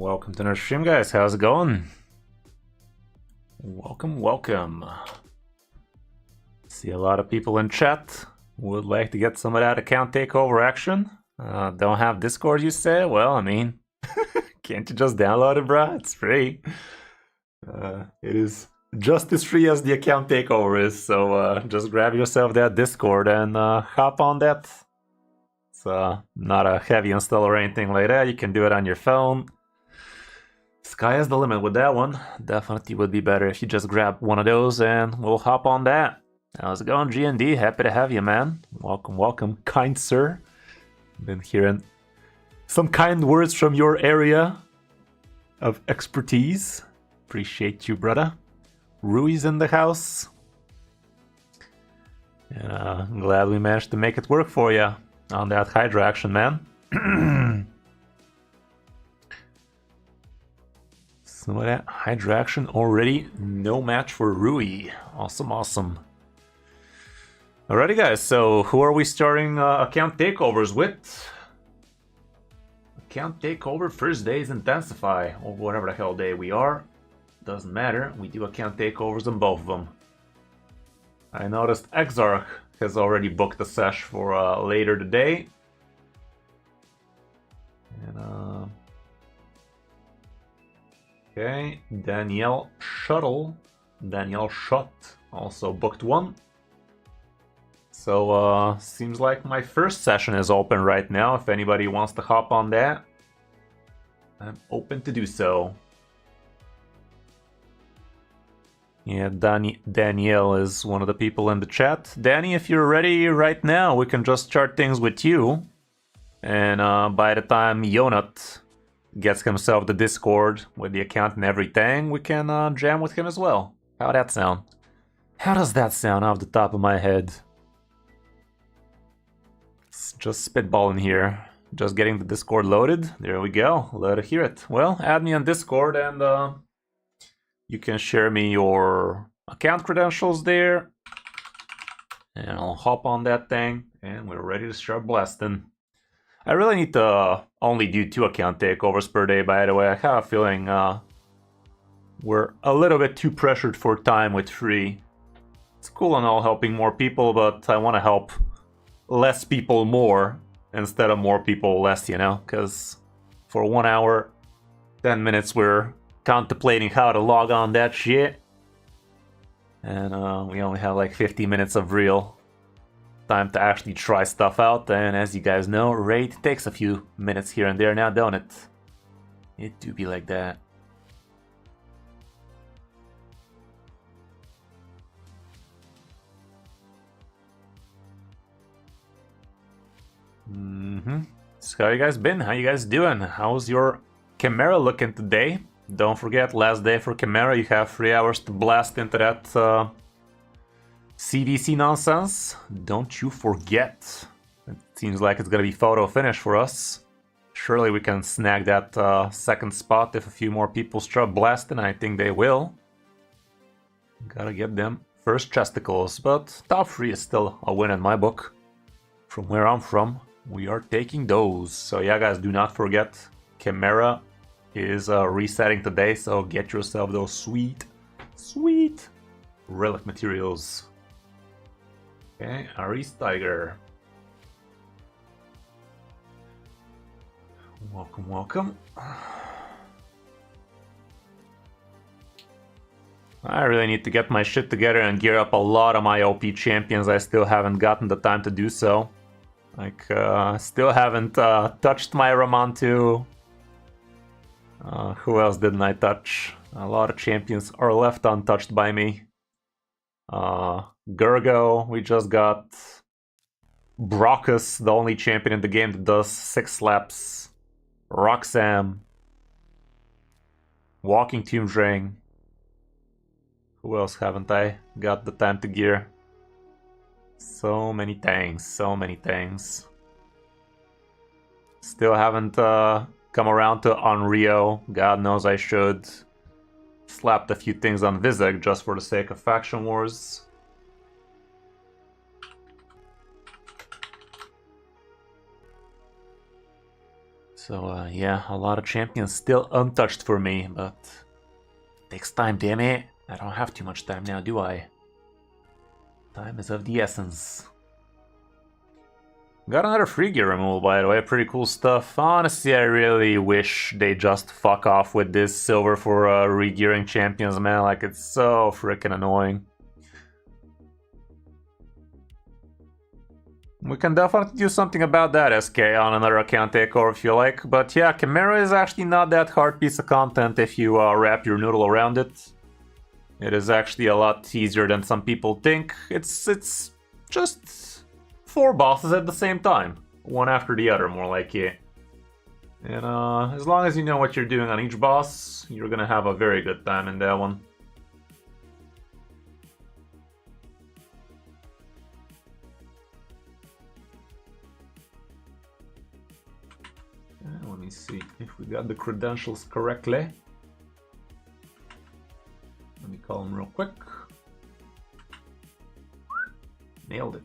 Welcome to our stream, guys. How's it going? Welcome. See a lot of people in chat. Would like to get some of that account takeover action. Don't have Discord, you say? Well, I mean, can't you just download it, bruh? It's free. It is just as free as the account takeover is, so just grab yourself that Discord and hop on that. It's not a heavy install or anything like that. You can do it on your phone. Sky is the limit with that one. Definitely would be better if you just grab one of those and we'll hop on that. How's it going, G&D? Happy to have you, man. Welcome, kind sir. Been hearing some kind words from your area of expertise. Appreciate you, brother. Rui's in the house. I'm glad we managed to make it work for you on that Hydra action, man. Some of that Hydra action already. No match for Rui. Awesome. Alrighty, guys. So who are we starting account takeovers with? Account takeover first day is Intensify, or whatever the hell day we are. Doesn't matter. We do account takeovers on both of them. I noticed Exarch has already booked a sesh for later today. And okay, Danielle Schott also booked one. So seems like my first session is open right now. If anybody wants to hop on that, I'm open to do so. Yeah, Danielle is one of the people in the chat. Danny, if you're ready right now, we can just start things with you. And by the time Yonat gets himself the Discord with the account and everything, we can jam with him as well. How'd that sound? How does that sound off the top of my head? It's just spitballing here. Just getting the Discord loaded. There we go. Let it hear it. Well, add me on Discord and you can share me your account credentials there. And I'll hop on that thing and we're ready to start blasting. I really need to only do 2 account takeovers per day, by the way. I have a feeling we're a little bit too pressured for time with free. It's cool and all helping more people, but I want to help less people more instead of more people less, you know? Because for 1 hour, 10 minutes, we're contemplating how to log on that shit. And we only have like 50 minutes of real time to actually try stuff out. And as you guys know, raid takes a few minutes here and there now, don't it? It do be like that. So how you guys been? How you guys doing? How's your Chimera looking today? Don't forget, last day for Chimera, you have 3 hours to blast into that CVC nonsense. Don't you forget. It seems like it's gonna be photo finish for us. Surely we can snag that second spot if a few more people start blasting. I think they will. Gotta get them first chesticles, but top 3 is still a win in my book. From where I'm from, we are taking those. So yeah, guys, do not forget, Chimera is resetting today, so get yourself those sweet relic materials. Okay, Aris Tiger. Welcome. I really need to get my shit together and gear up a lot of my OP champions. I still haven't gotten the time to do so. Like, still haven't touched my Ramantu. Who else didn't I touch? A lot of champions are left untouched by me. Gurgo, we just got. Brockus, the only champion in the game that does 6 slaps. Roxam. Walking Tomb Drain. Who else haven't I got the time to gear? So many things. Still haven't come around to Onryo. God knows I should. Slapped a few things on Vizek just for the sake of faction wars. So yeah, a lot of champions still untouched for me, but takes time, damn it. I don't have too much time now, do I? Time is of the essence. Got another free gear removal, by the way, pretty cool stuff. Honestly, I really wish they just fuck off with this silver for re-gearing champions, man. Like, it's so freaking annoying. We can definitely do something about that, SK, on another account takeover if you like. But yeah, Chimera is actually not that hard piece of content if you wrap your noodle around it. It is actually a lot easier than some people think. It's just 4 bosses at the same time. One after the other, more like it. And as long as you know what you're doing on each boss, you're gonna have a very good time in that one. Let me see if we got the credentials correctly. Let me call them real quick. Nailed it.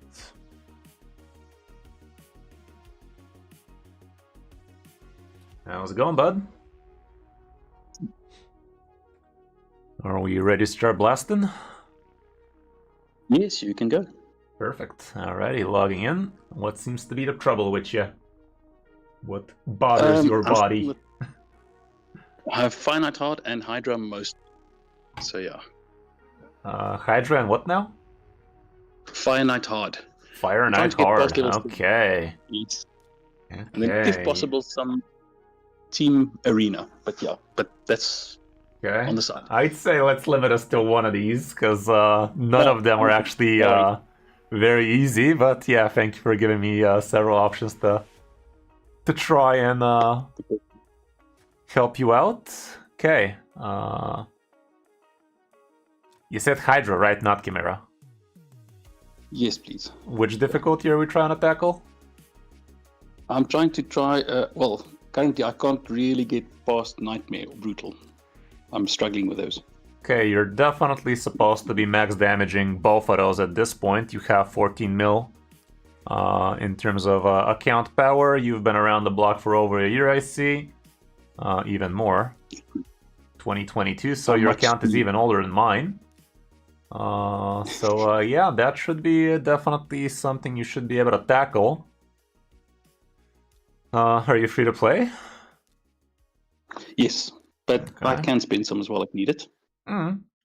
How's it going, bud? Are we ready to start blasting? Yes, you can go. Perfect. Alrighty, logging in. What seems to be the trouble with you? What bothers your body? I have Finite Heart and Hydra most. So yeah. Hydra and what now? Finite Heart. Fire and Night Hard. Okay. Yes. Okay. And then, if possible, some Team Arena. But yeah, but that's okay. On the side. I'd say let's limit us to one of these, because none of them were actually very easy. But yeah, thank you for giving me several options to try and help you out. Okay. You said Hydra, right? Not Chimera. Yes, please. Which difficulty are we trying to tackle? I'm trying to try. Well, currently I can't really get past Nightmare or Brutal. I'm struggling with those. Okay, you're definitely supposed to be max damaging both of those at this point. You have 14 mil. In terms of account power, you've been around the block for over a year, I see. Even more. 2022, so your account is even older than mine. So yeah, that should be definitely something you should be able to tackle. Are you free to play? Yes, but okay. I can spend some as well if needed.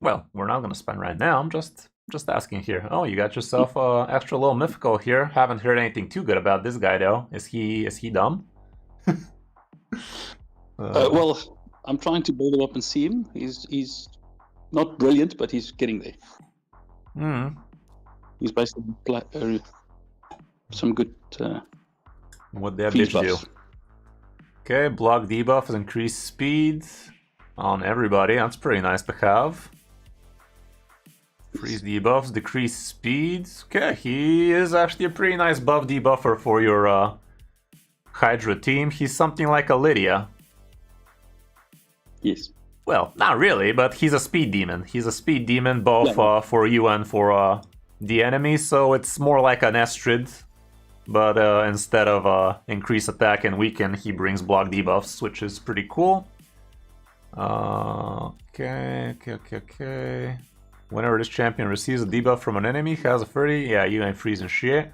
Well, we're not going to spend right now. I'm just asking here. Oh, you got yourself extra little mythical here. Haven't heard anything too good about this guy though. Is he dumb? Well, I'm trying to build him up and see him. He's not brilliant, but he's getting there. He's basically some good. What the hell did you do? Okay, block debuff is increased speed on everybody. That's pretty nice to have. Freeze debuffs, decrease speed. Okay, he is actually a pretty nice buff debuffer for your Hydra team. He's something like a Lydia. Yes. Well, not really, but he's a speed demon. He's a speed demon both for you and for the enemy, so it's more like an Estrid. But instead of increase attack and weaken, he brings block debuffs, which is pretty cool. Okay. Whenever this champion receives a debuff from an enemy, has a 30. Yeah, you ain't freezing shit.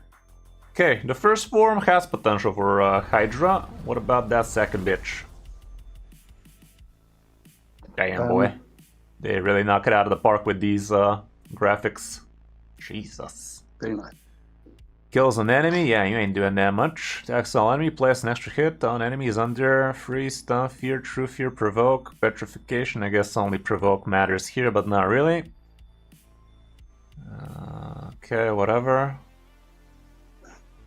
Okay, the first form has potential for Hydra. What about that second bitch? Damn, boy. They really knock it out of the park with these graphics. Jesus. Very nice. Kills an enemy, yeah, you ain't doing that much. Attacks all enemy, place an extra hit on enemies under freeze, stun, fear, true fear, provoke, petrification. I guess only provoke matters here, but not really. Okay, whatever.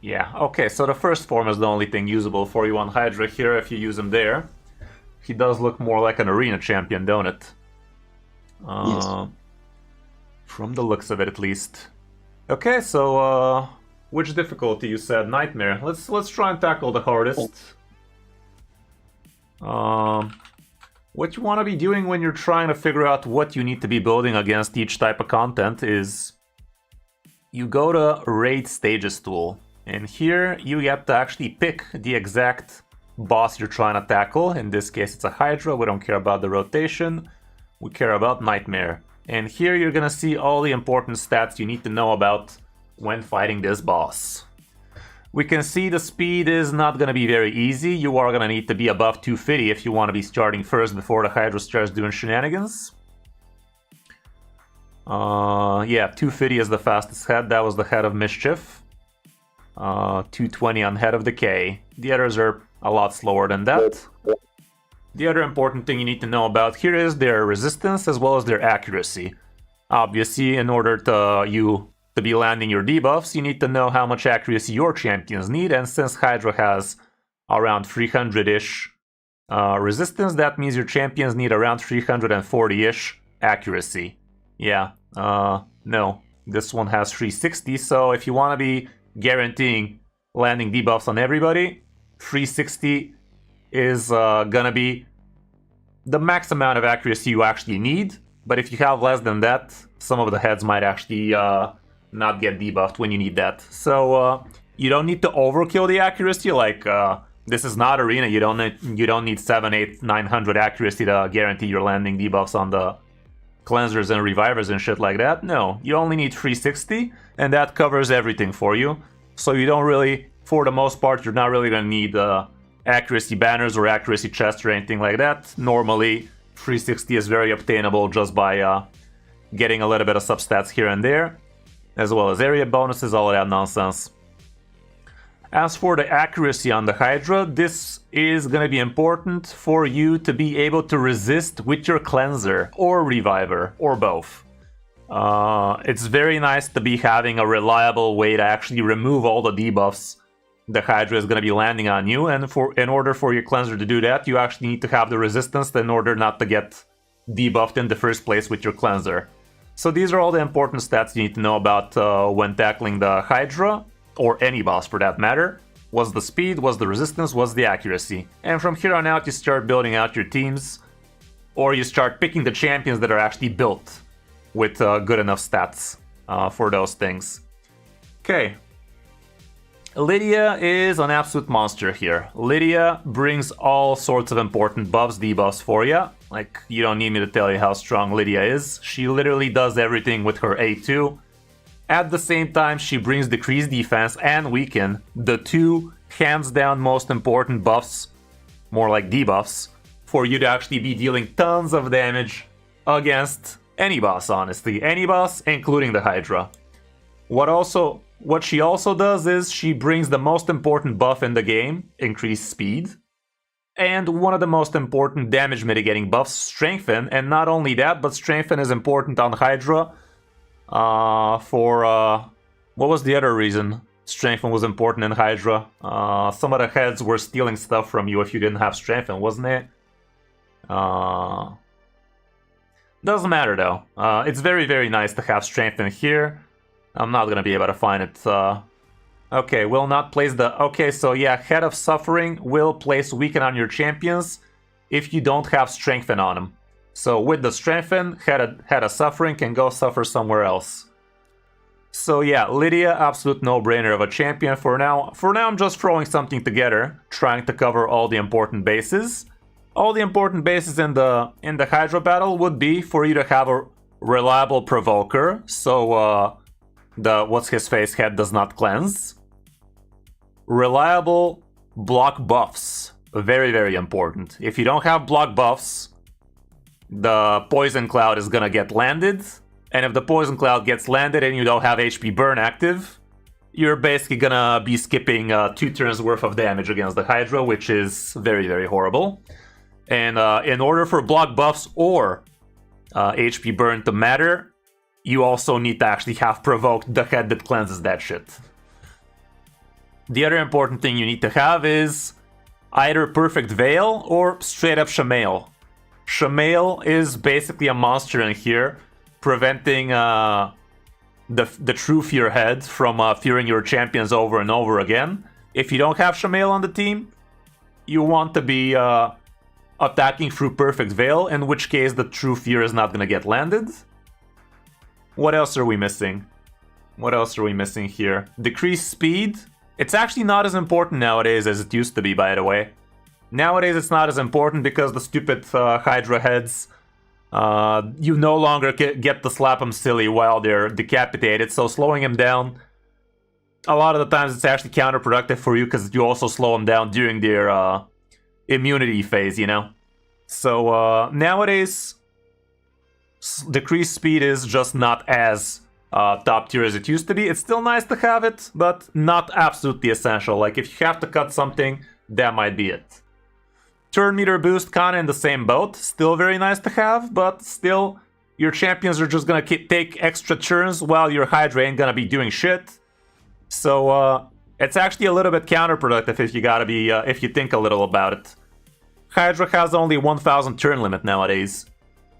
Yeah, okay, so the first form is the only thing usable for you on Hydra here if you use him there. He does look more like an arena champion, don't it? Yes. From the looks of it, at least. Okay, so which difficulty you said? Nightmare. Let's try and tackle the hardest. What you want to be doing when you're trying to figure out what you need to be building against each type of content is you go to Raid Stages tool, and here you get to actually pick the exact boss you're trying to tackle. In this case, it's a Hydra. We don't care about the rotation. We care about Nightmare. And here you're gonna see all the important stats you need to know about when fighting this boss. We can see the speed is not gonna be very easy. You are gonna need to be above 250 if you want to be starting first before the Hydra starts doing shenanigans. Yeah, 250 is the fastest head. That was the head of Mischief. 220 on head of Decay. The others are a lot slower than that. The other important thing you need to know about here is their resistance as well as their accuracy. Obviously, in order to be landing your debuffs, you need to know how much accuracy your champions need, and since Hydra has around 300-ish resistance, that means your champions need around 340-ish accuracy. Yeah, no, this one has 360, so if you want to be guaranteeing landing debuffs on everybody, 360 is gonna be the max amount of accuracy you actually need, but if you have less than that, some of the heads might actually not get debuffed when you need that. So you don't need to overkill the accuracy, like this is not Arena, you don't need 7, 8, 900 accuracy to guarantee you're landing debuffs on the cleansers and revivers and shit like that. No, you only need 360, and that covers everything for you. So you don't really, for the most part, you're not really gonna need accuracy banners or accuracy chests or anything like that. Normally, 360 is very obtainable just by getting a little bit of substats here and there, as well as area bonuses, all of that nonsense. As for the accuracy on the Hydra, this is going to be important for you to be able to resist with your cleanser or reviver, or both. It's very nice to be having a reliable way to actually remove all the debuffs the Hydra is going to be landing on you, and in order for your cleanser to do that, you actually need to have the resistance in order not to get debuffed in the first place with your cleanser. So these are all the important stats you need to know about when tackling the Hydra, or any boss for that matter. Was the speed, was the resistance, was the accuracy. And from here on out you start building out your teams, or you start picking the champions that are actually built with good enough stats for those things. Okay. Lydia is an absolute monster here. Lydia brings all sorts of important buffs, debuffs for you. Like, you don't need me to tell you how strong Lydia is. She literally does everything with her A2. At the same time, she brings decreased defense and weaken, the two hands down most important buffs, more like debuffs, for you to actually be dealing tons of damage against any boss, honestly. Any boss, including the Hydra. What she also does is she brings the most important buff in the game, increased speed, and one of the most important damage mitigating buffs, Strengthen, and not only that, but Strengthen is important on Hydra what was the other reason Strengthen was important in Hydra? Some of the heads were stealing stuff from you if you didn't have Strengthen, wasn't it? Doesn't matter though. It's very, very nice to have Strengthen here. I'm not gonna be able to find it. Okay, will not place the... Okay, so yeah, Head of Suffering will place Weaken on your champions if you don't have Strengthen on them. So with the Strengthen, Head of Suffering can go suffer somewhere else. So yeah, Lydia, absolute no-brainer of a champion for now. For now, I'm just throwing something together, trying to cover all the important bases. All the important bases in the Hydra battle would be for you to have a reliable Provoker, so the what's-his-face head does not cleanse. Reliable block buffs, very, very important. If you don't have block buffs, the Poison Cloud is gonna get landed, and if the Poison Cloud gets landed and you don't have HP burn active, you're basically gonna be skipping 2 turns worth of damage against the Hydra, which is very, very horrible. And in order for block buffs or HP burn to matter, you also need to actually have provoked the head that cleanses that shit. The other important thing you need to have is either Perfect Veil or straight up Shamail. Shamail is basically a monster in here, preventing the true fear head from fearing your champions over and over again. If you don't have Shamail on the team, you want to be attacking through Perfect Veil, in which case the true fear is not going to get landed. What else are we missing? What else are we missing here? Decreased speed. It's actually not as important nowadays as it used to be, by the way. Nowadays it's not as important because the stupid Hydra heads, you no longer get to slap them silly while they're decapitated, so slowing them down, a lot of the times it's actually counterproductive for you because you also slow them down during their immunity phase, you know? So nowadays, decreased speed is just not as top tier as it used to be. It's still nice to have it, but not absolutely essential. Like, if you have to cut something, that might be it. Turn meter boost, kinda in the same boat. Still very nice to have, but still, your champions are just gonna take extra turns while your Hydra ain't gonna be doing shit. So it's actually a little bit counterproductive if you gotta be, if you think a little about it. Hydra has only 1,000 turn limit nowadays.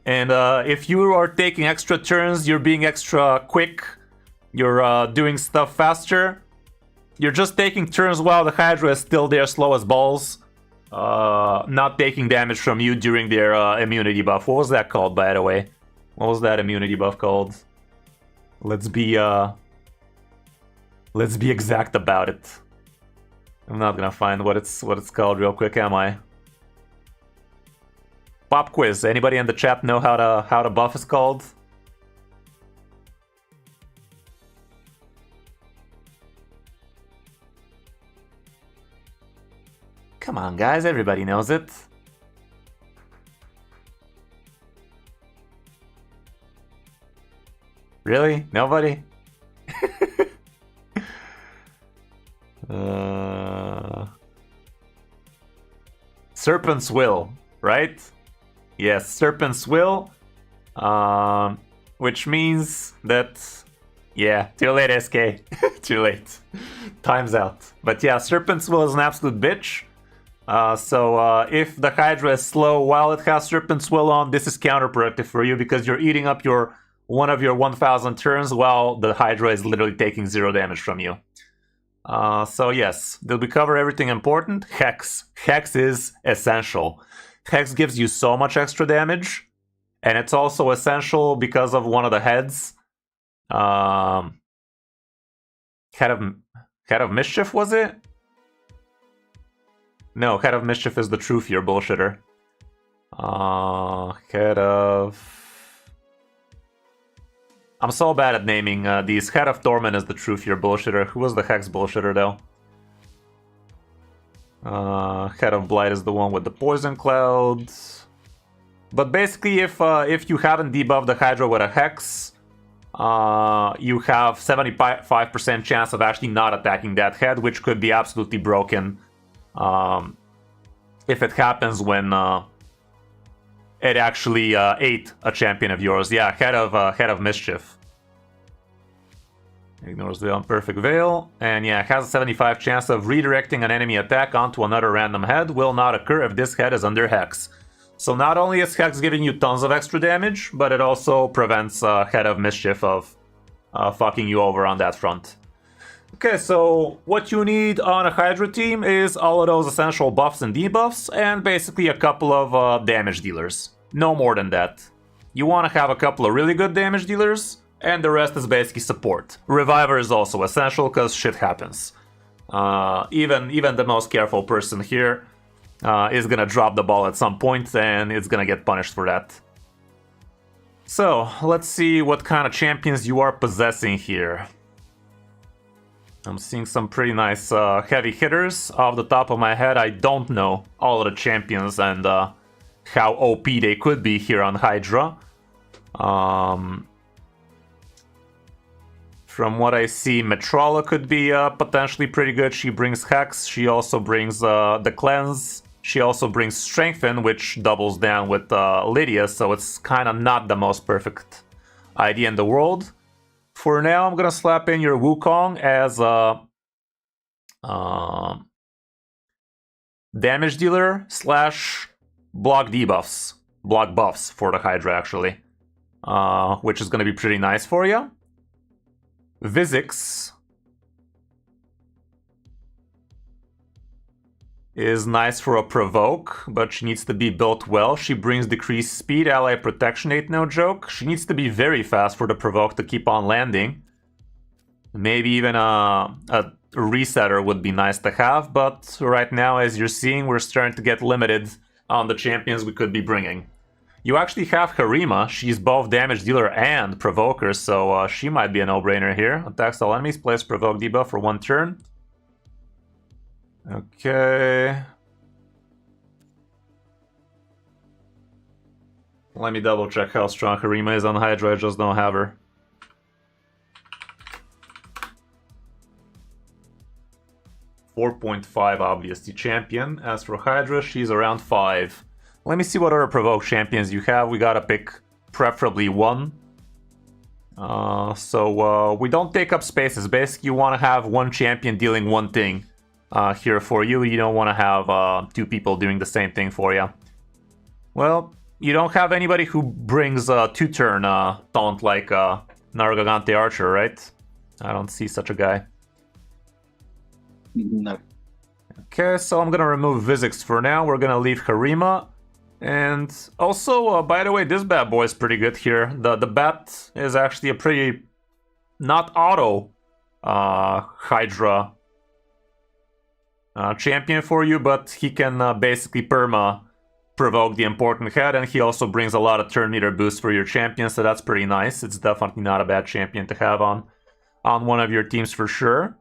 And if you are taking extra turns, you're being extra quick, you're doing stuff faster, you're just taking turns while the Hydra is still there slow as balls, not taking damage from you during their immunity buff. What was that called, by the way? What was that immunity buff called? Let's be exact about it. I'm not gonna find what it's called real quick, am I? Pop quiz. Anybody in the chat know how the buff is called? Come on, guys. Everybody knows it. Really? Nobody? Serpent's Will, right? Yes, Serpent's Will, which means that, yeah, too late, SK, too late, time's out. But yeah, Serpent's Will is an absolute bitch, so if the Hydra is slow while it has Serpent's Will on, this is counterproductive for you because you're eating up one of your 1,000 turns while the Hydra is literally taking 0 damage from you. So yes, did we cover everything important? Hex. Hex is essential. Hex gives you so much extra damage, and it's also essential because of one of the heads. Head of Mischief, was it? No, Head of Mischief is the truthier bullshitter. Head of... I'm so bad at naming these. Head of Torment is the truthier bullshitter. Who was the Hex bullshitter, though? Head of Blight is the one with the poison clouds. But basically, if you haven't debuffed the Hydra with a Hex, you have 75% chance of actually not attacking that head, which could be absolutely broken if it happens when it actually ate a champion of yours. Yeah, Head of Mischief. Ignores the Unperfect Veil, and yeah, has a 75% chance of redirecting an enemy attack onto another random head. Will not occur if this head is under Hex. So not only is Hex giving you tons of extra damage, but it also prevents Head of Mischief of fucking you over on that front. Okay, so what you need on a Hydra team is all of those essential buffs and debuffs, and basically a couple of damage dealers. No more than that. You want to have a couple of really good damage dealers, and the rest is basically support. Reviver is also essential because shit happens. Even the most careful person here is gonna drop the ball at some point, and it's gonna get punished for that. So let's see what kind of champions you are possessing here. I'm seeing some pretty nice heavy hitters. Off the top of my head, I don't know all of the champions and how OP they could be here on Hydra. From what I see, Metrala could be potentially pretty good. She brings Hex. She also brings the Cleanse. She also brings Strengthen, which doubles down with Lydia, so it's kind of not the most perfect idea in the world. For now, I'm gonna slap in your Wukong as a damage dealer slash block debuffs, block buffs for the Hydra actually, which is gonna be pretty nice for you. Vizix is nice for a provoke, but she needs to be built well. She brings decreased speed, ally protection, ain't no joke. She needs to be very fast for the provoke to keep on landing. Maybe even a resetter would be nice to have, but right now, as you're seeing, we're starting to get limited on the champions we could be bringing. You actually have Harima. She's both damage dealer and provoker, so she might be a no-brainer here. Attacks all enemies, plays provoke debuff for 1 turn. Okay. Let me double check how strong Harima is on Hydra, I just don't have her. .5 obviously champion. As for Hydra, she's around 5. Let me see what other provoke champions you have. We gotta pick preferably one. So we don't take up spaces. Basically, you want to have one champion dealing one thing here for you. You don't want to have 2 people doing the same thing for you. Well, you don't have anybody who brings a 2-turn taunt like Nargagante Archer, right? I don't see such a guy. No. Okay, so I'm gonna remove Vizix for now. We're gonna leave Harima. And also, by the way, this bad boy is pretty good here. The bat is actually a pretty not auto Hydra champion for you, but he can basically perma provoke the important head, and he also brings a lot of turn meter boost for your champion, so that's pretty nice. It's definitely not a bad champion to have on one of your teams for sure.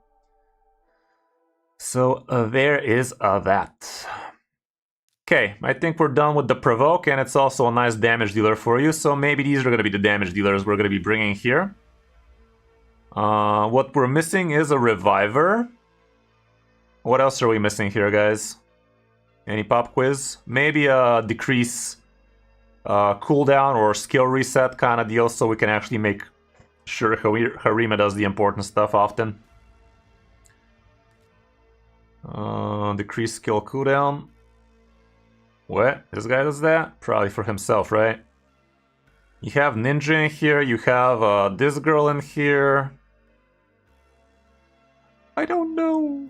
So there is that. Okay, I think we're done with the provoke, and it's also a nice damage dealer for you, so maybe these are going to be the damage dealers we're going to be bringing here. What we're missing is a reviver. What else are we missing here, guys? Any pop quiz? Maybe a decrease cooldown or skill reset kind of deal, so we can actually make sure Harima does the important stuff often. Decrease skill cooldown. What? This guy does that? Probably for himself, right? You have Ninja in here, you have this girl in here. I don't know.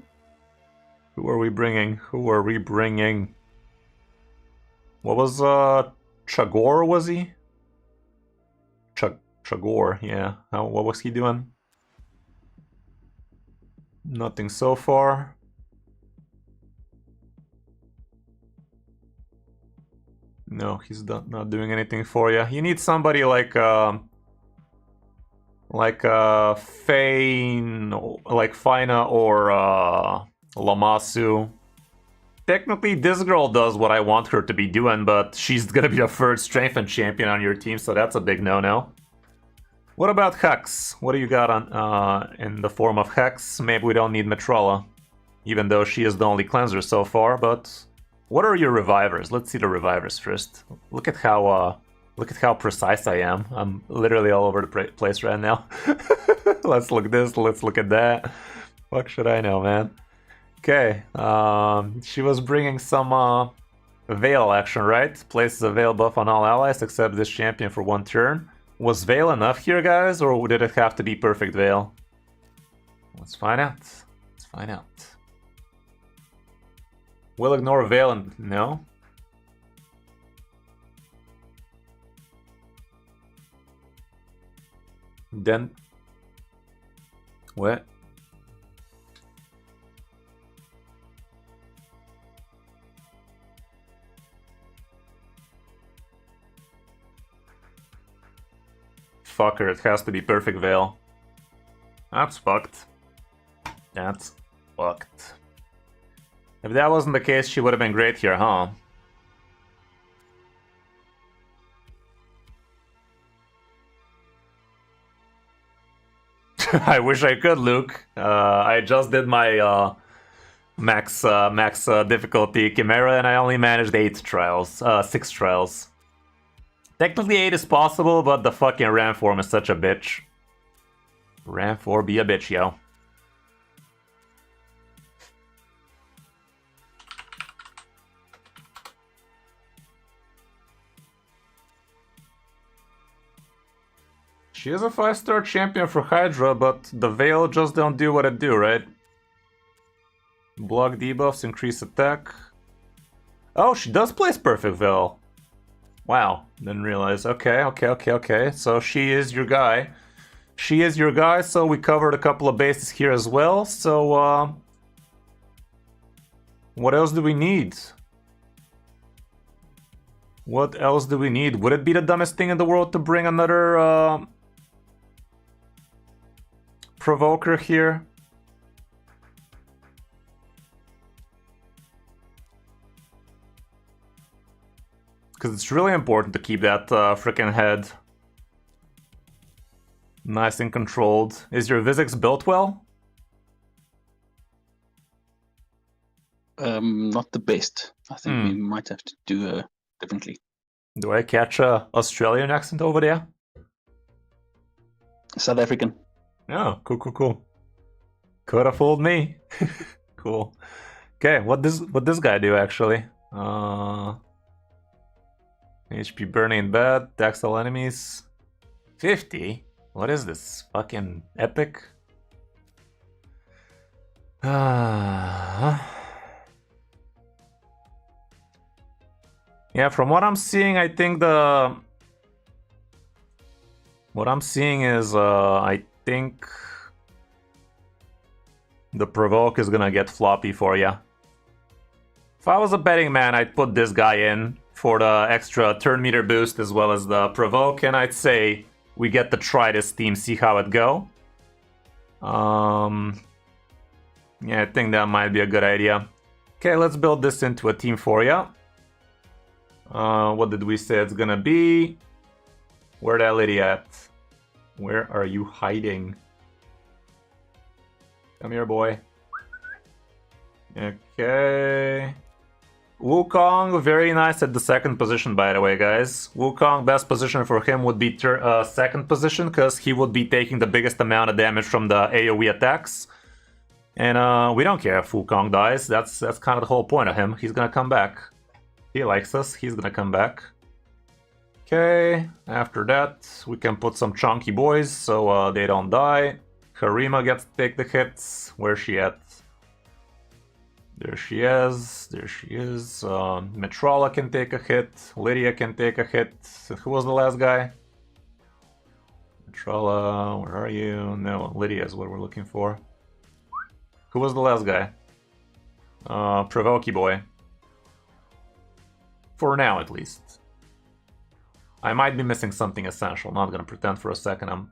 Who are we bringing? Who are we bringing? What was, Chagor, was he? Chagor, yeah. What was he doing? Nothing so far. No, he's not doing anything for you. You need somebody like Fane, like Fina or Lamasu. Technically, this girl does what I want her to be doing, but she's gonna be a third strengthened champion on your team, so that's a big no-no. What about Hex? What do you got on in the form of Hex? Maybe we don't need Metralla, even though she is the only cleanser so far, but what are your revivers? Let's see the revivers first. Look at how precise I am. I'm literally all over the place right now. Let's look at this, let's look at that. Fuck should I know, man? Okay, she was bringing some Veil action, right? Places a Veil buff on all allies except this champion for 1 turn. Was Veil enough here, guys, or did it have to be Perfect Veil? Let's find out. Let's find out. We'll ignore Veil and... no? Then... what? Fucker, it has to be Perfect Veil. That's fucked. That's fucked. If that wasn't the case, she would have been great here, huh? I wish I could, Luke. I just did my max difficulty Chimera, and I only managed 8 trials, 6 trials. Technically 8 is possible, but the fucking Ram form is such a bitch. Ram 4 be a bitch, yo. She is a 5-star champion for Hydra, but the Veil just don't do what it do, right? Block debuffs, increase attack. Oh, she does place Perfect Veil. Wow, didn't realize. Okay. So she is your guy. She is your guy, so we covered a couple of bases here as well. So, what else do we need? What else do we need? Would it be the dumbest thing in the world to bring another provoker here? Because it's really important to keep that frickin' head nice and controlled. Is your Vizix built well? Not the best. I think we might have to do differently. Do I catch a Australian accent over there? South African. Oh, cool. Could have fooled me. Cool. Okay, what this guy do actually? HP burning bad, attacks all enemies. 50? What is this? Fucking epic? Yeah, from what I'm seeing, I think what I'm seeing is, I think the provoke is gonna get floppy for ya. If I was a betting man, I'd put this guy in for the extra turn meter boost as well as the provoke, and I'd say we get to try this team, see how it go. Yeah, I think that might be a good idea. Okay, let's build this into a team for ya. What did we say it's gonna be? Where that lady at? Where are you hiding? Come here, boy. Okay. Wukong, very nice at the second position, by the way, guys. Wukong, best position for him would be second position, because he would be taking the biggest amount of damage from the AoE attacks. And we don't care if Wukong dies. That's kind of the whole point of him. He's gonna come back. He likes us. He's gonna come back. Okay, after that, we can put some chunky boys so they don't die. Harima gets to take the hits. Where's she at? There she is. There she is. Metrola can take a hit. Lydia can take a hit. Who was the last guy? Metrola, where are you? No, Lydia is what we're looking for. Who was the last guy? Provokey boy. For now, at least. I might be missing something essential. Not gonna pretend for a second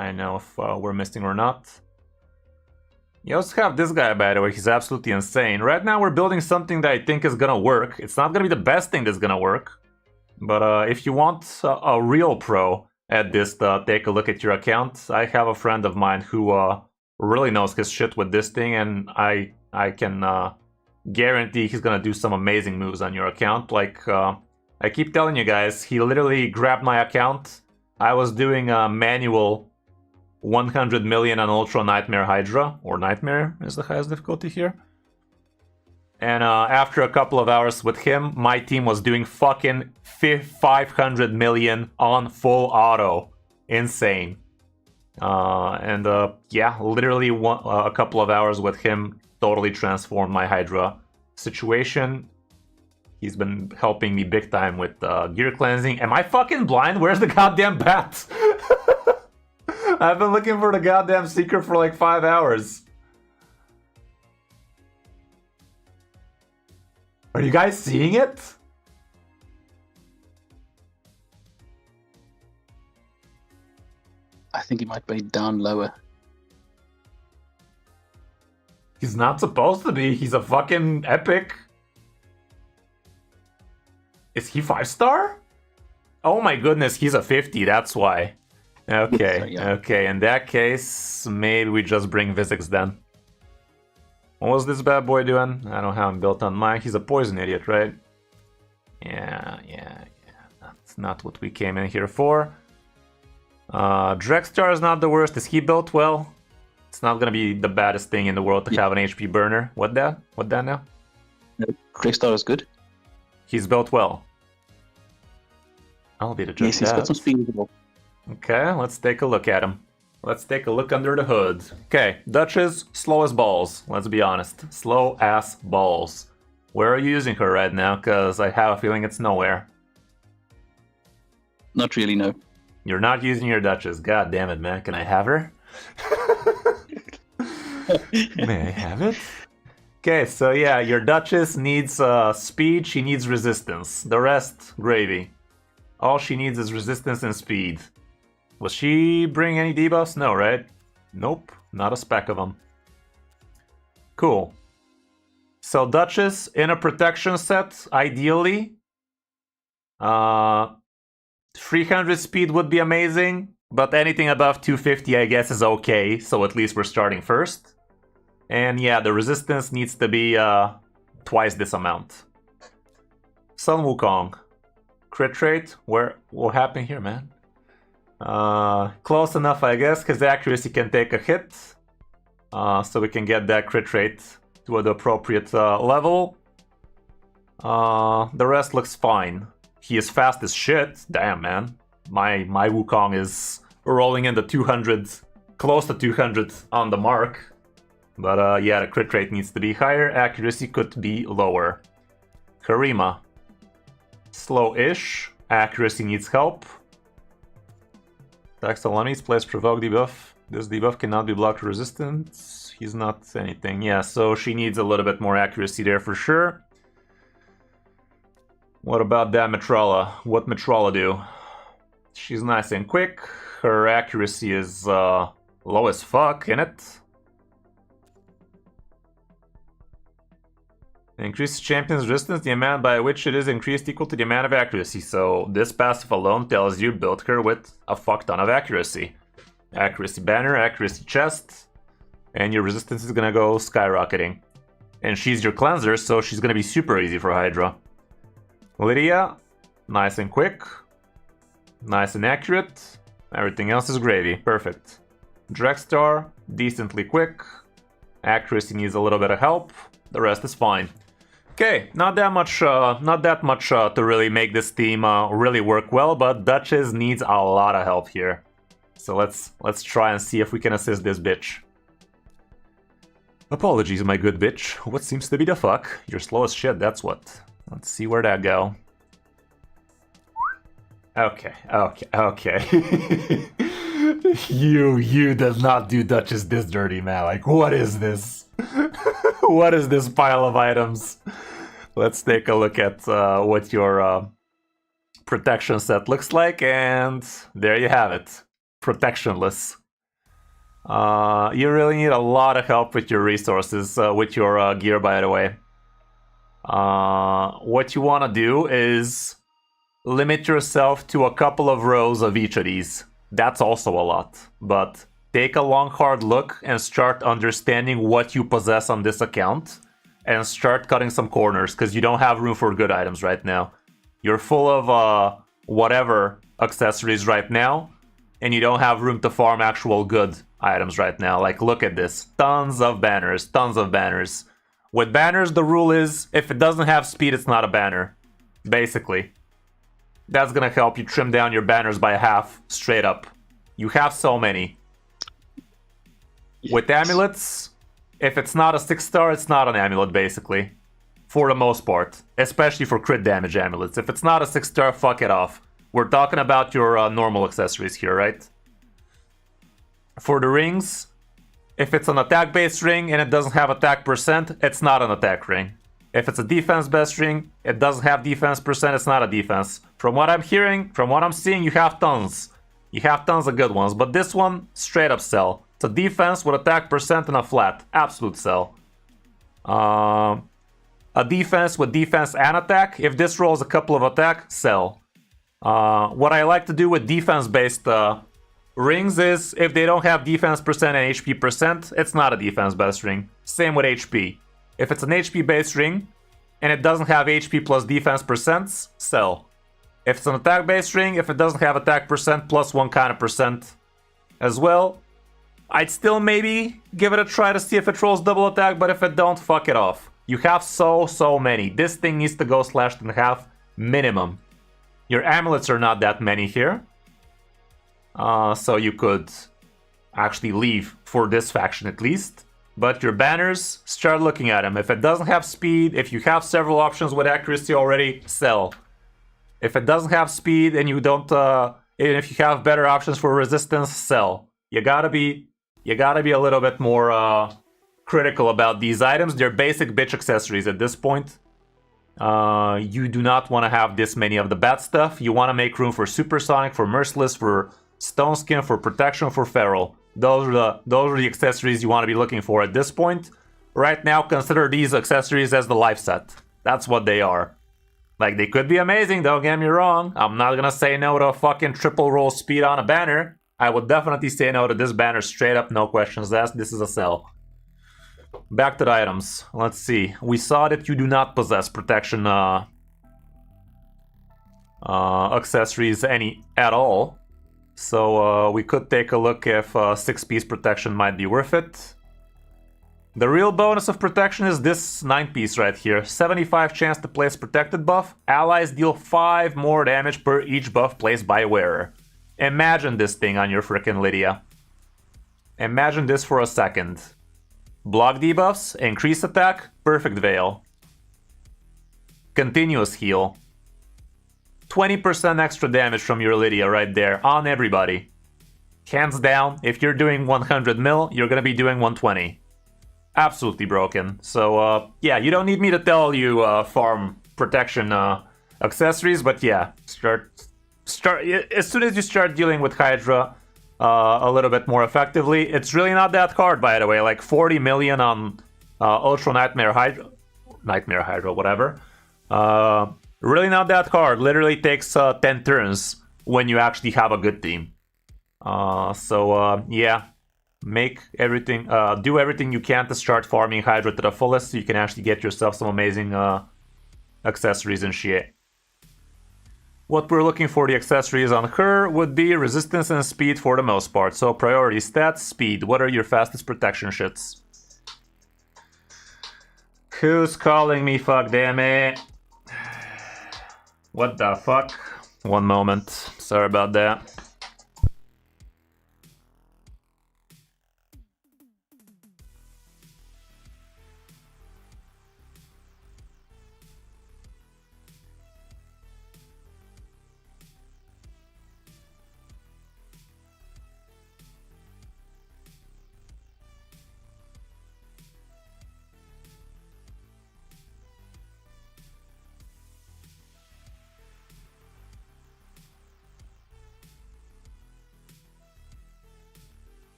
I know if we're missing or not. You also have this guy, by the way. He's absolutely insane. Right now, we're building something that I think is gonna work. It's not gonna be the best thing that's gonna work. But if you want a real pro at this, take a look at your account. I have a friend of mine who really knows his shit with this thing, and I can guarantee he's gonna do some amazing moves on your account. Like, I keep telling you guys, he literally grabbed my account. I was doing a manual 100 million on Ultra Nightmare Hydra, or Nightmare is the highest difficulty here. And after a couple of hours with him, my team was doing fucking 500 million on full auto. Insane. Yeah, literally a couple of hours with him totally transformed my Hydra situation. He's been helping me big time with gear cleansing. Am I fucking blind? Where's the goddamn bat? I've been looking for the goddamn secret for like 5 hours. Are you guys seeing it? I think he might be down lower. He's not supposed to be. He's a fucking epic. Is he 5-star? Oh my goodness, he's a 50, that's why. Okay, yeah. Okay, in that case, maybe we just bring Vizix then. What was this bad boy doing? I don't have him built on mine. He's a poison idiot, right? Yeah. That's not what we came in here for. Drexstar is not the worst. Is he built well? It's not gonna be the baddest thing in the world to have an HP burner. What that now? Drexstar is good. He's built well. I'll be the judge. Yes, he's got some speed as well. Okay, let's take a look at him. Let's take a look under the hood. Okay, Duchess, slow as balls. Let's be honest. Slow as balls. Where are you using her right now? Because I have a feeling it's nowhere. Not really, no. You're not using your Duchess. God damn it, man. Can I have her? May I have it? Okay, so yeah, your Duchess needs speed, she needs resistance. The rest, gravy. All she needs is resistance and speed. Will she bring any debuffs? No, right? Nope, not a speck of them. Cool. So Duchess in a protection set, ideally. 300 speed would be amazing, but anything above 250 I guess is okay, so at least we're starting first. And yeah, the resistance needs to be twice this amount. Sun Wukong. Crit rate? What happened here, man? Close enough, I guess, because accuracy can take a hit. So we can get that crit rate to the appropriate level. The rest looks fine. He is fast as shit. Damn, man. My Wukong is rolling in the 200, close to 200 on the mark. But yeah, the crit rate needs to be higher. Accuracy could be lower. Karima. Slow-ish. Accuracy needs help. Tax enemies place provoke debuff. This debuff cannot be blocked or resistant. He's not anything. Yeah, so she needs a little bit more accuracy there for sure. What about that Metrala? What Metrala do? She's nice and quick. Her accuracy is low as fuck, innit? Increases champion's resistance, the amount by which it is increased equal to the amount of accuracy. So this passive alone tells you build her with a fuck ton of accuracy. Accuracy banner, accuracy chest, and your resistance is gonna go skyrocketing. And she's your cleanser, so she's gonna be super easy for Hydra. Lydia, nice and quick. Nice and accurate. Everything else is gravy. Perfect. Drexstar, decently quick. Accuracy needs a little bit of help. The rest is fine. Okay, not that much to really make this team really work well, but Duchess needs a lot of help here. So let's try and see if we can assist this bitch. Apologies, my good bitch. What seems to be the fuck? You're slow as shit, that's what. Let's see where that go. Okay. You does not do Duchess this dirty, man. Like, what is this? What is this pile of items? Let's take a look at what your protection set looks like, and there you have it. Protectionless. You really need a lot of help with your resources, with your gear, by the way. What you want to do is limit yourself to a couple of rows of each of these. That's also a lot, but take a long hard look and start understanding what you possess on this account and start cutting some corners, because you don't have room for good items right now. You're full of whatever accessories right now, and you don't have room to farm actual good items right now. Like, look at this. Tons of banners, tons of banners. With banners, the rule is, if it doesn't have speed, it's not a banner. Basically. That's gonna help you trim down your banners by half, straight up. You have so many. Yes. With amulets, if it's not a 6-star, it's not an amulet, basically. For the most part. Especially for crit damage amulets. If it's not a 6-star, fuck it off. We're talking about your normal accessories here, right? For the rings, if it's an attack-based ring and it doesn't have attack percent, it's not an attack ring. If it's a defense-based ring, it doesn't have defense percent, it's not a defense. From what I'm hearing, from what I'm seeing, you have tons. You have tons of good ones, but this one, straight up sell. It's a defense with attack percent and a flat. Absolute sell. A defense with defense and attack. If this rolls a couple of attack, sell. What I like to do with defense-based rings is, if they don't have defense percent and HP percent, it's not a defense-based ring. Same with HP. If it's an HP-based ring, and it doesn't have HP plus defense percents, sell. If it's an attack-based ring, if it doesn't have attack percent plus one kind of percent as well, I'd still maybe give it a try to see if it rolls double attack, but if it don't, fuck it off. You have so many. This thing needs to go slashed in half, minimum. Your amulets are not that many here. So you could actually leave for this faction at least. But your banners, start looking at them. If it doesn't have speed, if you have several options with accuracy already, sell. If it doesn't have speed and you don't Even if you have better options for resistance, sell. You gotta be a little bit more critical about these items. They're basic bitch accessories at this point. You do not want to have this many of the bad stuff. You want to make room for Supersonic, for Merciless, for Stone Skin, for Protection, for Feral. Those are the accessories you want to be looking for at this point. Right now, consider these accessories as the life set. That's what they are. Like, they could be amazing, don't get me wrong. I'm not gonna say no to a fucking triple roll speed on a banner. I would definitely say no to this banner straight up, no questions asked. This is a sell. Back to the items. Let's see. We saw that you do not possess protection accessories at all. So we could take a look if 6-piece protection might be worth it. The real bonus of protection is this 9-piece right here. 75 chance to place protected buff. Allies deal 5 more damage per each buff placed by wearer. Imagine this thing on your frickin' Lydia. Imagine this for a second. Block debuffs, increase attack, perfect veil. Continuous heal. 20% extra damage from your Lydia right there on everybody. Hands down, if you're doing 100 mil, you're gonna be doing 120. Absolutely broken. So yeah, you don't need me to tell you farm protection accessories, but yeah, start as soon as you start dealing with Hydra a little bit more effectively. It's really not that hard, by the way. Like 40 million on Ultra Nightmare Hydra, whatever. Really not that hard. Literally takes 10 turns when you actually have a good team. Yeah. Make everything, do everything you can to start farming Hydra to the fullest so you can actually get yourself some amazing accessories and shit. What we're looking for the accessories on her would be resistance and speed for the most part. So priority stats, speed. What are your fastest protection shits? Who's calling me, fuck damn it? What the fuck? One moment. Sorry about that.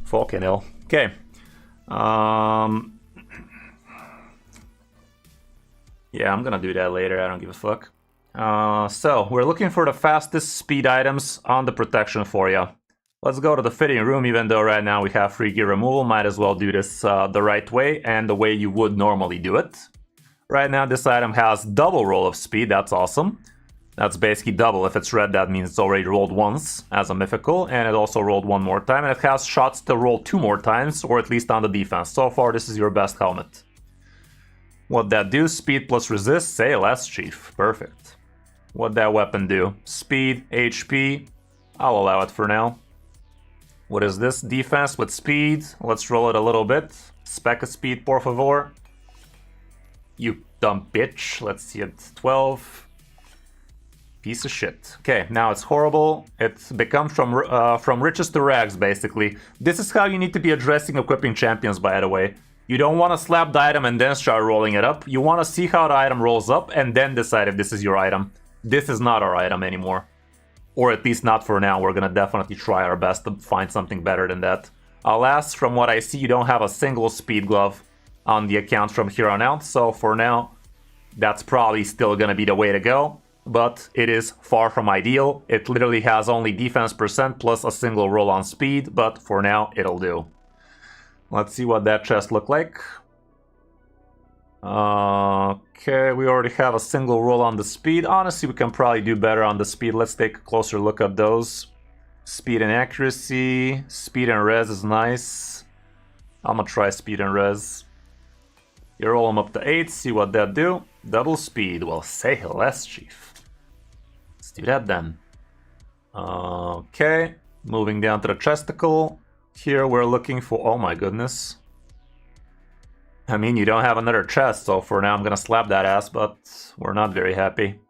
Fucking hell. Okay. Yeah, I'm gonna do that later. I don't give a fuck. So, we're looking for the fastest speed items on the protection for you. Let's go to the fitting room, even though right now we have free gear removal. Might as well do this the right way and the way you would normally do it. Right now, this item has double roll of speed. That's awesome. That's basically double. If it's red, that means it's already rolled once as a mythical, and it also rolled one more time, and it has shots to roll 2 more times, or at least on the defense. So far, this is your best helmet. What that do? Speed plus resist, say less, chief. Perfect. What that weapon do? Speed, HP, I'll allow it for now. What is this? Defense with speed. Let's roll it a little bit. Spec of speed, por favor. You dumb bitch. Let's see it. 12. Piece of shit. Okay, now it's horrible. It's become from riches to rags, basically. This is how you need to be addressing equipping champions, by the way. You don't want to slap the item and then start rolling it up. You want to see how the item rolls up and then decide if this is your item. This is not our item anymore. Or at least not for now. We're gonna definitely try our best to find something better than that. Alas, from what I see, you don't have a single speed glove on the account from here on out. So for now, that's probably still gonna be the way to go. But it is far from ideal. It literally has only defense percent plus a single roll on speed, but for now it'll do. Let's see what that chest looked like. Okay, we already have a single roll on the speed. Honestly, we can probably do better on the speed. Let's take a closer look at those. Speed and accuracy. Speed and res is nice. I'm gonna try speed and res. You roll them up to 8, see what that do. Double speed. Well, say less, chief. Let's do that then. Okay, moving down to the chesticle. Here we're looking for, oh my goodness. I mean, you don't have another chest, so for now I'm gonna slap that ass, but we're not very happy.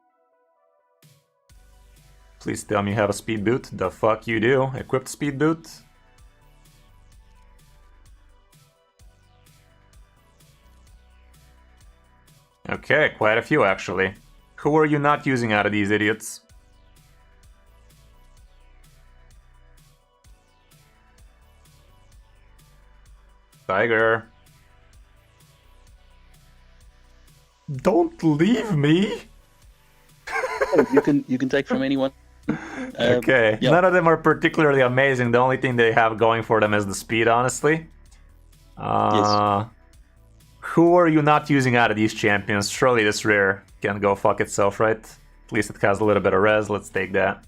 Please tell me you have a speed boot. The fuck you do. Equipped speed boot. Okay, quite a few actually. Who are you not using out of these idiots? Tiger. Don't leave me! You can take from anyone. Okay, yeah. None of them are particularly amazing. The only thing they have going for them is the speed, honestly. Yes. Who are you not using out of these champions? Surely this rare can go fuck itself, right? At least it has a little bit of res, let's take that.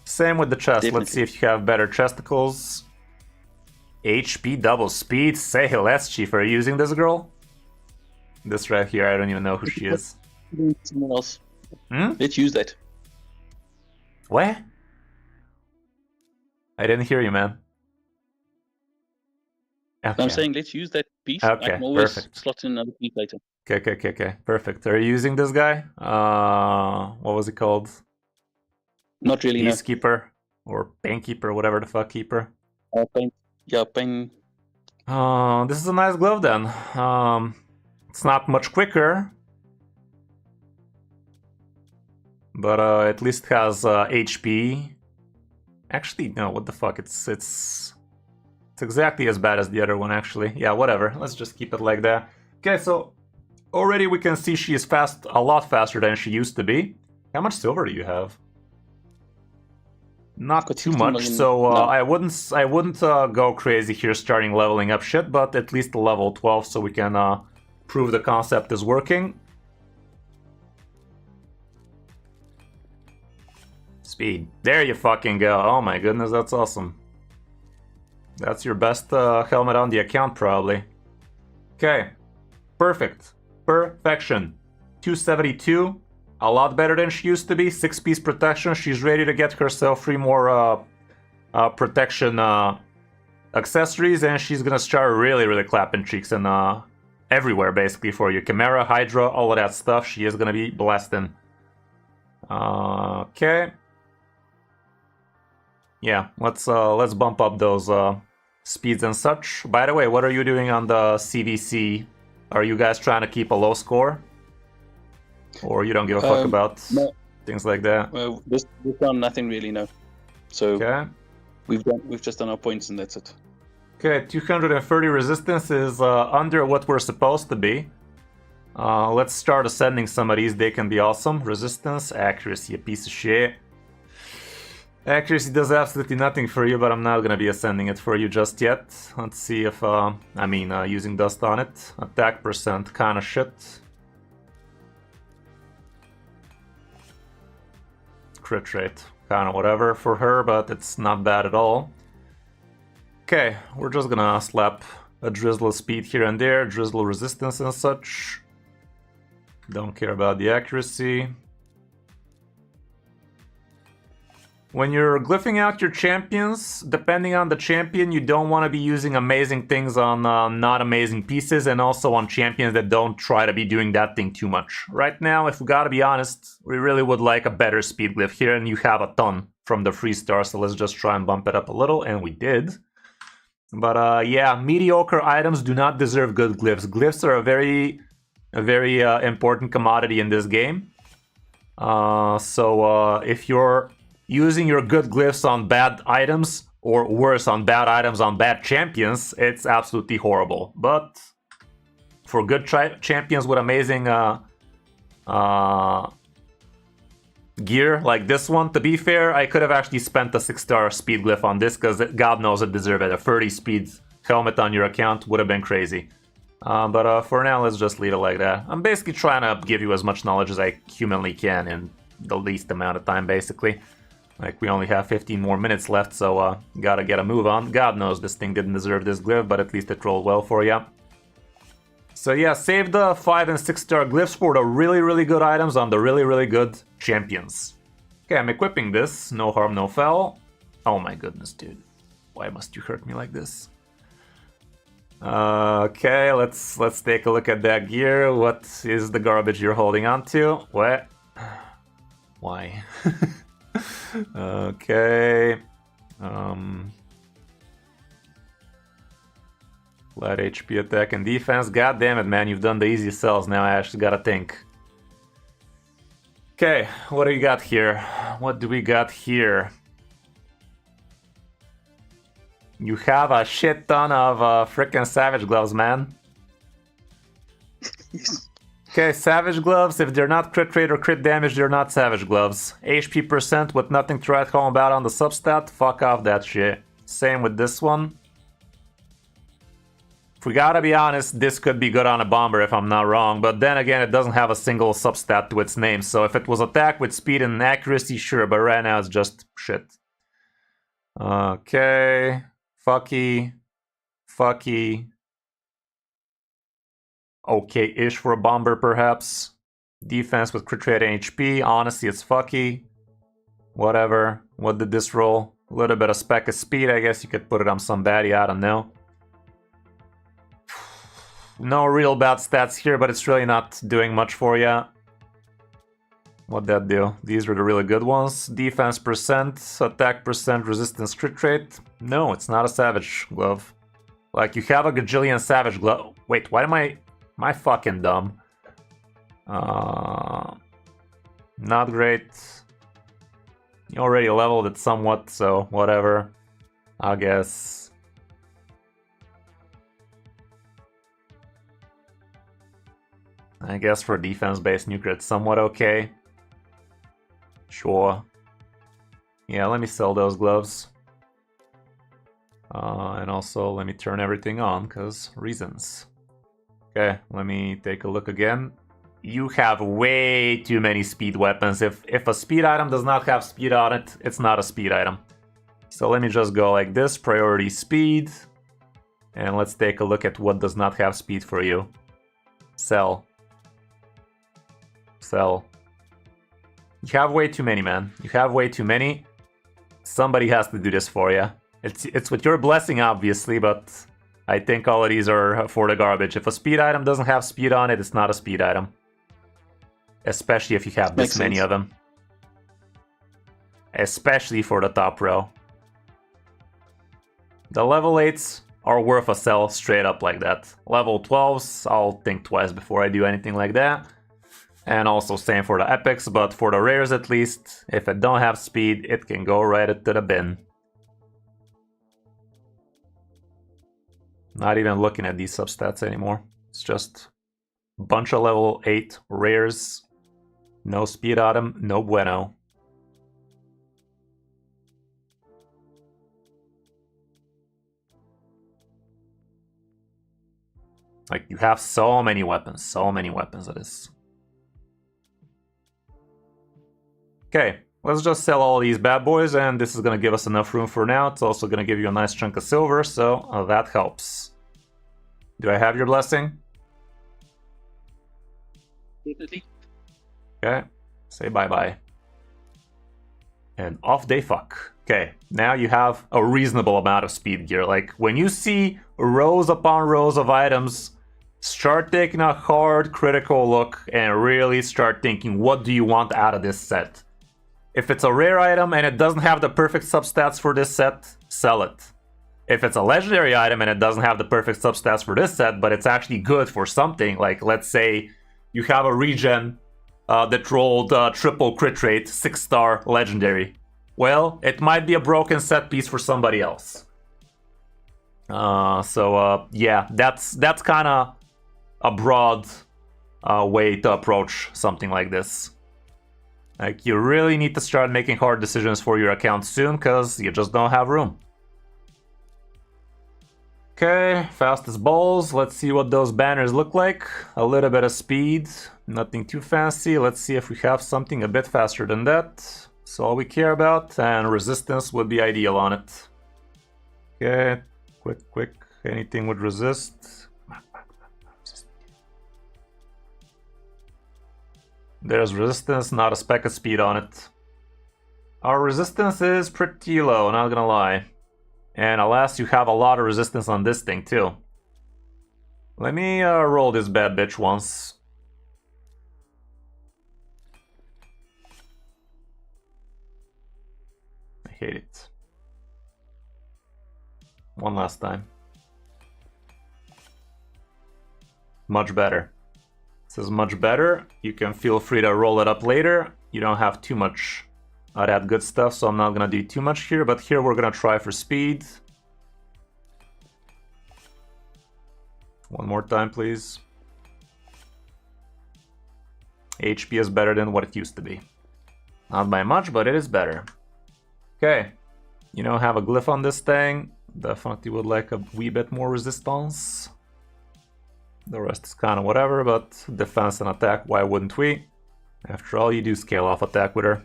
Same with the chest, Definitely. Let's see if you have better chesticles. HP double speed, say less, Chief. Are you using this girl? This right here, I don't even know who she is. Someone else. Hmm? Let's use that. What? I didn't hear you, man. Okay. I'm saying let's use that piece. Okay, I can always perfect. slot in another piece later. Okay. Perfect. Are you using this guy? What was it called? Not really, no. Peacekeeper or Painkeeper, whatever the fuck keeper. Pain. Yeah, pain. This is a nice glove then. It's not much quicker, but at least has HP. Actually, no. What the fuck? It's exactly as bad as the other one. Actually, yeah. Whatever. Let's just keep it like that. Okay, so already we can see she is fast, a lot faster than she used to be. How much silver do you have? Not too much, so no. I wouldn't go crazy here starting leveling up shit, but at least level 12 so we can prove the concept is working. Speed. There you fucking go. Oh my goodness, that's awesome. That's your best helmet on the account, probably. Okay. Perfect. Perfection. 272. A lot better than she used to be. 6-piece protection. She's ready to get herself 3 more protection accessories, and she's gonna start really clapping cheeks and everywhere basically for you. Chimera, Hydra, all of that stuff. She is gonna be blasting. Okay. Yeah, let's bump up those speeds and such. By the way, what are you doing on the CVC? Are you guys trying to keep a low score? Or you don't give a fuck about things like that? Well, this round, nothing really, no. So okay. We've just done our points and that's it. Okay, 230 resistance is under what we're supposed to be. Let's start ascending some of these. They can be awesome. Resistance, accuracy, a piece of shit. Accuracy does absolutely nothing for you, but I'm not gonna be ascending it for you just yet. Let's see if using dust on it. Attack percent, kinda shit. Crit rate, kinda whatever for her, but it's not bad at all. Okay, we're just gonna slap a drizzle speed here and there, drizzle resistance and such. Don't care about the accuracy. When you're glyphing out your champions, depending on the champion, you don't want to be using amazing things on not amazing pieces, and also on champions that don't try to be doing that thing too much. Right now, if we gotta be honest, we really would like a better speed glyph here, and you have a ton from the free star, so let's just try and bump it up a little, and we did. But yeah, mediocre items do not deserve good glyphs. Glyphs are a very important commodity in this game. So if you're using your good glyphs on bad items, or worse, on bad items on bad champions, it's absolutely horrible. But for good champions with amazing gear like this one, to be fair, I could have actually spent a 6-star speed glyph on this, because God knows it deserved it. A 30 speed helmet on your account would have been crazy. But for now, let's just leave it like that. I'm basically trying to give you as much knowledge as I humanly can in the least amount of time, basically. Like, we only have 15 more minutes left, so gotta get a move on. God knows this thing didn't deserve this glyph, but at least it rolled well for you. So yeah, save the 5 and 6-star glyphs for the really good items on the really good champions. Okay, I'm equipping this. No harm, no foul. Oh my goodness, dude. Why must you hurt me like this? Okay, let's take a look at that gear. What is the garbage you're holding on to? What? Why? Okay. Flat HP attack and defense. God damn it, man, you've done the easy cells. Now I actually gotta think. Okay, what do we got here? What do we got here? You have a shit ton of frickin' Savage Gloves, man. Okay, Savage Gloves, if they're not crit rate or crit damage, they're not Savage Gloves. HP percent with nothing to write home about on the substat, fuck off that shit. Same with this one. If we gotta be honest, this could be good on a bomber if I'm not wrong, but then again, it doesn't have a single substat to its name, so if it was attack with speed and accuracy, sure, but right now it's just shit. Okay, fucky. Okay-ish for a bomber, perhaps. Defense with crit rate and HP. Honestly, it's fucky. Whatever. What did this roll? A little bit of spec of speed. I guess you could put it on some baddie. I don't know. No real bad stats here, but it's really not doing much for you. What'd that do? These were the really good ones. Defense percent, attack percent, resistance crit rate. No, it's not a Savage Glove. Like, you have a gajillion Savage Glove. Wait, why am I fucking dumb? Not great. You already leveled it somewhat, so whatever. I guess. For defense-based nuke, it's somewhat okay. Sure. Yeah, let me sell those gloves. And also, let me turn everything on, because reasons. Okay, let me take a look again. You have way too many speed weapons. If a speed item does not have speed on it, it's not a speed item. So let me just go like this, priority speed. And let's take a look at what does not have speed for you. Sell. Sell. You have way too many, man. You have way too many. Somebody has to do this for you. It's with your blessing, obviously, but I think all of these are for the garbage. If a speed item doesn't have speed on it, it's not a speed item. Especially if you have this many of them. Especially for the top row. The level 8s are worth a sell straight up like that. Level 12s, I'll think twice before I do anything like that. And also same for the epics, but for the rares at least, if it don't have speed, it can go right into the bin. Not even looking at these substats anymore. It's just a bunch of level 8 rares. No speed on them, no bueno. Like, you have so many weapons it is. Okay, let's just sell all these bad boys, and this is gonna give us enough room for now. It's also gonna give you a nice chunk of silver, so that helps. Do I have your blessing? Definitely. Okay, say bye-bye. And off they fuck. Okay, now you have a reasonable amount of speed gear. Like, when you see rows upon rows of items, start taking a hard, critical look and really start thinking, what do you want out of this set? If it's a rare item and it doesn't have the perfect substats for this set, sell it. If it's a legendary item and it doesn't have the perfect substats for this set, but it's actually good for something, like let's say you have a regen that rolled triple crit rate, 6-star legendary. Well, it might be a broken set piece for somebody else. Yeah, that's kind of a broad way to approach something like this. Like, you really need to start making hard decisions for your account soon, because you just don't have room. Okay, fast as balls. Let's see what those banners look like. A little bit of speed, nothing too fancy. Let's see if we have something a bit faster than that. That's all we care about, and resistance would be ideal on it. Okay, quick. Anything would resist. There's resistance, not a speck of speed on it. Our resistance is pretty low, not gonna lie. And alas, you have a lot of resistance on this thing too. Let me roll this bad bitch once. I hate it. One last time. Much better. This is much better. You can feel free to roll it up later. You don't have too much of that good stuff, so I'm not gonna do too much here, but here we're gonna try for speed. One more time, please. HP is better than what it used to be. Not by much, but it is better. Okay. You know, have a glyph on this thing. Definitely would like a wee bit more resistance. The rest is kind of whatever, but defense and attack, why wouldn't we? After all, you do scale off attack with her.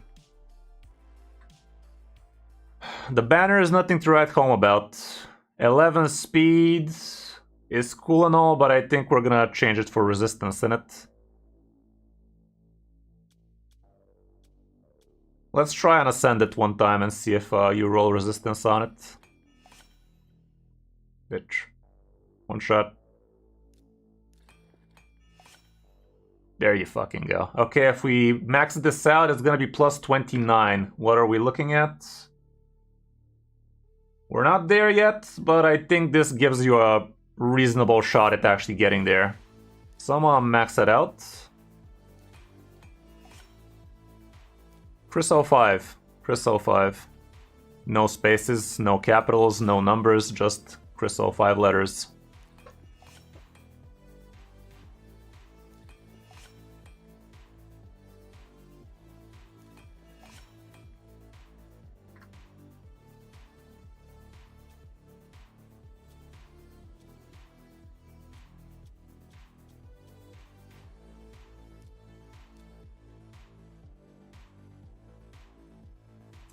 The banner is nothing to write home about. 11 speed is cool and all, but I think we're gonna change it for resistance in it. Let's try and ascend it one time and see if you roll resistance on it. Bitch. One shot. There you fucking go. Okay, if we max this out, it's gonna be plus 29. What are we looking at? We're not there yet, but I think this gives you a reasonable shot at actually getting there. So I'm gonna max it out. Chris 05. Chris 05. No spaces, no capitals, no numbers, just Chris 05 letters.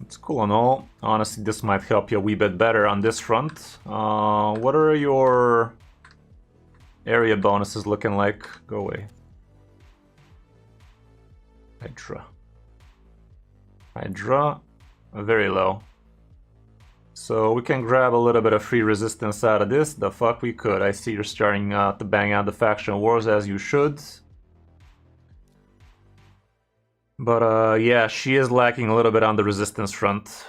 It's cool and all. Honestly, this might help you a wee bit better on this front. What are your area bonuses looking like? Go away. Hydra. Very low. So we can grab a little bit of free resistance out of this. The fuck we could. I see you're starting to bang out the faction wars as you should. But yeah, she is lacking a little bit on the resistance front.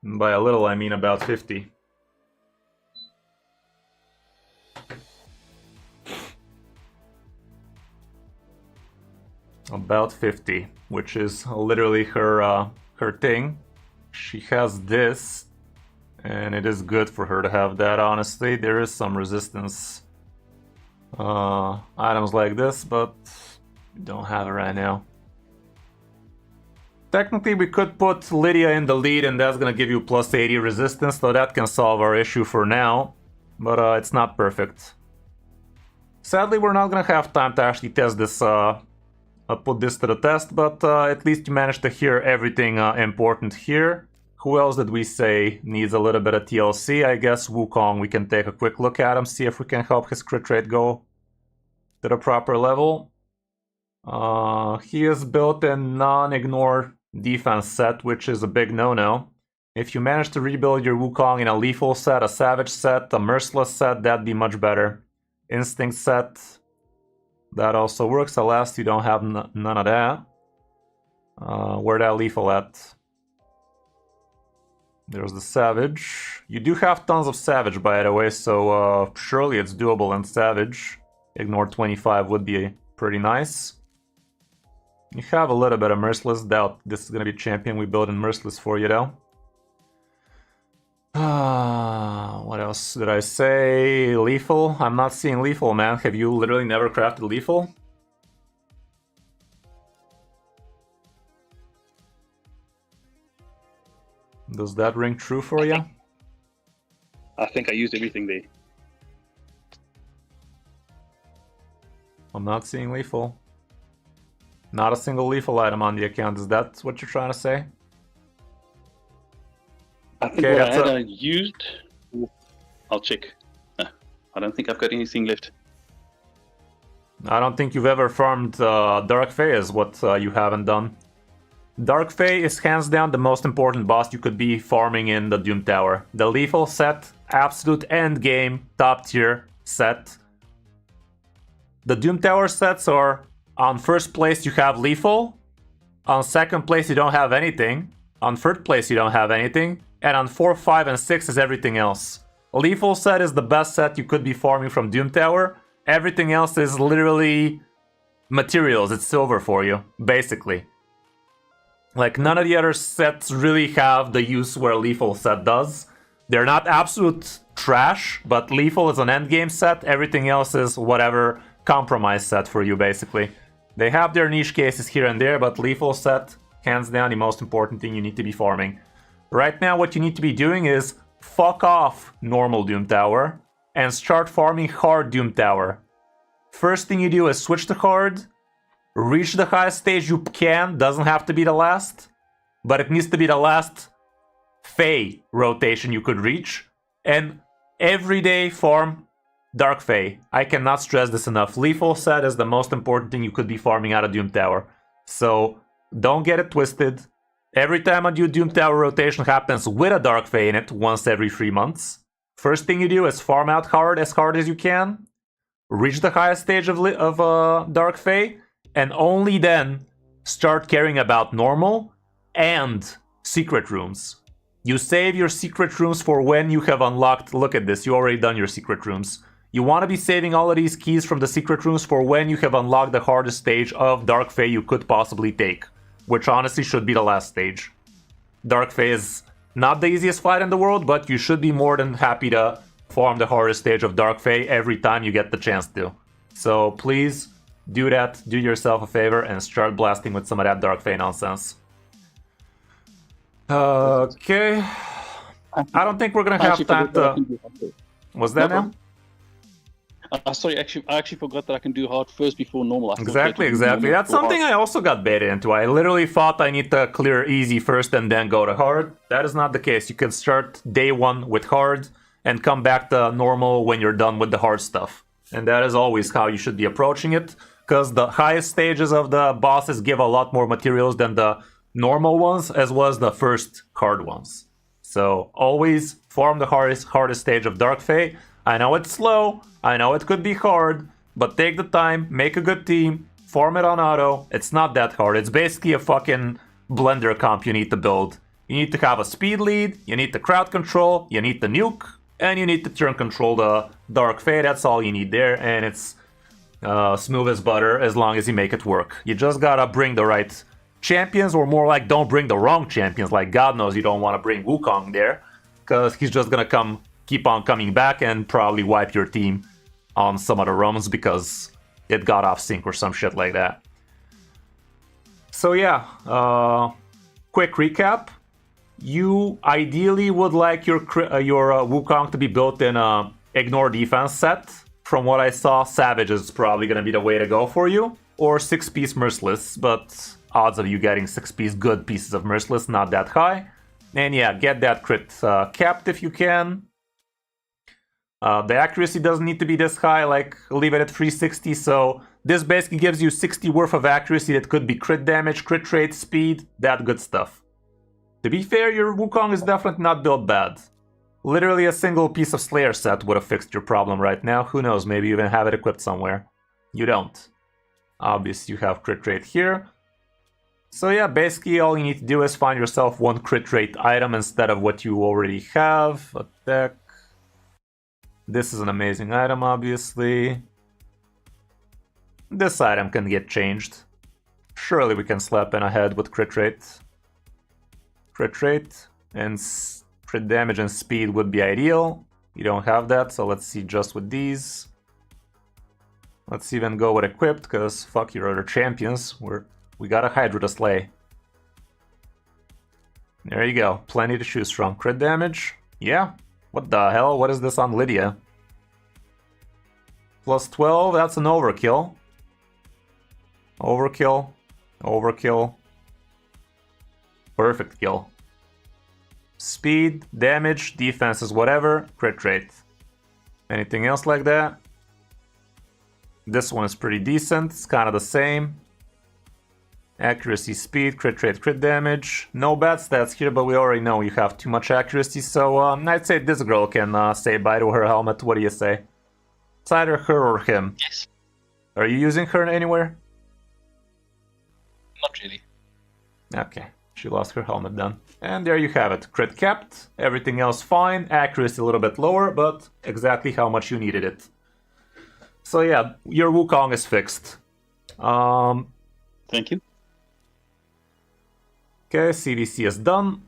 By a little, I mean about 50. About 50, which is literally her thing. She has this, and it is good for her to have that, honestly. There is some resistance items like this, but we don't have it right now. Technically, we could put Lydia in the lead, and that's gonna give you plus 80 resistance, so that can solve our issue for now. But it's not perfect. Sadly, we're not gonna have time to actually test this, put this to the test, but at least you managed to hear everything important here. Who else did we say needs a little bit of TLC? I guess Wukong, we can take a quick look at him, see if we can help his crit rate go to the proper level. He is built in non-ignore defense set, which is a big no-no. If you manage to rebuild your Wukong in a lethal set, a savage set, a merciless set, that'd be much better. Instinct set, that also works. Alas, you don't have none of that. Where that lethal at? There's the Savage. You do have tons of Savage, by the way, so surely it's doable in Savage. Ignore 25 would be pretty nice. You have a little bit of Merciless. Doubt this is going to be champion we build in Merciless for you, though. What else did I say? Lethal? I'm not seeing Lethal, man. Have you literally never crafted Lethal? Does that ring true for you? I think I used everything there. I'm not seeing lethal. Not a single lethal item on the account. Is that what you're trying to say? I think what I used... I'll check. I don't think I've got anything left. I don't think you've ever farmed Dark Fae is what you haven't done. Dark Fae is hands down the most important boss you could be farming in the Doom Tower. The lethal set, absolute end game, top tier set. The Doom Tower sets are, on first place you have lethal, on second place you don't have anything, on third place you don't have anything, and on 4, 5, and 6 is everything else. A lethal set is the best set you could be farming from Doom Tower. Everything else is literally materials, it's silver for you, basically. Like, none of the other sets really have the use where lethal set does. They're not absolute trash, but lethal is an endgame set, everything else is whatever compromise set for you, basically. They have their niche cases here and there, but lethal set, hands down, the most important thing you need to be farming. Right now, what you need to be doing is fuck off normal Doom Tower and start farming hard Doom Tower. First thing you do is switch to hard, reach the highest stage you can, doesn't have to be the last, but it needs to be the last Fae rotation you could reach, and every day farm Dark Fae. I cannot stress this enough. Lethal set is the most important thing you could be farming out of Doom Tower. So don't get it twisted. Every time a new Doom Tower rotation happens with a Dark Fae in it, once every 3 months, first thing you do is farm out hard as you can, reach the highest stage of Dark Fae, and only then start caring about normal and secret rooms. You save your secret rooms for when you have unlocked... Look at this, you already done your secret rooms. You want to be saving all of these keys from the secret rooms for when you have unlocked the hardest stage of Dark Fae you could possibly take, which honestly should be the last stage. Dark Fae is not the easiest fight in the world, but you should be more than happy to farm the hardest stage of Dark Fae every time you get the chance to. So please do that, do yourself a favor, and start blasting with some of that Dark Fae nonsense. Okay. I don't think we're gonna have time to... Was that now? Sorry, I actually forgot that I can do hard first before normal. Exactly. That's something I also got baited into. I literally thought I need to clear easy first and then go to hard. That is not the case. You can start day one with hard and come back to normal when you're done with the hard stuff. And that is always how you should be approaching it, because the highest stages of the bosses give a lot more materials than the normal ones, as well as the first hard ones. So always farm the hardest stage of Dark Fae. I know it's slow, I know it could be hard, but take the time, make a good team, farm it on auto. It's not that hard. It's basically a fucking Blender comp you need to build. You need to have a speed lead, you need the crowd control, you need the nuke, and you need to turn control the Dark Fae. That's all you need there, and it's smooth as butter as long as you make it work. You just gotta bring the right champions, or more like don't bring the wrong champions. Like, God knows you don't want to bring Wukong there, because he's just gonna keep on coming back and probably wipe your team on some other runs because it got off sync or some shit like that. So yeah, quick recap. You ideally would like your Wukong to be built in a ignore defense set. From what I saw, Savage is probably going to be the way to go for you. Or 6-piece Merciless, but odds of you getting 6-piece good pieces of Merciless not that high. And yeah, get that crit capped if you can. The accuracy doesn't need to be this high, like leave it at 360, so this basically gives you 60 worth of accuracy that could be crit damage, crit rate, speed, that good stuff. To be fair, your Wukong is definitely not built bad. Literally a single piece of Slayer set would have fixed your problem right now. Who knows, maybe you even have it equipped somewhere. You don't. Obviously you have crit rate here. So yeah, basically all you need to do is find yourself one crit rate item instead of what you already have. Attack. This is an amazing item, obviously. This item can get changed. Surely we can slap in a head with crit rate. Crit rate and crit damage and speed would be ideal. You don't have that, so let's see just with these. Let's even go with equipped, because fuck your other champions. We got a Hydra to slay. There you go, plenty to choose from. Crit damage, yeah. What the hell? What is this on Lydia? Plus 12, that's an overkill. Overkill. Overkill. Perfect kill. Speed, damage, defenses, whatever. Crit rate. Anything else like that? This one is pretty decent. It's kind of the same. Accuracy, speed, crit rate, crit damage. No bad stats here, but we already know you have too much accuracy, so I'd say this girl can say bye to her helmet. What do you say? It's either her or him. Yes. Are you using her anywhere? Not really. Okay, she lost her helmet then. And there you have it. Crit capped, everything else fine, accuracy a little bit lower, but exactly how much you needed it. So yeah, your Wukong is fixed. Thank you. Okay, CVC is done.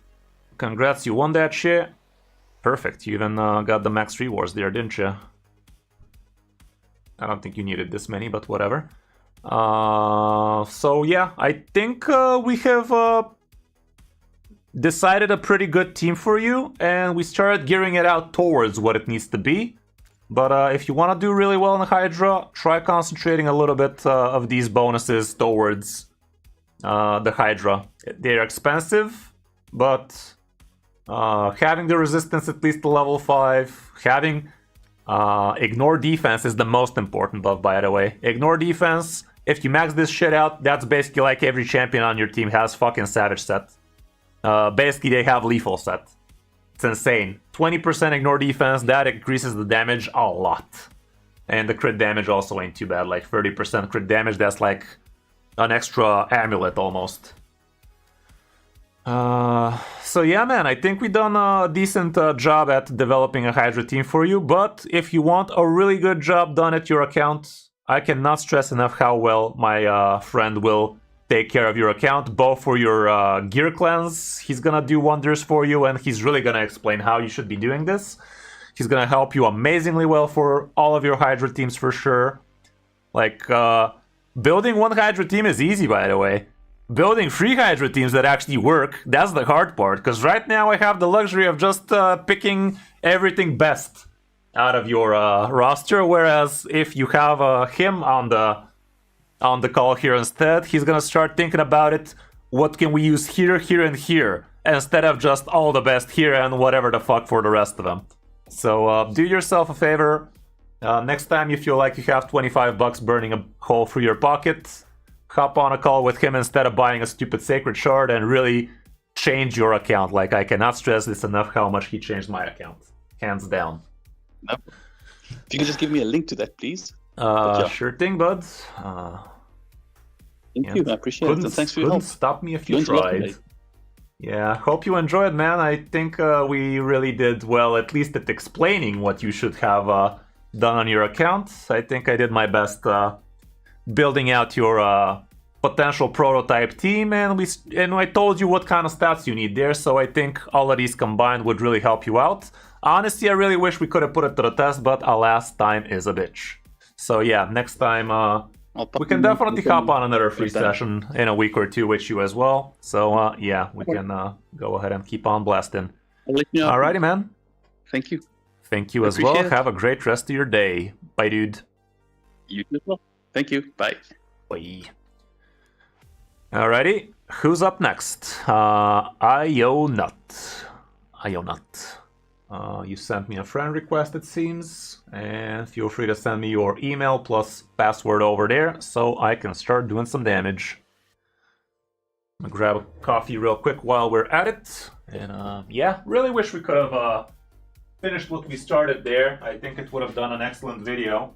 Congrats, you won that shit. Perfect, you even got the max rewards there, didn't you? I don't think you needed this many, but whatever. So yeah, I think we have decided a pretty good team for you, and we started gearing it out towards what it needs to be. But if you want to do really well in Hydra, try concentrating a little bit of these bonuses towards the Hydra. They're expensive, but having the resistance at least to level 5, having ignore defense is the most important buff, by the way. Ignore defense, if you max this shit out, that's basically like every champion on your team has fucking Savage set. Basically, they have lethal set. It's insane. 20% ignore defense, that increases the damage a lot. And the crit damage also ain't too bad, like 30% crit damage, that's like an extra amulet almost. So yeah, man, I think we done a decent job at developing a Hydra team for you, but if you want a really good job done at your account, I cannot stress enough how well my friend will take care of your account, both for your gear cleanse. He's gonna do wonders for you, and he's really gonna explain how you should be doing this. He's gonna help you amazingly well for all of your Hydra teams for sure. Like, building one Hydra team is easy, by the way. Building 3 Hydra teams that actually work, that's the hard part, because right now I have the luxury of just picking everything best out of your roster, whereas if you have him on the call here instead, he's gonna start thinking about it. What can we use here, here, and here, instead of just all the best here and whatever the fuck for the rest of them. So do yourself a favor. Next time you feel like you have 25 bucks burning a hole through your pocket, hop on a call with him instead of buying a stupid sacred shard and really change your account. Like, I cannot stress this enough how much he changed my account. Hands down. No. If you can just give me a link to that, please. Yeah. Sure thing, bud. Thank you, I appreciate it. And thanks for your help. Stop me if you tried. Yeah, hope you enjoyed, man. I think we really did well, at least at explaining what you should have done on your account. I think I did my best building out your potential prototype team, and I told you what kind of stats you need there, so I think all of these combined would really help you out. Honestly, I really wish we could have put it to the test, but alas, time is a bitch. So yeah, next time we can definitely hop on another free session in a week or two with you as well. So yeah, we can go ahead and keep on blasting. Alrighty, man. Thank you. Thank you as well. Have a great rest of your day. Bye, dude. You as well. Thank you. Bye. Bye. Alrighty, who's up next? Ionut. You sent me a friend request, it seems, and feel free to send me your email plus password over there so I can start doing some damage. I'm gonna grab a coffee real quick while we're at it, and yeah, really wish we could have finished what we started there. I think it would have done an excellent video,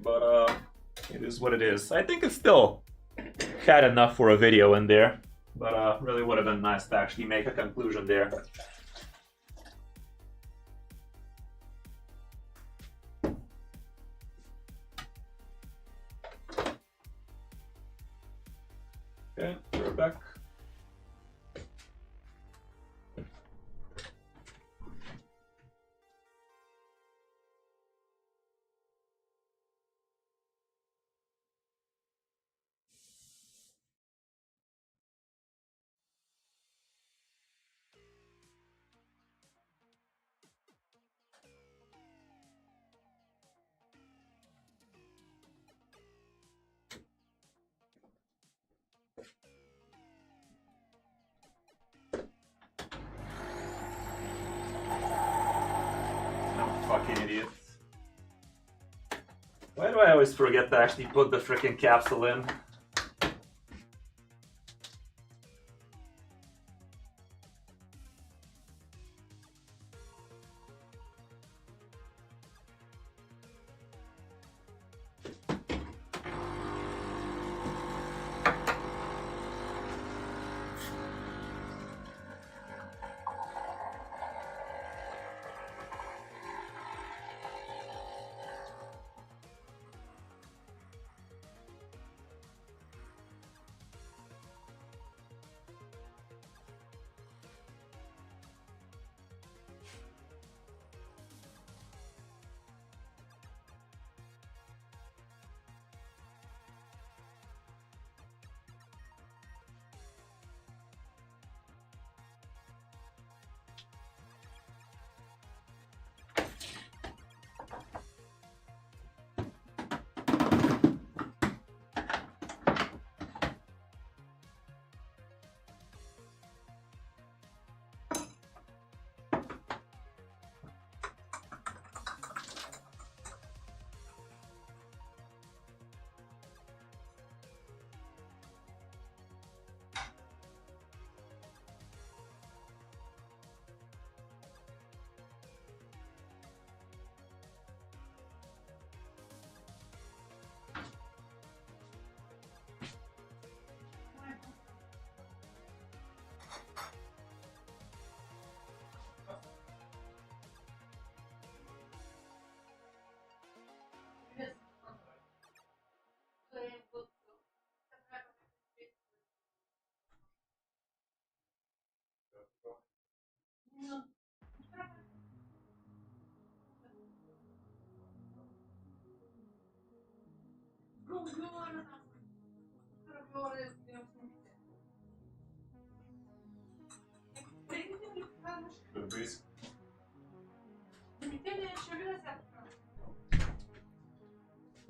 but it is what it is. I think it still had enough for a video in there, but really would have been nice to actually make a conclusion there. Okay, we're back. Fucking idiot. Why do I always forget to actually put the freaking capsule in?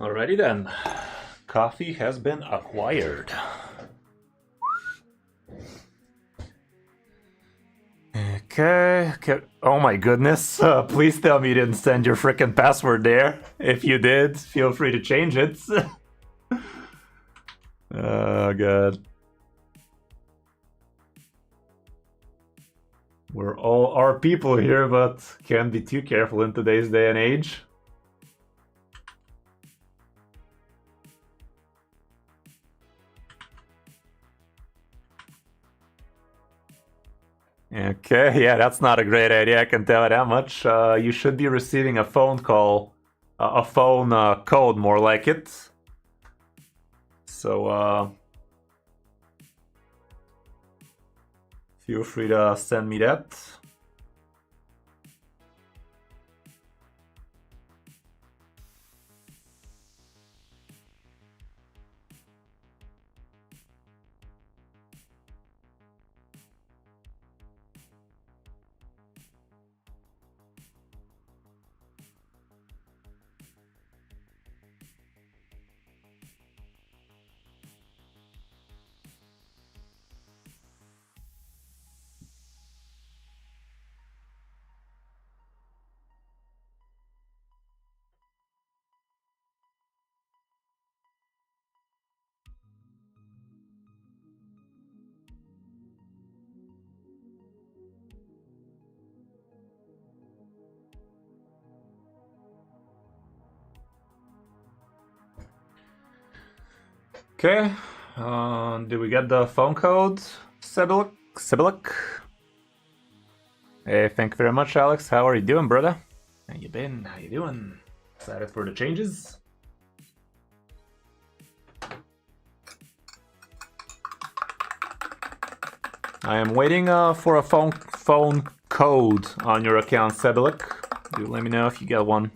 Alrighty then. Coffee has been acquired. Okay. Oh my goodness. Please tell me you didn't send your frickin' password there. If you did, feel free to change it. Oh god. We're all our people here, but can't be too careful in today's day and age. Okay, yeah, that's not a great idea, I can tell you that much. You should be receiving a phone call, a phone code more like it. So, feel free to send me that. Okay, did we get the phone code, Sibilik? Hey, thank you very much, Alex. How are you doing, brother? How you been? How you doing? Excited for the changes? I am waiting for a phone code on your account, Sibilik. Do let me know if you get one.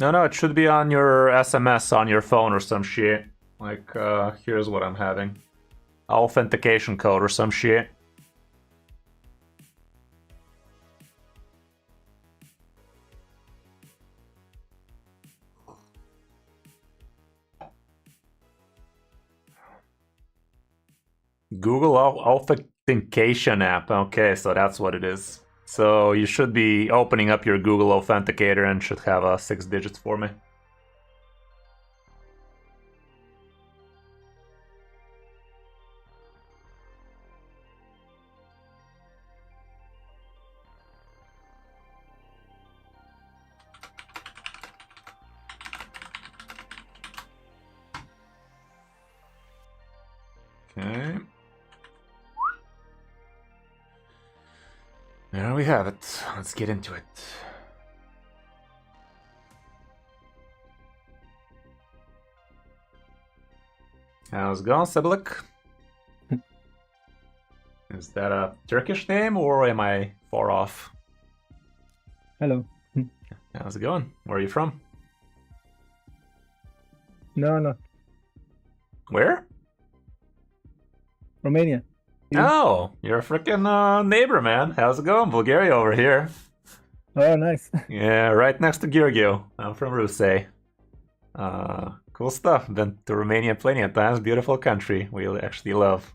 No, it should be on your SMS on your phone or some shit. Like, here's what I'm having. Authentication code or some shit. Google Authentication app. Okay, so that's what it is. So you should be opening up your Google Authenticator and should have 6 digits for me. Okay. There we have it. Let's get into it. How's it going, Sibilik? Is that a Turkish name or am I far off? Hello. How's it going? Where are you from? No. Where? Romania. Oh, you're a freaking neighbor, man. How's it going? Bulgaria over here. Oh, nice. Yeah, right next to Giurgiu. I'm from Rusay. Cool stuff. Been to Romania plenty of times. Beautiful country. We actually love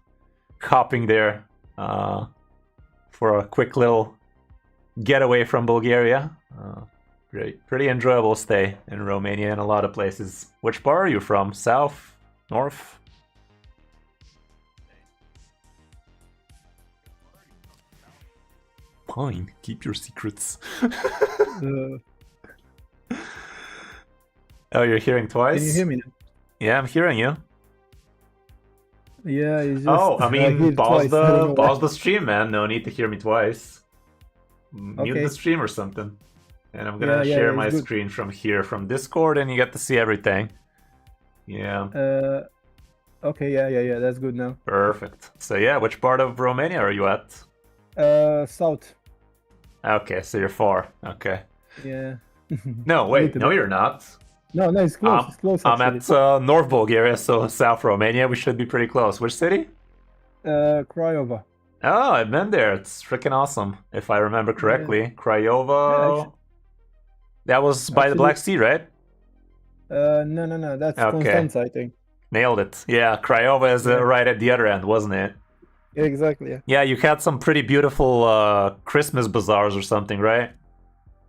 hopping there for a quick little getaway from Bulgaria. Pretty enjoyable stay in Romania and a lot of places. Which part are you from? South? North? Fine, keep your secrets. Oh, you're hearing twice? Can you hear me now? Yeah, I'm hearing you. Yeah, it's just, Oh, I mean, pause twice. the stream, man. No need to hear me twice. Mute Okay. the stream or something. And I'm gonna Yeah, share it's my good. screen from here, from Discord, and you get to see everything. Yeah, Okay, yeah, that's good now. perfect. So yeah, which part of Romania are you at? South. Okay, so you're far. Okay. Yeah. No, A wait, little no, bit. you're not. No, it's close. It's close I'm actually. at North Bulgaria, so South Romania. We should be pretty close. Which city? Craiova. Oh, I've been there. It's freaking awesome, if I remember correctly. Yeah, Craiova. That was by the Black Sea, right? no. That's Okay. Constanza, I think. Nailed it. Yeah, Craiova is Yeah. right at the other end, wasn't it? Yeah, exactly. Yeah. Yeah, you had some pretty beautiful Christmas bazaars or something, right?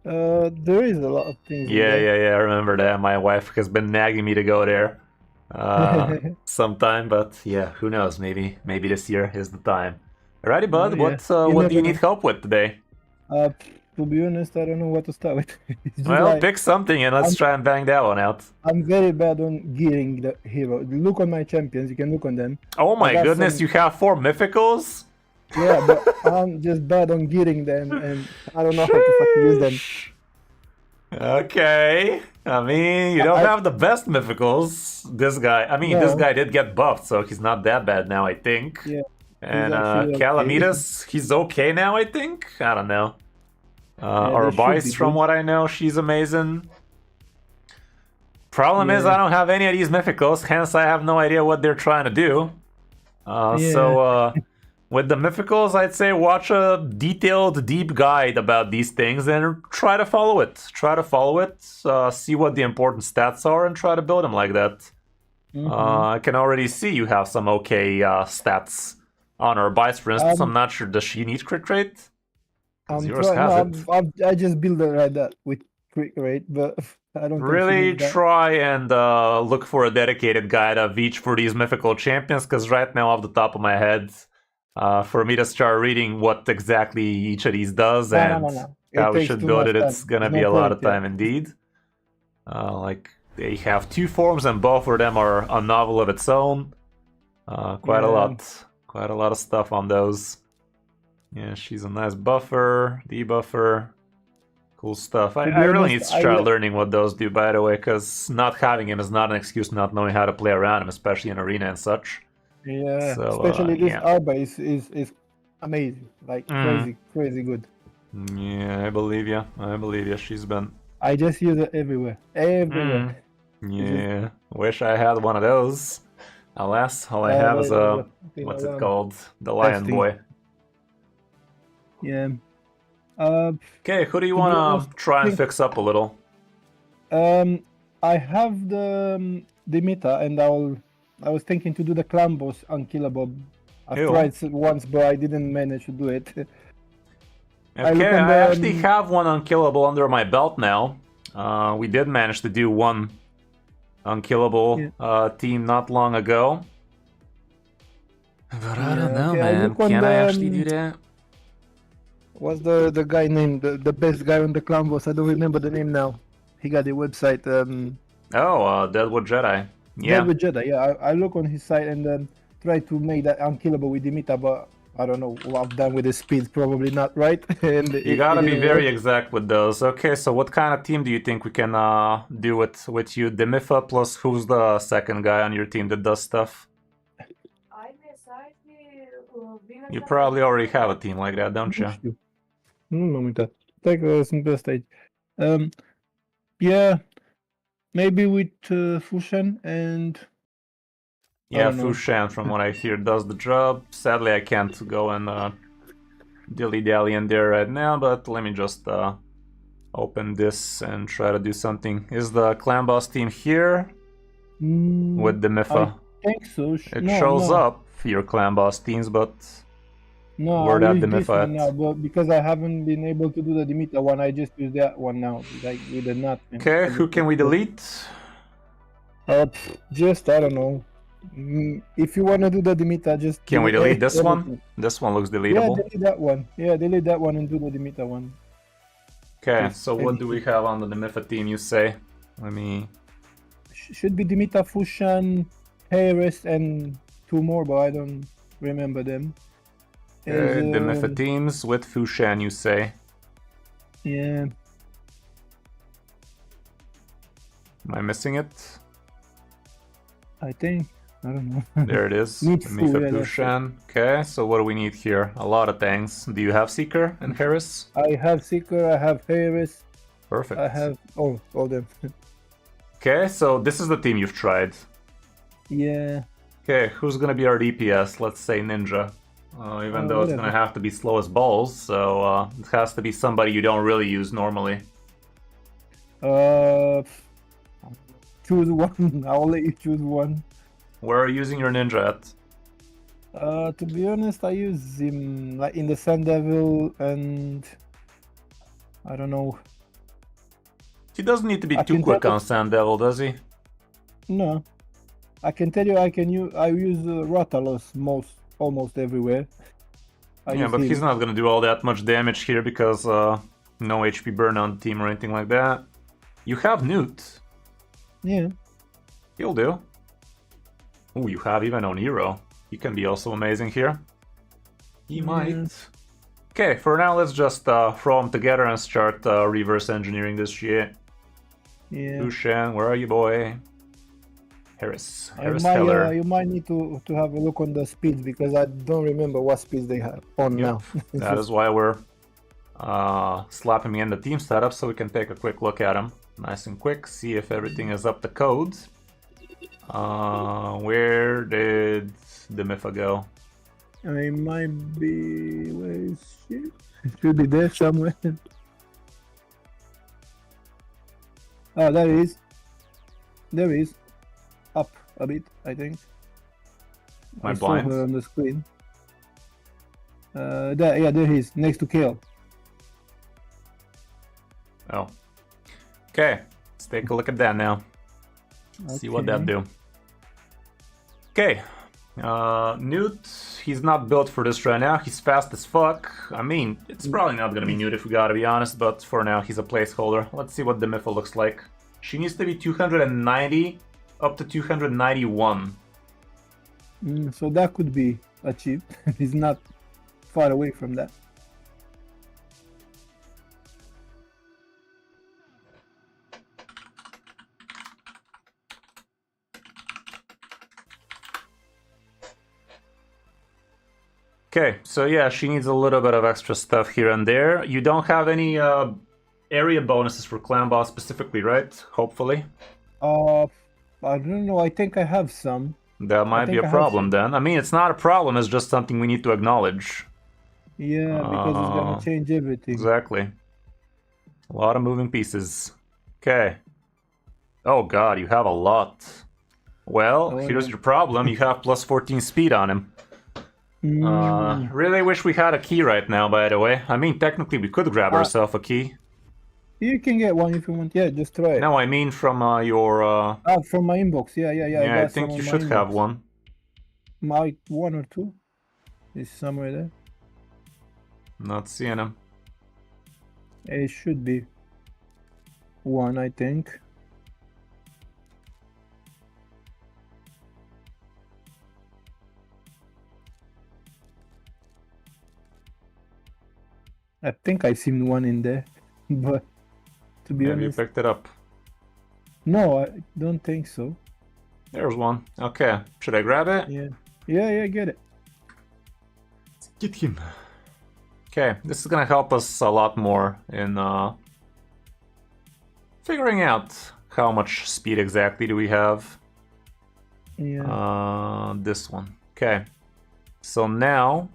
There is a lot of things in Yeah, there. I remember that. My wife has been nagging me to go there sometime, but yeah, who knows? Maybe this year is the time. Alrighty, bud. Yeah. What You do you never need know. help with today? To be honest, I don't know what to start with. It's just Well, like, pick something and let's try and bang that one out. I'm very bad on gearing the hero. Look on my champions. You can look on them. Oh my got goodness, some- you have 4 mythicals? Yeah, but I'm just bad on gearing them, and I don't know how to fucking use them. Okay. I mean, you don't have the best mythicals. This No. guy did get buffed, so he's not that bad now, I think. Yeah. And actually okay. Calamitas, he's okay now, I think. I don't know. they should Arbice, be from good. what I know, she's amazing. Problem is, Yeah. I don't have any of these mythicals, hence I have no idea what they're trying to do. So, with the mythicals, I'd say watch a detailed, deep guide about these things and try to follow it. See what the important stats are, and try to build them like that. I can already see you have some okay stats on Arbice, for instance. I'm not sure, does she need crit rate? I'm yours trying. has No, I just build it like that with quick rate, but I don't Really think she needs that. try and look for a dedicated guide of each for these mythical champions, because right now, off the top of my head, for me to start reading what exactly each of these does and No. how we takes should too build much it, it's time. gonna There's be a no lot of point, time indeed. Like, they have 2 forms, and both of them are a novel of its own. Quite a lot of stuff on those. Yeah, she's a nice buffer, debuffer. Cool stuff. I really need to start learning what those do, by the way, because not having him is not an excuse not knowing how to play around him, especially in arena and such. Yeah, So, especially this yeah. Arba is amazing, like crazy good. Yeah, I believe you. She's been... I just use it everywhere. Yeah, wish I had one of those. Alas, all I have is a... what's it called? The Lion testing. Boy. Yeah. Okay, who do you To be want honest, to try and think- fix up a little? I have the Demeter, and I was thinking to do the clan boss unkillable. I've Ew. tried once, but I didn't manage to do it. I look Okay, on I the, actually have one unkillable under my belt now. We did manage to do one unkillable team not long ago. But I don't know, okay, I man. look on Can I the, actually do that? What's the guy name? The best guy on the clan boss? I don't remember the name now. He got the website. Deadwood Jedi. Yeah. Deadwood Jedi. Yeah, I look on his site and then try to make that unkillable with Demeter, but I don't know what I've done with the speed. Probably not right. And You gotta be very exact with those. Okay, so what kind of team do you think we can do with you? Demifa plus who's the second guy on your team that does stuff? You probably already have a team like that, don't you? Momentan. Tak sunt pe ăsta aici. Yeah, maybe with Fushan and... Yeah, Fushan, from what I hear, does the job. Sadly, I can't go and dilly-dally in there right now, but let me just open this and try to do something. Is the clan boss team here? With the Mifa? I think so. It shows up for your clan boss teams, but where that use the this Mifa one now, but because I haven't been able to do the Demeter one, I just use that one now, like with the nut. Okay, who can we delete? Just, I don't know. If you want to do the Demeter, just... Can we delete this everything. one? This one looks deletable. Yeah, delete that one. Yeah, delete that one and do the Demeter one. Okay, so what do we have on the Mifa team, you say? Let me... Should be Demeter, Fushan, Harris, and 2 more, but I don't remember them. The Mifa teams with Fushan, you say? Yeah. Am I missing it? I think. I don't know. There it is. Need Mifa food, yeah, Fushan. Okay, so what do we need here? A lot of things. Do you have Seeker and Harris? I have Seeker, I have Harris, Perfect. I have all them. Okay, so this is the team you've tried. Yeah. Okay, who's gonna be our DPS? Let's say Ninja. Even though it's Whatever. gonna have to be slow as balls, so it has to be somebody you don't really use normally. Choose one. I'll let you choose one. Where are you using your Ninja at? To be honest, I use him like in the Sun Devil, and I don't know. He doesn't need to be I too can quick tell on Sand Devil, does he? No, I can tell you, I use Ratalos almost everywhere. Yeah, but he's not gonna do all that much damage here because no HP burn on the team or anything like that. You have Newt. Yeah. He'll do. Ooh, you have even Oniro. He can be also amazing here. He might. Okay, for now let's just throw them together and start reverse engineering this shit. Yeah. Lushan, where are you, boy? Harris You Heller. might need to have a look on the speeds because I don't remember what speeds they have on now. That is why we're slapping me in the team setup so we can take a quick look at them. Nice and quick, see if everything is up to code. Where did the Mifa go? I might be... Where is she? It should be there somewhere. Oh, there he is. There he is. Up a bit, I think. Am I saw blind? her on the screen. There he is, next to Kale. Oh. Okay, let's take a look at that now. See what that do. Okay. Newt, he's not built for this right now. He's fast as fuck. I mean, it's probably not gonna be Newt if we gotta be honest, but for now he's a placeholder. Let's see what the Mifa looks like. She needs to be 290 up to 291. So that could be achieved. He's not far away from that. Okay, so yeah, she needs a little bit of extra stuff here and there. You don't have any area bonuses for Clan Boss specifically, right? Hopefully. I don't know. I think I have some. That might be a problem then. I mean, it's not a problem, it's just something we need to acknowledge. Yeah, because it's gonna change everything. Exactly. A lot of moving pieces. Okay. Oh god, you have a lot. Well, here's your problem. You have plus 14 speed on him. Really wish we had a key right now, by the way. I mean, technically we could grab ourselves a key. You can get one if you want. Yeah, just try it. No, I mean from your... from my inbox. Yeah. Yeah, I think you should have one. My one or two is somewhere there. Not seeing him. It should be one, I think. I think I've seen one in there, but to be honest... Maybe you picked it up. No, I don't think so. There's one. Okay, should I grab it? Yeah, get it. Let's get him. Okay, this is gonna help us a lot more in figuring out how much speed exactly do we have. Yeah. This one. Okay, so now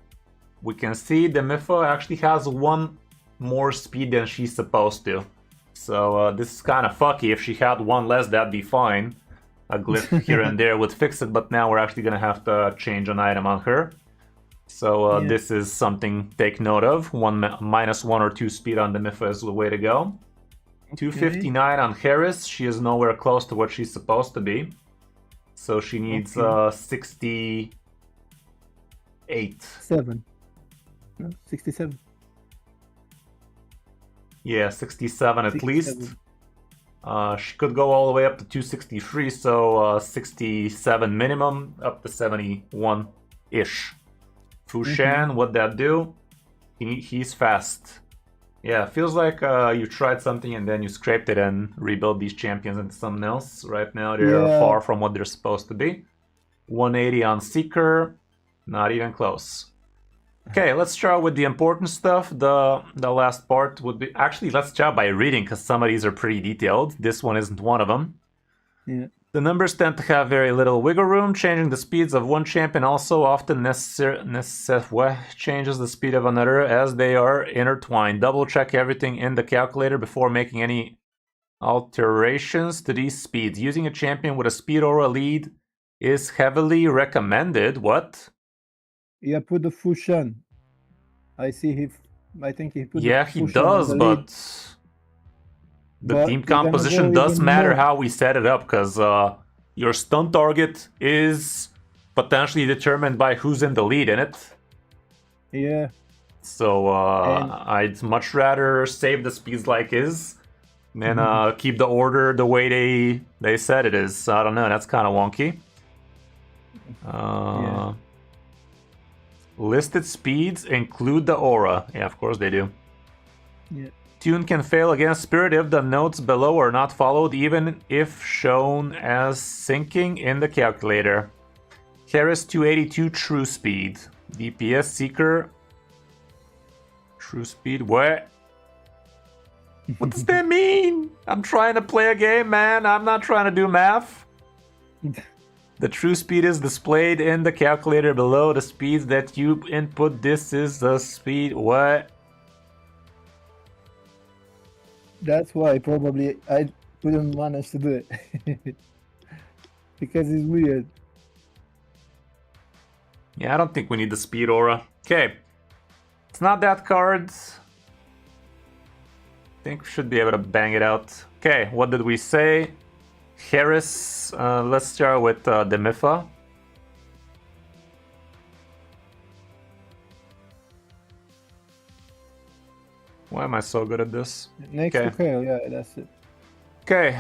we can see the Mifa actually has one more speed than she's supposed to. So this is kind of fucky. If she had one less, that'd be fine. A glyph here and there would fix it, but now we're actually gonna have to change an item on her. So this is something take note of. Minus 1 or 2 speed on the Mifa is the way to go. Okay. 259 on Harris. She is nowhere close to what she's supposed to be. So she needs 68. 7. No, 67. Yeah, 67 at least. She could go all the way up to 263, so 67 minimum, up to 71-ish. Fushan, what'd that do? He's fast. Yeah, feels like you tried something and then you scraped it and rebuilt these champions into something else. Right now they're far from what they're supposed to be. 180 on Seeker, not even close. Okay, let's start with the important stuff. The last part would be... Actually, let's start by reading, because some of these are pretty detailed. This one isn't one of them. Yeah. The numbers tend to have very little wiggle room. Changing the speeds of one champion also often changes the speed of another as they are intertwined. Double check everything in the calculator before making any alterations to these speeds. Using a champion with a speed aura lead is heavily recommended. What? Yeah, put the Fushan. I see I think he put Yeah, the he Fushan does, on the lead. but the But team we're gonna composition go does even matter more. how we set it up, because your stun target is potentially determined by who's in the lead in it. Yeah. So I'd much rather save the speeds like is and keep the order the way they said it is. I don't know, that's kind of wonky. Yeah. Listed speeds include the aura. Yeah, of course they do. Yeah. Tune can fail against Spirit if the notes below are not followed, even if shown as syncing in the calculator. Harris 282 True Speed. DPS Seeker. True Speed. What? What does that mean? I'm trying to play a game, man. I'm not trying to do math. The true speed is displayed in the calculator below the speeds that you input. This is the speed. What? That's why probably I couldn't manage to do it. Because it's weird. Yeah, I don't think we need the speed aura. Okay. It's not that card. I think we should be able to bang it out. Okay, what did we say? Harris, let's start with Demifa. Why am I so good at this? Next Okay. to Kale, yeah, that's it. Okay,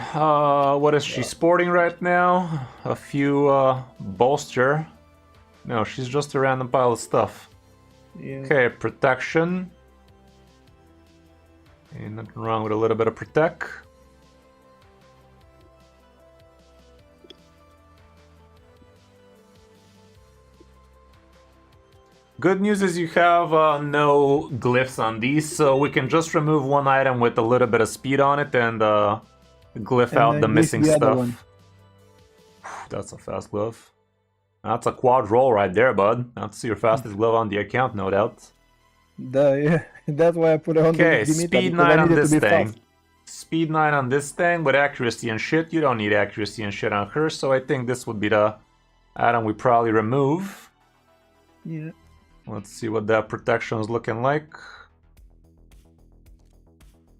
what is she sporting right now? A few bolster. No, she's just a random pile of stuff. Yeah. Okay, protection. Ain't nothing wrong with a little bit of protect. Good news is you have no glyphs on these, so we can just remove one item with a little bit of speed on it and glyph out then the glyph missing the other stuff. one. That's a fast glove. That's a quad roll right there, bud. That's your fastest glove on the account, no doubt. Yeah, that's why I put it on Okay, the Dimitar, speed because 9 I on needed to this be thing. fast. Speed 9 on this thing, with accuracy and shit. You don't need accuracy and shit on her, so I think this would be the item we probably remove. Yeah. Let's see what that protection is looking like.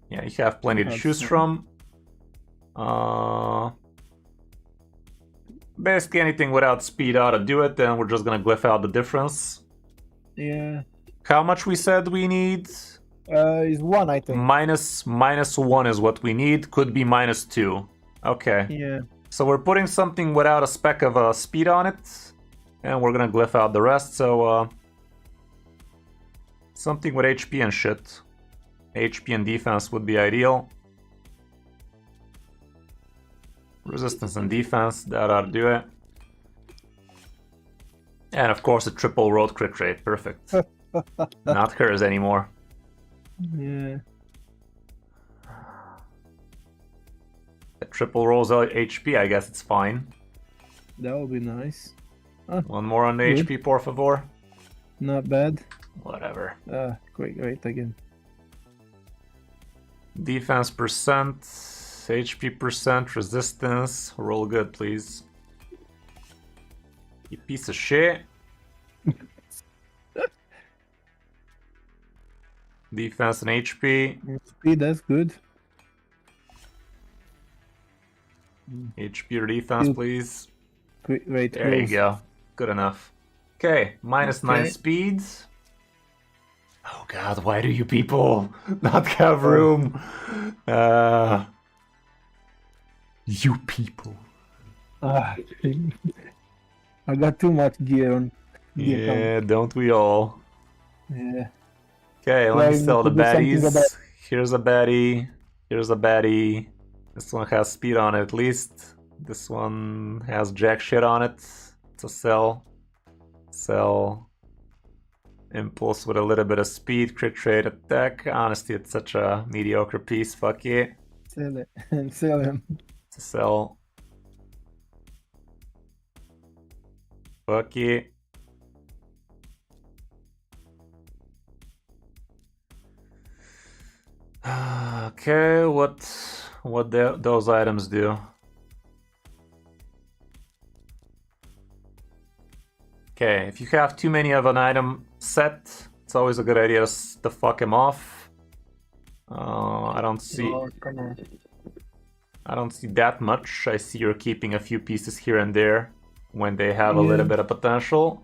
Yeah, you have plenty to That's choose fine. from. Basically anything without speed ought to do it, then we're just gonna glyph out the difference. Yeah. How much we said we need? Is one, I think. Minus 1 is what we need. Could be -2. Okay. Yeah. So we're putting something without a speck of speed on it, and we're gonna glyph out the rest. So something with HP and shit. HP and defense would be ideal. Resistance and defense, that ought to do it. And of course a triple road crit rate, perfect. Not hers anymore. Yeah. The triple rolls out HP, I guess it's fine. That would be nice. One more on the Good. HP, por favor. Not bad. Whatever. Great again. Defense percent, HP percent, resistance. Roll good, please. You piece of shit. Defense and HP. Speed, that's good. HP or defense, Good. plees. Great. There you go. Good enough. Okay, -9 Okay. speeds. Oh god, why do you people not have room? You people. I got too much gear on. Yeah, don't we all? Yeah. Okay, Do let I me need sell to the do something baddies. about- Here's a baddie. Here's a baddie. This one has speed on it at least. This one has jack shit on it. It's a sell. Sell. Impulse with a little bit of speed, crit rate, attack. Honestly, it's such a mediocre piece. Fuck yeah. Sell it. Sell him. To sell. Fuck yeah. Okay, what those items do? Okay, if you have too many of an item set, it's always a good idea to fuck him off. I don't see. Oh, come on. I don't see that much. I see you're keeping a few pieces here and there when they have a little bit of potential.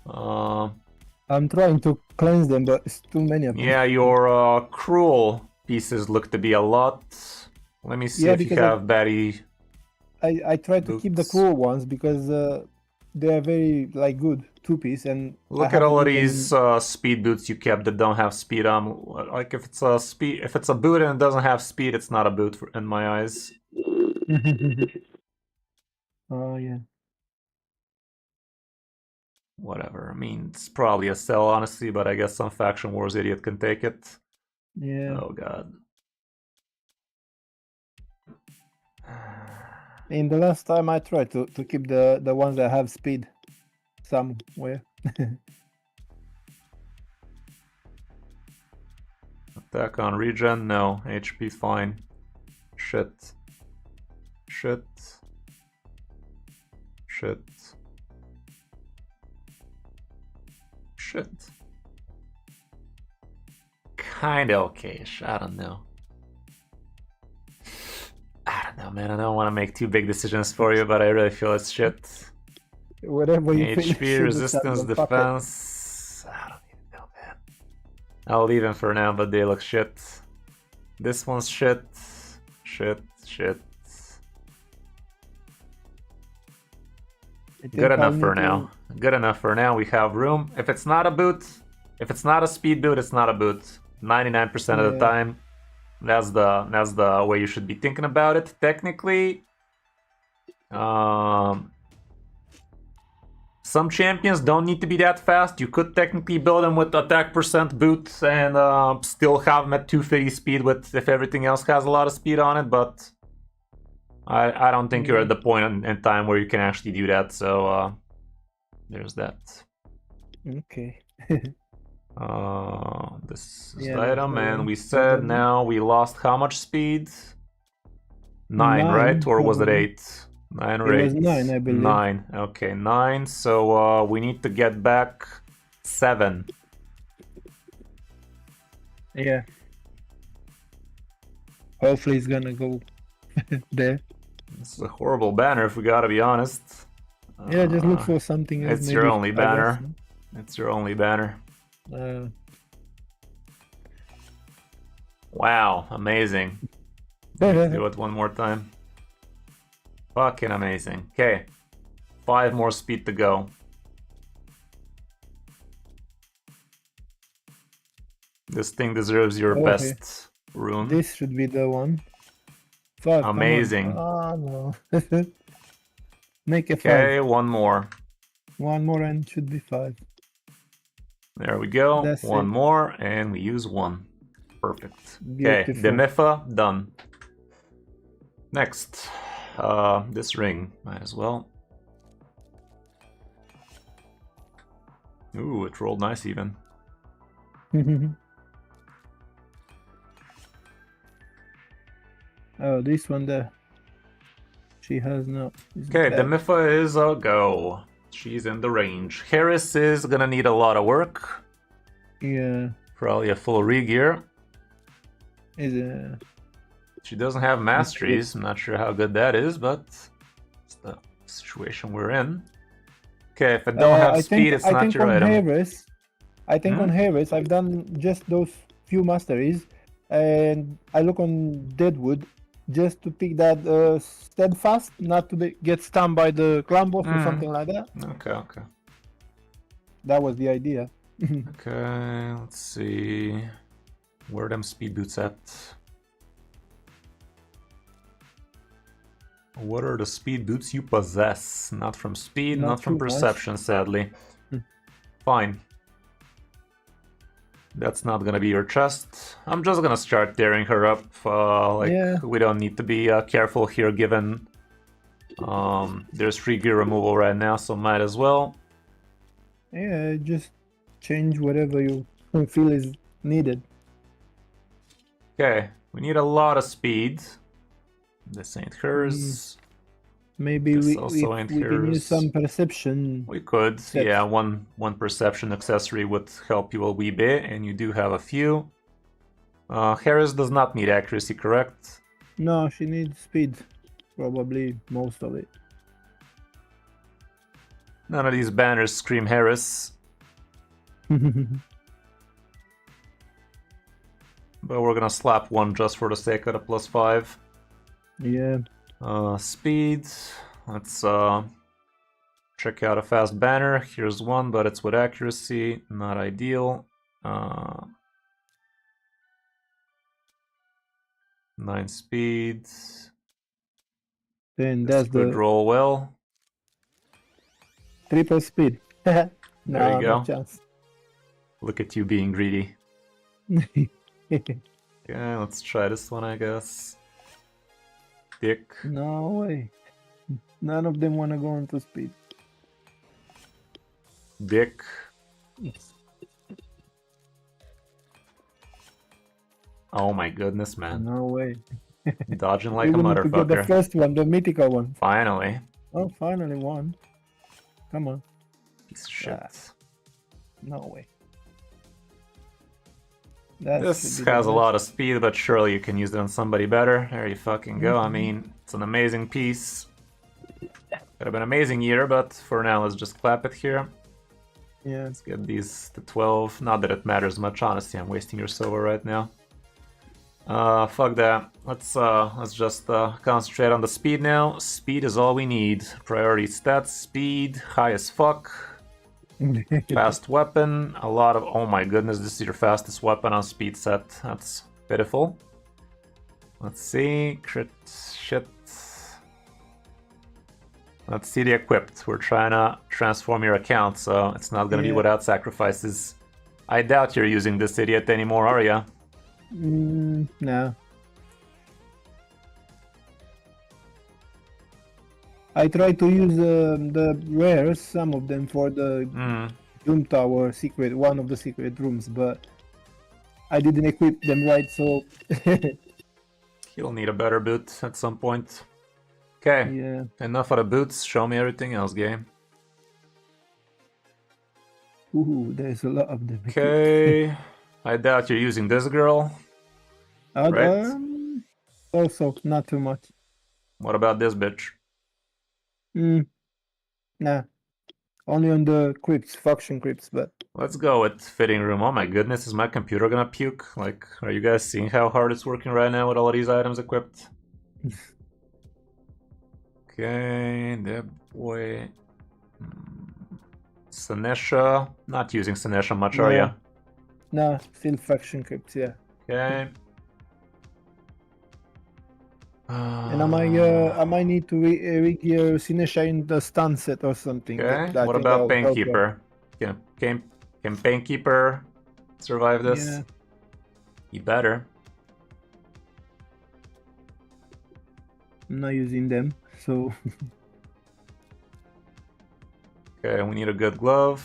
I'm trying to cleanse them, but it's too many of them. Yeah, your cruel pieces look to be a lot. Let me see if you have Batty. I try to keep the cruel ones because they are very good 2-piece, and look at all of these speed boots you kept that don't have speed on. Like if it's a boot and it doesn't have speed, it's not a boot in my eyes. Oh yeah. Whatever. I mean, it's probably a sell, honestly, but I guess some Faction Wars idiot can take it. Yeah. Oh god. And the last time I tried to keep the ones that have speed somewhere. Attack on regen? No. HP fine. Shit. Shit. Shit. Shit. Kinda okay-ish. I don't know. I don't know, man. I don't want to make too big decisions for you, but I really feel it's shit. Whatever you feel. HP, resistance, defense. I don't even know, man. I'll leave them for now, but they look shit. This one's shit. Shit. Shit. Good enough for now. Good enough for now. We have room. If it's not a boot, if it's not a speed boot, it's not a boot. 99% of the time. That's the way you should be thinking about it. Technically, some champions don't need to be that fast. You could technically build them with attack percent boots and still have them at 250 speed with if everything else has a lot of speed on it, but I don't think you're at the point in time where you can actually do that, so there's that. Okay. This is the item, and we said now we lost how much speed? 9, right? Or was it 8? 9 or 8? It was 9, I believe. 9. Okay, 9. So we need to get back 7. Yeah. Hopefully it's gonna go there. This is a horrible banner, if we gotta be honest. Yeah, just look for something else. It's your only banner. It's your only banner. Wow, amazing. Do it one more time. Fucking amazing. Okay, 5 more speed to go. This thing deserves your best rune. This should be the one. Fuck, amazing. Oh no. Make it 5. Okay, one more. One more and should be 5. There we go. That's one it. more, and we use 1. Perfect. Okay, Beautiful. the Mifa done. Next, this ring might as well. Ooh, it rolled nice even. Oh, this one there. She has no. Okay, the Mifa is a go. She's in the range. Harris is gonna need a lot of work. Yeah. Probably a full re-gear. Is She doesn't have masteries. I'm not sure how good that is, but it's the situation we're in. Okay, if it don't have speed, it's not your item. I think on Harris, I've done just those few masteries, and I look on Deadwood just to pick that steadfast, not to get stunned by the clan boss or something like that. Okay. That was the idea. Okay, let's see. Where are them speed boots at? What are the speed boots you possess? Not from speed, not from perception, sadly. Fine. That's not gonna be your chest. I'm just gonna start tearing her up. Yeah. We don't need to be careful here, given there's free gear removal right now, so might as well. Yeah, just change whatever you feel is needed. Okay, we need a lot of speed. This ain't hers. Maybe This we also ain't can use hers. some perception. We could, sets. yeah. One perception accessory would help you a wee bit, and you do have a few. Harris does not need accuracy, correct? No, she needs speed. Probably most of it. None of these banners scream Harris, but we're gonna slap one just for the sake of the +5. Yeah. Speed. Let's check out a fast banner. Here's one, but it's with accuracy. Not ideal. 9 speed. Then This that's could the roll well. triple speed. There No, you go. no chance. Look at you being greedy. Okay, let's try this one, I guess. Dick. No way. None of them want to go into speed. Dick. Oh my goodness, man. No way. Dodging like a You're going to get the motherfucker. first one, the mythical one. Finally. Oh, finally one. Come on. Piece of shit. No way. That This should be has the a best. lot of speed, but surely you can use it on somebody better. There you fucking go. I Mhm. mean, it's an amazing piece. Could have been an amazing year, but for now, let's just clap it here. Yeah. Let's get these to 12. Not that it matters much, honestly. I'm wasting your silver right now. Fuck that. Let's just concentrate on the speed now. Speed is all we need. Priority stats, speed, high as fuck. Fast weapon, a lot of... Oh my goodness, this is your fastest weapon on speed set. That's pitiful. Let's see. Crit shit. Let's see the equipped. We're trying to transform your account, so it's not gonna be Yeah. without sacrifices. I doubt you're using this idiot anymore, are ya? No. I try to use the rares, some of them, for the Doom Tower secret, one of the secret rooms, but I didn't equip them right, so He'll need a better boot at some point. Okay, yeah. enough of the boots. Show me everything else, game. Ooh, there's a lot of them. Okay, I doubt you're using this girl. Right. Also, not too much. What about this bitch? Nah. Only on the crypts, faction crypts, but Let's go with fitting room. Oh my goodness, is my computer gonna puke? Like, are you guys seeing how hard it's working right now with all of these items equipped? Okay, that boy. Sanesha. Not using Sanesha much, are ya? nah, still faction crypts, yeah. Okay. And I might need to re-gear Sinesha in the stun set or something. Okay, I what think about that'll help her. Painkeeper? Can Painkeeper survive this? Yeah. He better. I'm not using them, so Okay, we need a good glove.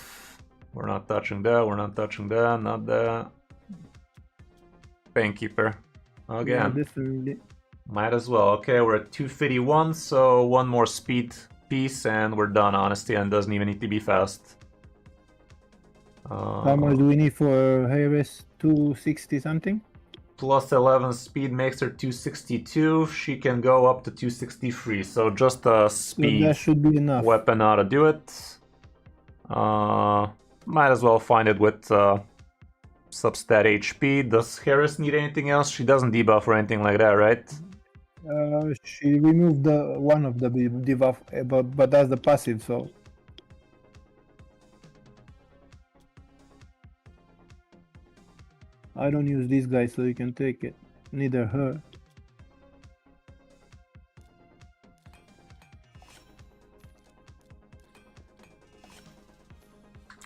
We're not touching that, we're not touching that, not that. Painkeeper. yeah, Again. definitely. Might as well. Okay, we're at 251, so one more speed piece and we're done, honestly, and doesn't even need to be fast. How much do we need for Harris? 260 something? Plus 11 speed makes her 262. She can go up to 263, so just a speed So that should be enough. weapon ought to do it. Might as well find it with substat HP. Does Harris need anything else? She doesn't debuff or anything like that, right? She removed one of the debuff, but that's the passive, so I don't use this guy, so you can take it. Neither her.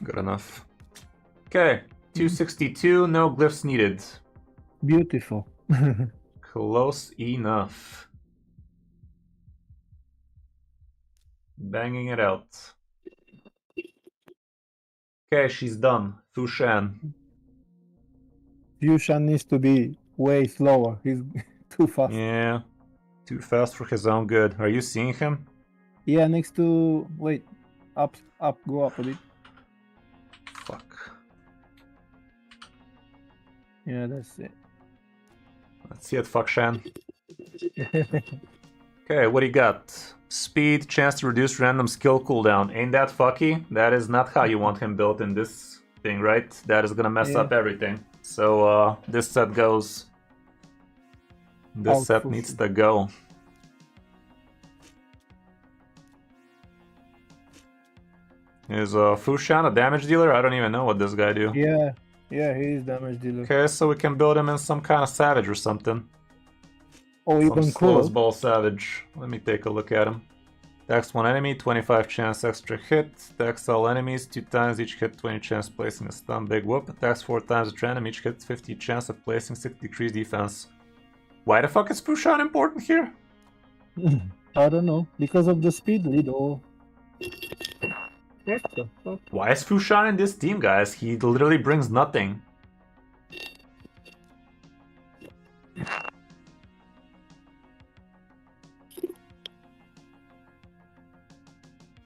Good enough. Okay, 262, no glyphs needed. Beautiful. Close enough. Banging it out. Okay, she's done. Fushan. Yushan needs to be way slower. He's too fast. Yeah. Too fast for his own good. Are you seeing him? Yeah, next to... Wait. Up, go up a bit. Fuck. Yeah, that's it. Let's see it, Fuckshan. Okay, what do you got? Speed, chance to reduce random skill cooldown. Ain't that fucky? That is not how you want him built in this thing, right? That is gonna mess up everything. So, this set goes. This set needs to go. Is Fushan a damage dealer? I don't even know what this guy do. Yeah, he is damage dealer. Okay, so we can build him in some kind of savage or something. Or Some even slow as cooler. ball savage. Let me take a look at him. Attacks one enemy, 25 chance extra hit. Attacks all enemies, 2 times each hit, 20 chance placing a stun, big whoop. Attacks 4 times at random, each hit, 50 chance of placing 6 decreased defense. Why the fuck is Fushan important here? I don't know. Because of the speed lead or... What the fuck? Why is Fushan in this team, guys? He literally brings nothing.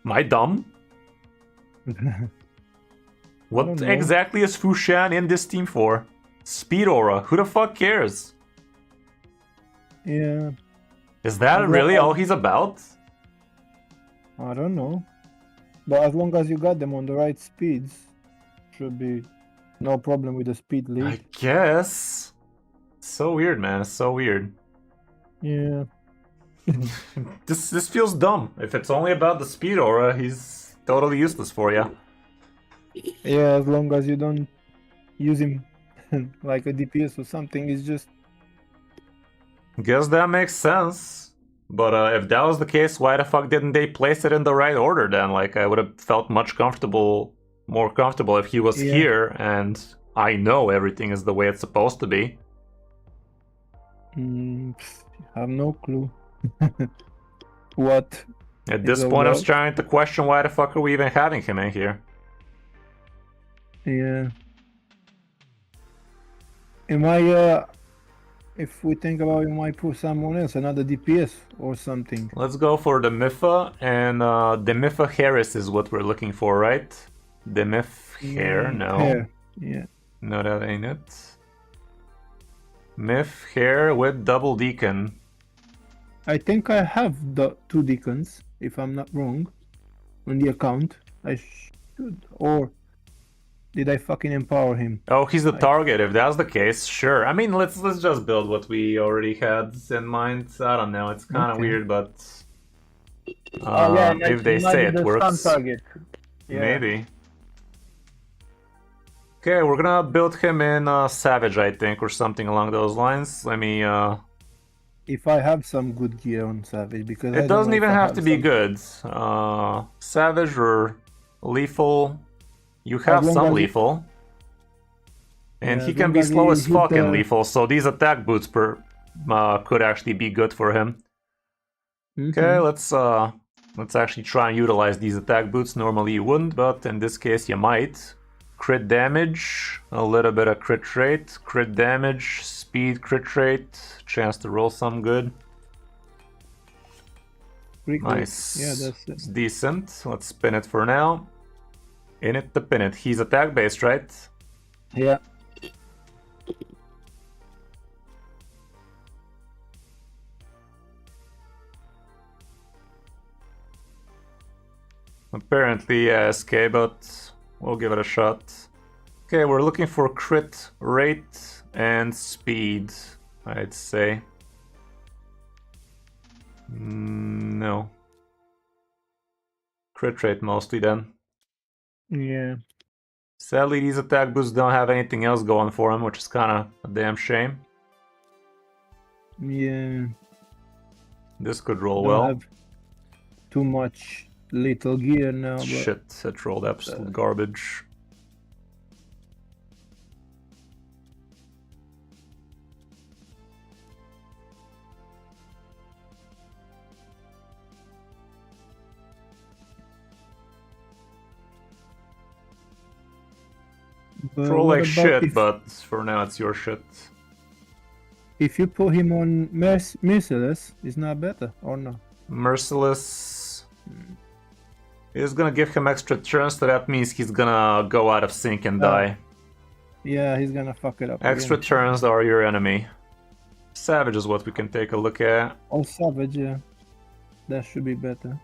Am I dumb? What exactly is Fushan in this team for? Speed aura. Who the fuck cares? Yeah, Is that really all he's about? I don't know. But as long as you got them on the right speeds, should be no problem with the speed lead. I guess. So weird, man. It's so weird. Yeah. This feels dumb. If it's only about the speed aura, he's totally useless for you. Yeah, as long as you don't use him like a DPS or something, it's just... Guess that makes sense. But if that was the case, why the fuck didn't they place it in the right order then? Like, I would have felt much more comfortable if he was here and I know everything is the way it's supposed to be. I have no clue. What? At this point, I'm trying to question why the fuck are we even having him in here? Yeah. If we think about it, we might put someone else, another DPS or something. Let's go for the Mifa, and the Mifa Harris is what we're looking for, right? The Mif Hair, no. Hair. Yeah. No, that ain't it. Mif Hair with double Deacon. I think I have the 2 Deacons, if I'm not wrong, on the account. I should, or did I fucking empower him? Oh, he's the target. If that's the case, sure. I mean, let's just build what we already had in mind. I don't know. It's kind of weird, but if they say it works, target. Yeah. Maybe. Okay, we're gonna build him in Savage, I think, or something along those lines. Let me. If I have some good gear on Savage, because it doesn't even have to be good. Savage or lethal. You have some lethal. And he can be slow as fuck in lethal, so these attack boots could actually be good for him. Okay, let's actually try and utilize these attack boots. Normally you wouldn't, but in this case you might. Crit damage, a little bit of crit rate, crit damage, speed, crit rate, chance to roll some good. Nice. Yeah, it's decent. Let's spin it for now. In it to pin it. He's attack based, right? Yeah. Apparently, SK, but we'll give it a shot. Okay, we're looking for crit rate and speed, I'd say. No. Crit rate mostly then. Yeah. Sadly, these attack boosts don't have anything else going for them, which is kind of a damn shame. Yeah. This could roll Don't well. Have too much little gear now. But... Shit, it rolled absolute garbage. But Roll what like about shit, if, but for now it's your shit. if you put him on Merciless, is not better or no? Merciless is gonna give him extra turns, so that means he's gonna go out of sync and die. Yeah, he's gonna fuck it up. Extra again. turns are your enemy. Savage is what we can take a look at. Oh, Savage, yeah. That should be better.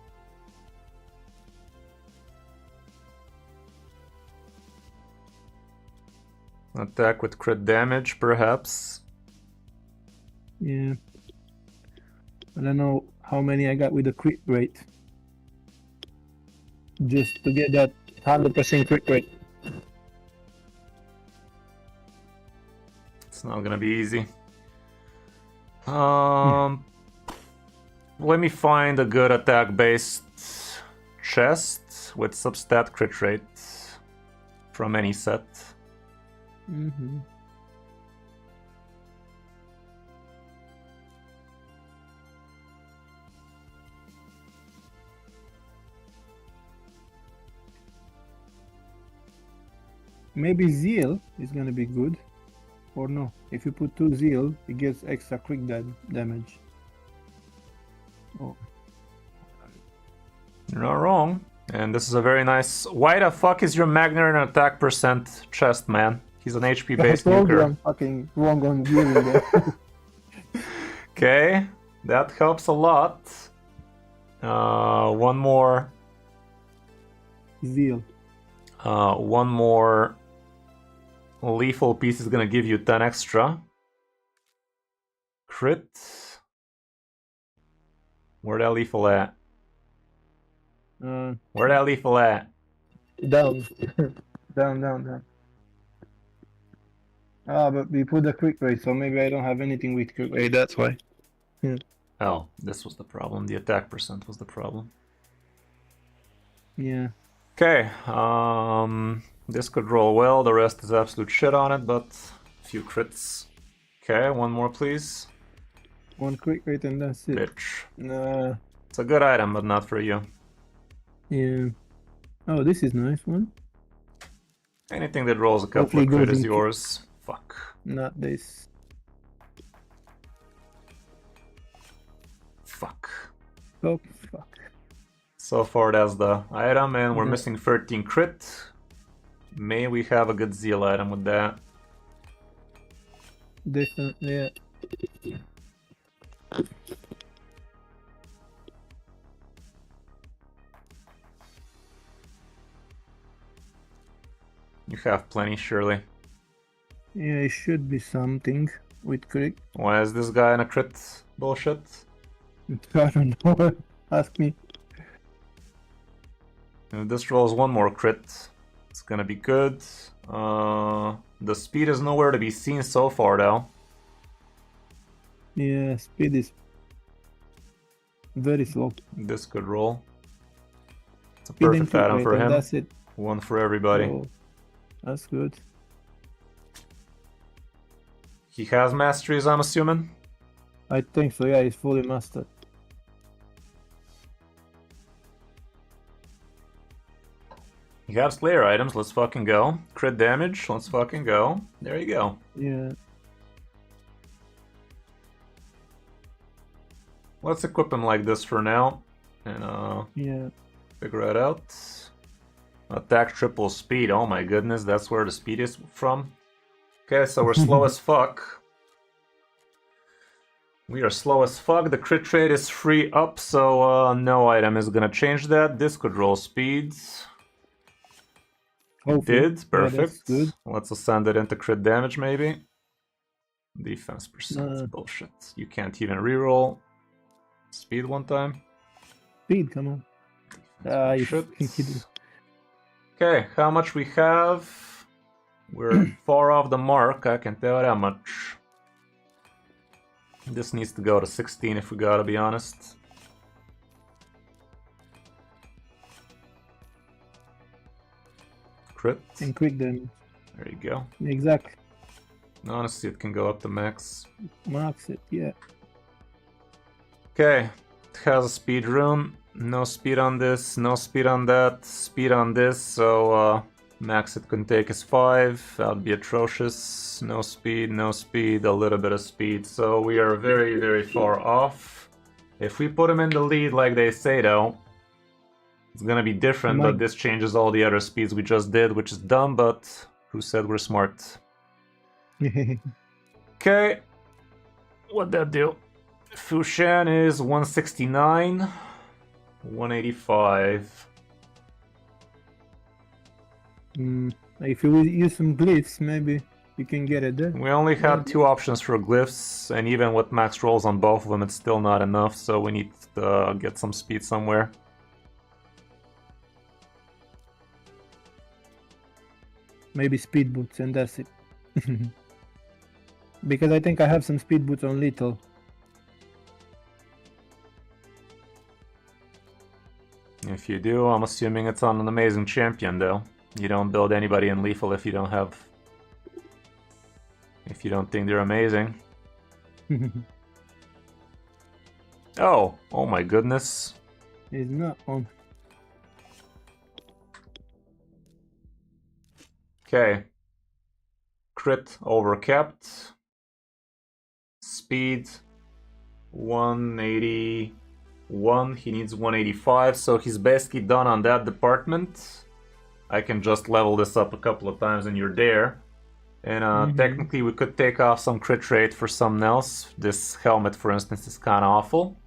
Attack with crit damage, perhaps. Yeah. I don't know how many I got with the crit rate. Just to get that 100% crit rate. It's not gonna be easy. Let me find a good attack-based chest with substat crit rate from any set. Mm-hmm. Maybe Zeal is gonna be good. Or no. If you put 2 Zeal, it gets extra quick damage. Oh. You're not wrong. And this is a very nice... Why the fuck is your Magnar an attack percent chest, man? He's an HP I based told you nuker. I'm fucking wrong on giving that. Okay, that helps a lot. One more. Zeal. One more lethal piece is gonna give you 10 extra. Crit. Where that lethal at? Where that lethal at? Down. down. Ah, but we put the quick rate, so maybe I don't have anything with quick rate, that's why. Oh, this was the problem. The attack percent was the problem. Yeah. Okay, this could roll well. The rest is absolute shit on it, but a few crits. Okay, one more, please. One quick rate and that's it. Bitch. Nah. It's a good item, but not for you. Yeah. Oh, this is nice one. Anything that rolls a couple Hopefully of crit goes is in yours. Fuck. Not this. Fuck. Oh, fuck. So far that's the item, and we're Yeah. missing 13 crit. May we have a good Zeal item with that. Definitely, yeah. You have plenty, surely. Yeah, it should be something with crit. Why is this guy in a crit bullshit? I don't know. Ask me. If this rolls one more crit, it's gonna be good. The speed is nowhere to be seen so far, though. Yeah, speed is very slow. This could roll. It's a Speed and perfect crit item rate, for and him. that's it. One for everybody. So, that's good. He has masteries, I'm assuming. I think so, yeah, it's fully mastered. You have Slayer items, let's fucking go. Crit damage, let's fucking go. There you go. Yeah. Let's equip him like this for now. And Yeah. figure it out. Attack triple speed, oh my goodness, that's where the speed is from. Okay, so we're slow as fuck. We are slow as fuck. The crit rate is 3 up, so no item is gonna change that. This could roll speeds. It did, Yeah, perfect. that's good. Let's ascend it into crit damage, maybe. Defense percent, bullshit. You can't even reroll. Speed one time. Speed, come on. You fucking kidding. Okay, how much we have? We're far off the mark, I can tell that much. This needs to go to 16 if we gotta be honest. Crit. And quick damage. There you go. Exactly. Honestly, it can go up to max. Max it, yeah. Okay, it has a speed rune. No speed on this, no speed on that, speed on this, so Max it can take is 5. That would be atrocious. No speed, a little bit of speed. So we are very, very far off. If we put him in the lead like they say though, it's gonna be different, but this changes all the other speeds we just did, which is dumb, but who said we're smart? Okay. What'd that do? Fushan is 169, 185. If you use some glyphs, maybe you can get it there. We only had 2 options for glyphs, and even with max rolls on both of them, it's still not enough, so we need to get some speed somewhere. Maybe speed boots, and that's it. Because I think I have some speed boots on lethal. If you do, I'm assuming it's on an amazing champion, though. You don't build anybody in lethal if you don't have... if you don't think they're amazing. Oh my goodness. It's not on. Okay. Crit overcapped. Speed 181. He needs 185, so he's basically done on that department. I can just level this up a couple of times and you're there. And technically we could take off some crit rate for something else. This helmet, for instance, is kind of awful.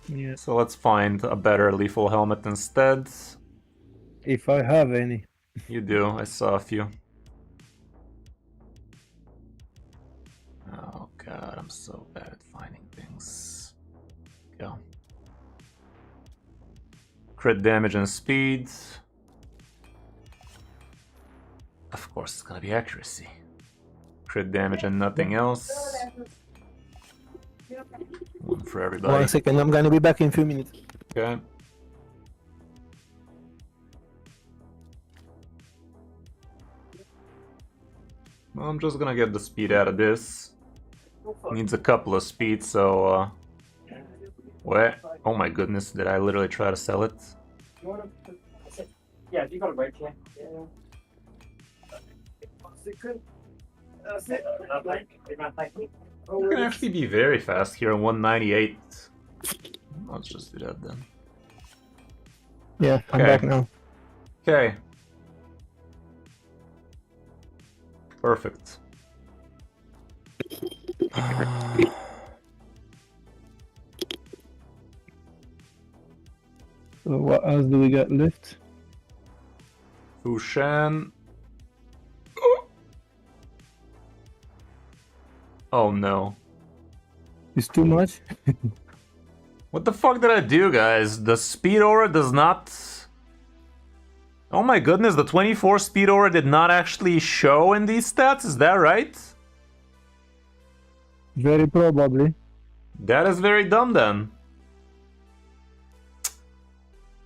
Yeah. So let's find a better lethal helmet instead. If I have any. You do, I saw a few. Oh god, I'm so bad at finding things. Go. Crit damage and speed. Of course, it's gonna be accuracy. Crit damage and nothing else. One for everybody. 1 second, I'm gonna be back in a few minutes. Okay. Well, I'm just gonna get the speed out of this. Needs a couple of speed, so what? Oh my goodness, did I literally try to sell it? Yeah, you got a break here. You can actually be very fast here on 198. Let's just do that then. Yeah, I'm back now. Okay. Perfect. So what else do we got left? Fushan. Oh no. It's too much? What the fuck did I do, guys? The speed aura does not... Oh my goodness, the 24 speed aura did not actually show in these stats, is that right? Very probably. That is very dumb then.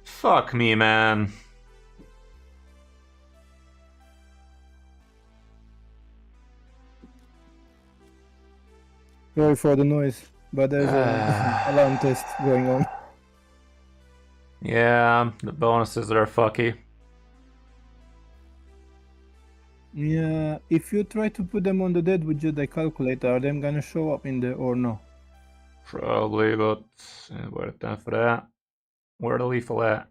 Fuck me, man. Sorry for the noise, but there's an alarm test going on. Yeah, the bonuses are fucky. Yeah, if you try to put them on the Deadwood Jedi calculator, are them gonna show up in there or no? Probably, but where's time for that? Where the lethal at?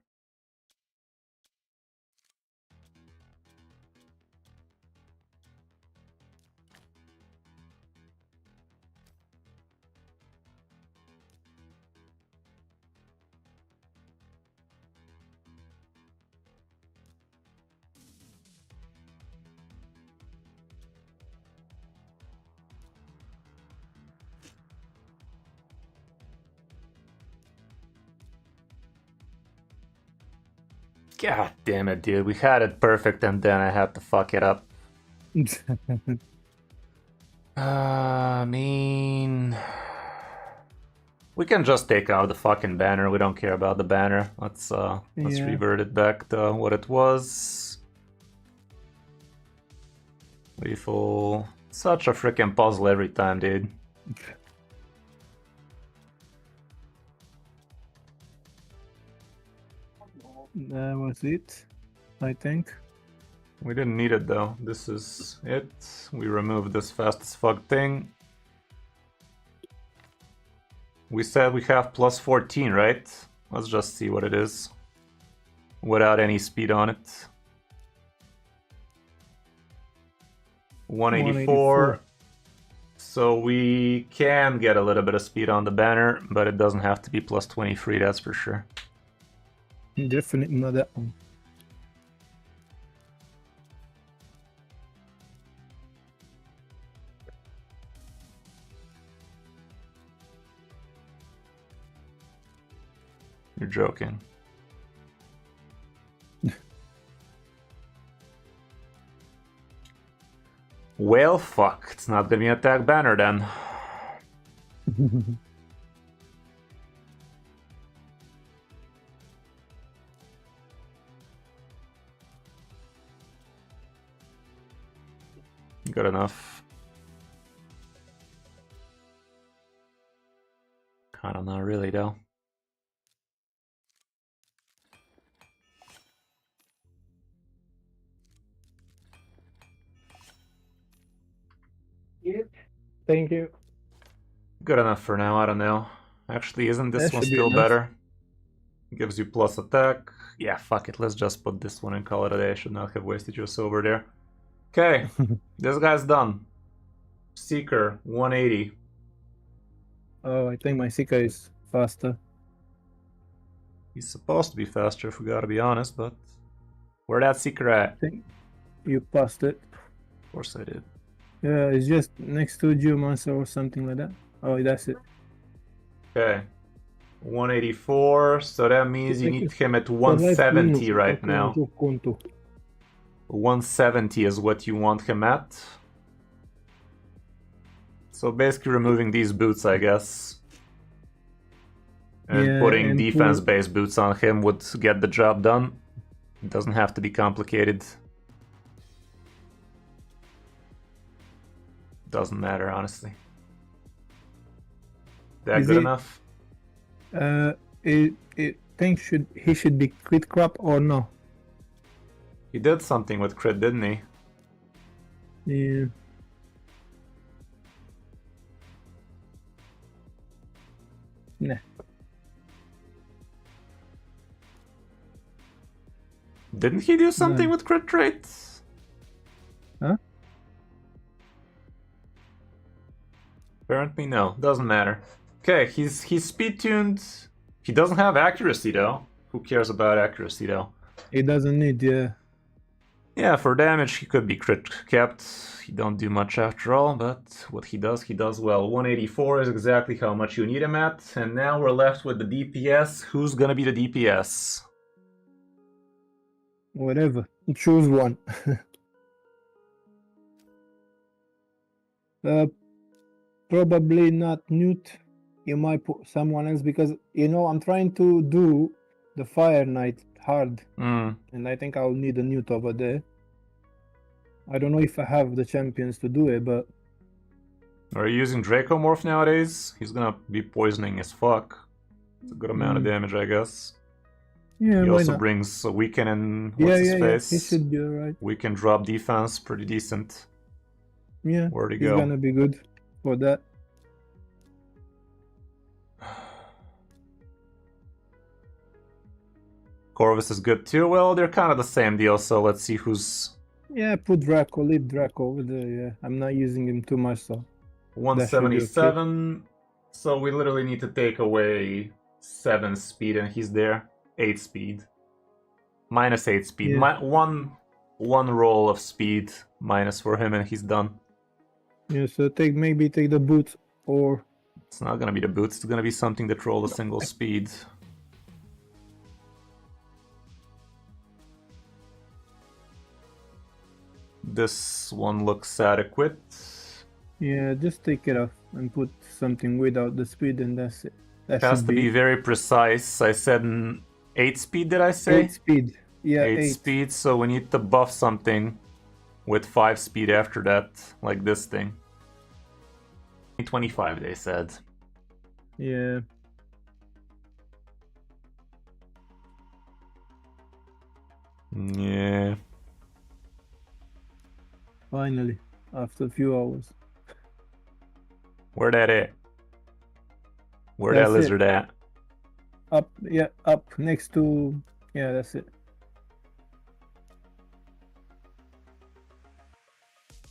God damn it, dude. We had it perfect and then I had to fuck it up. I mean... We can just take out the fucking banner. We don't care about the banner. Let's revert it back to what it was. Lethal. Such a freaking puzzle every time, dude. That was it, I think. We didn't need it though. This is it. We removed this fast as fuck thing. We said we have plus 14, right? Let's just see what it is. Without any speed on it. 184. So we can get a little bit of speed on the banner, but it doesn't have to be plus 23, that's for sure. Definitely not that one. You're joking. Well, fuck. It's not gonna be an attack banner then. Good enough. I don't know, really, though. Thank you. Good enough for now, I don't know. Actually, isn't this That one should be still enough. better? Gives you plus attack. Yeah, fuck it, let's just put this one and call it a day. I should not have wasted your silver there. Okay, this guy's done. Seeker, 180. Oh, I think my Seeker is faster. He's supposed to be faster if we gotta be honest, but... Where that Seeker at? I think you passed it. Of course I did. Yeah, it's just next to Geomancer or something like that. Oh, that's it. Okay. 184, so that means you need him at 170 right now. 170 is what you want him at. So basically removing these boots, I guess. And putting defense-based boots on him would get the job done. It doesn't have to be complicated. Doesn't matter, honestly. That good enough? I think he should be crit crop or no? He did something with crit, didn't he? Yeah. Nah. Didn't he do something with crit traits? Huh? Apparently no. Doesn't matter. Okay, he's speed tuned. He doesn't have accuracy though. Who cares about accuracy though? He doesn't need, yeah. Yeah, for damage he could be crit capped. He don't do much after all, but what he does well. 184 is exactly how much you need him at. And now we're left with the DPS. Who's gonna be the DPS? Whatever. Choose one. Probably not Newt. You might put someone else because, you know, I'm trying to do the Fire Knight hard. And I think I'll need a Newt over there. I don't know if I have the champions to do it, but... Are you using Dracomorph nowadays? He's gonna be poisoning as fuck. It's a good amount of damage, I guess. Yeah, he also not? brings a weaken and what's his face? He should be alright. Weaken drop defense, pretty decent. Yeah, where'd he he's go? Gonna be good for that. Corvus is good too. Well, they're kind of the same deal, so let's see who's... Yeah, put Draco, leave Draco over there, yeah. I'm not using him too much, so... 177, okay. So we literally need to take away 7 speed and he's there. 8 speed. Minus 8 speed. Yeah. One roll of speed minus for him and he's done. Yeah, so maybe take the boots or... It's not gonna be the boots, it's gonna be something that roll a single speed. This one looks adequate. Yeah, just take it off and put something without the speed and that's it. That has to be very precise. I said 8 speed, did I say? 8 speed. Yeah, 8 speed, so we need to buff something with 5 speed after that, like this thing. 25, they said. Yeah. Yeah. Finally, after a few hours. Where that at? Where that That's it. lizard at? Up, yeah, up next to. Yeah, that's it.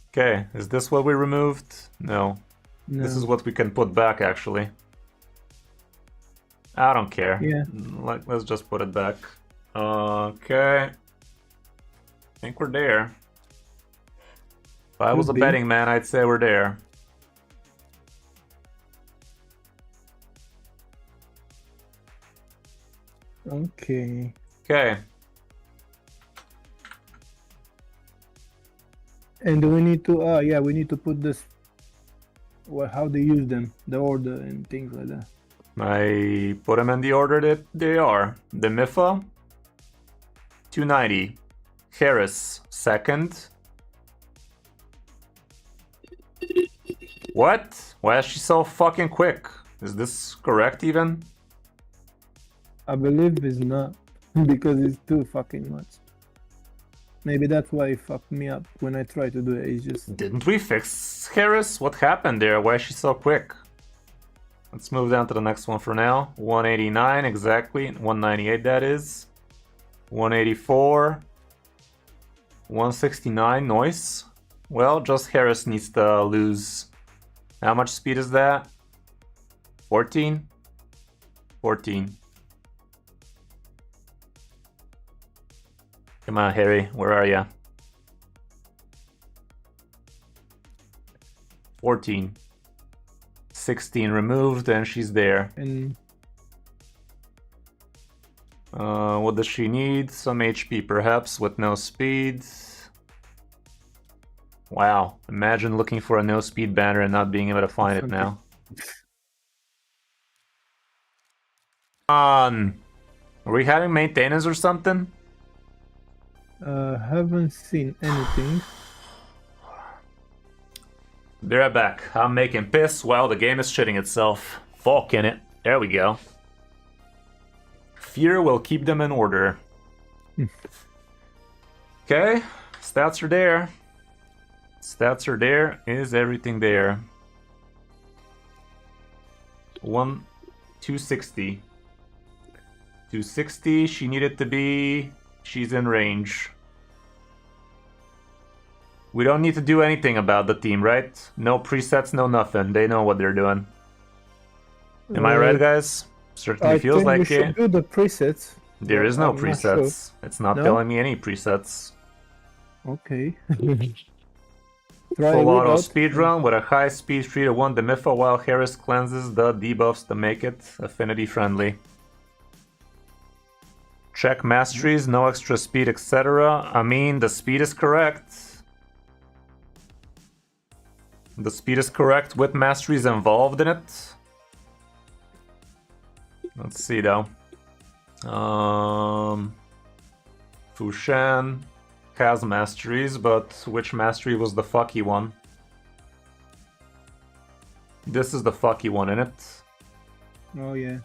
Okay, is this what we removed? No. No. This is what we can put back, actually. I don't care. Yeah. Let's just put it back. Okay. I think we're there. If I was a Could be. betting man, I'd say we're there. Okay. Okay. And do we need to? Yeah, we need to put this. Well, how they use them, the order and things like that. I put them in the order that they are. The Mifa, 290. Harris, second. What? Why is she so fucking quick? Is this correct even? I believe it's not because it's too fucking much. Maybe that's why it fucked me up when I tried to do it. It's just Didn't we fix Harris? What happened there? Why is she so quick? Let's move down to the next one for now. 189 exactly. 198 that is. 184. 169 noise. Well, just Harris needs to lose. How much speed is that? 14? 14. Come on, Harry. Where are ya? 14. 16 removed, and she's there. and What does she need? Some HP, perhaps, with no speed. Wow. Imagine looking for a no speed banner and not being able to find it now. Are we having maintenance or something? haven't seen anything. Be right back. I'm making piss while the game is shitting itself. Fucking it. There we go. Fear will keep them in order. Okay, stats are there. Stats are there. Is everything there? 260. 260. She needed to be. She's in range. We don't need to do anything about the team, right? No presets, no nothing. They know what they're doing. Am I right, guys? Certainly I feels think we like should it. do the presets. There is no I'm not presets. It's not No? telling me any presets. Okay. Try Full auto without. speedrun with a high speed 3-1 Demifa while Harris cleanses the debuffs to make it affinity friendly. Check masteries, no extra speed, etc. I mean, the speed is correct. The speed is correct with masteries involved in it. Let's see though. Fushan has masteries, but which mastery was the fucky one? This is the fucky one, in it. Oh yeah.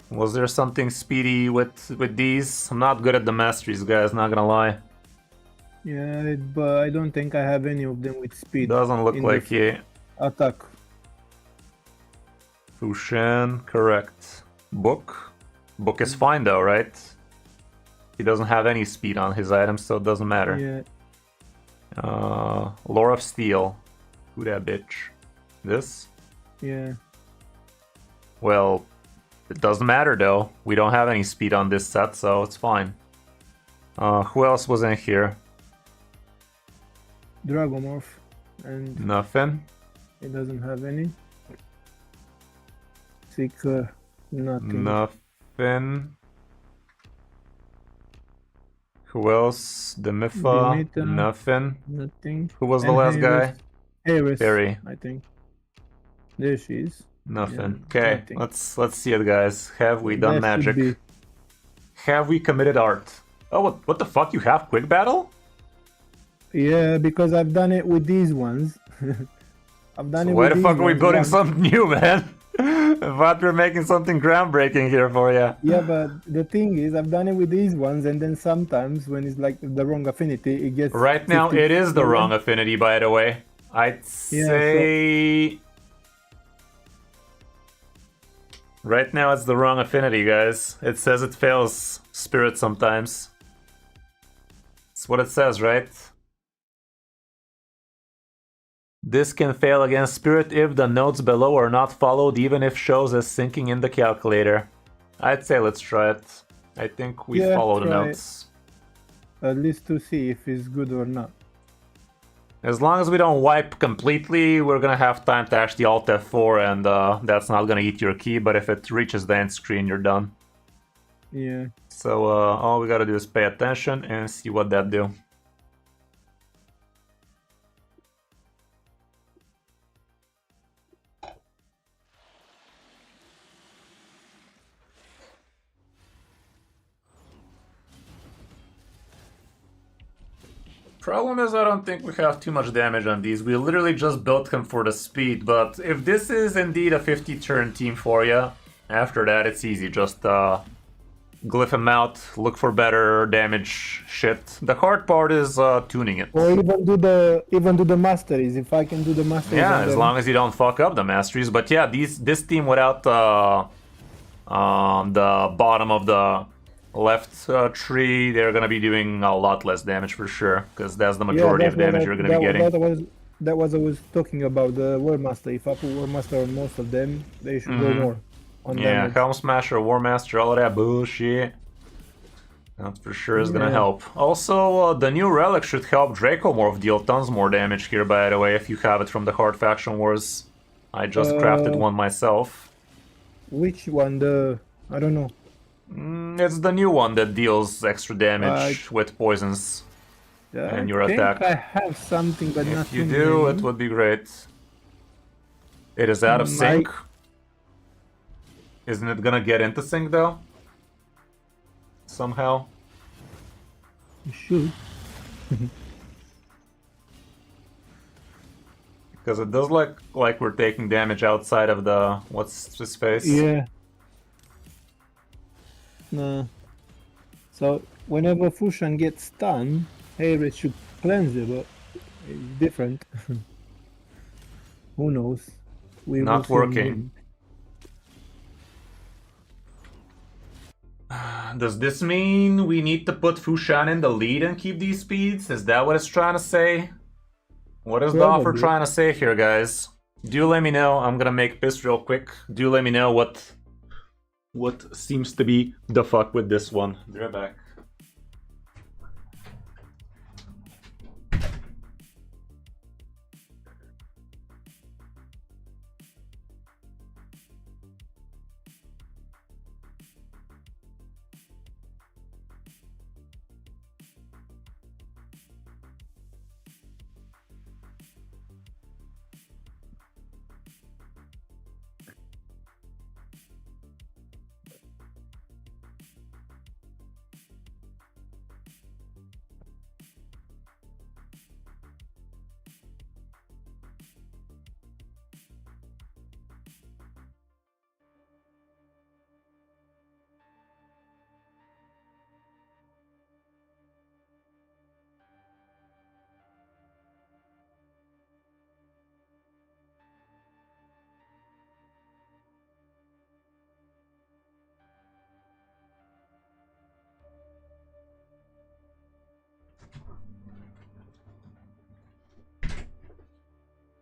Was there something speedy with these? I'm not good at the masteries, guys, not gonna lie. Yeah, but I don't think I have any of them with speed. Doesn't look in like the it. attack. Fushan, correct. Book. Book is fine though, right? He doesn't have any speed on his items, so it doesn't matter. Yeah. Lore of Steel. Who that bitch? This? Yeah. Well, it doesn't matter though. We don't have any speed on this set, so it's fine. Who else was in here? Dragomorph. And Nothing. it doesn't have any. Seeker. Nothing. Nothing. Who else? Demifa. Demeter. Nothing. Nothing. Who was the And last guy? Harris. Barry. I think. There she is. Nothing. Yeah, Okay, nothing. let's see it, guys. Have we done That should magic? be- Have we committed art? Oh, what the fuck? You have quick battle? Yeah, because I've done it with these ones. I've done it Why with the these fuck are we ones building once. something new, man? But we're making something groundbreaking here for you. Yeah, but the thing is, I've done it with these ones, and then sometimes when it's like the wrong affinity, it gets. Right now, 50 it is the yeah. wrong affinity, by the way. I'd say... Right now, it's the wrong affinity, guys. It says it fails Spirit sometimes. That's what it says, right? This can fail against Spirit if the notes below are not followed, even if shows as syncing in the calculator. I'd say let's try it. I think we follow the notes. At least to see if it's good or not. As long as we don't wipe completely, we're gonna have time to actually Alt F4, and that's not gonna eat your key, but if it reaches the end screen, you're done. Yeah. So all we gotta do is pay attention and see what that do. Problem is, I don't think we have too much damage on these. We literally just built him for the speed, but if this is indeed a 50-turn team for you, after that it's easy. Just glyph him out, look for better damage shit. The hard part is tuning it. Or even do the masteries, if I can do the masteries. Yeah, as long as you don't fuck up the masteries. But yeah, this team without the bottom of the left tree, they're gonna be doing a lot less damage for sure, because that's the majority of damage you're gonna be getting. That was I was talking about, the War Master. If I put War Master on most of them, they should go more on damage. Helm Smasher, War Master, all of that bullshit. That for sure is gonna help. Also, the new relic should help Draco Morph deal tons more damage here, by the way, if you have it from the Hard Faction Wars. I just crafted one myself. Which one? I don't know. It's the new one that deals extra damage with poisons and your attack. I have something, but if nothing. you do, it would be great. It is out of sync. Isn't it gonna get into sync though? Somehow. You should. Because it does look like we're taking damage outside of the what's his face. Yeah. No. So whenever Fushan gets stunned, Harris should cleanse it, but it's different. Who knows? Not working. Does this mean we need to put Fushan in the lead and keep these speeds? Is that what it's trying to say? What is the offer trying to say here, guys? Do let me know. I'm gonna make this real quick. Do let me know what seems to be the fuck with this one. Be right back.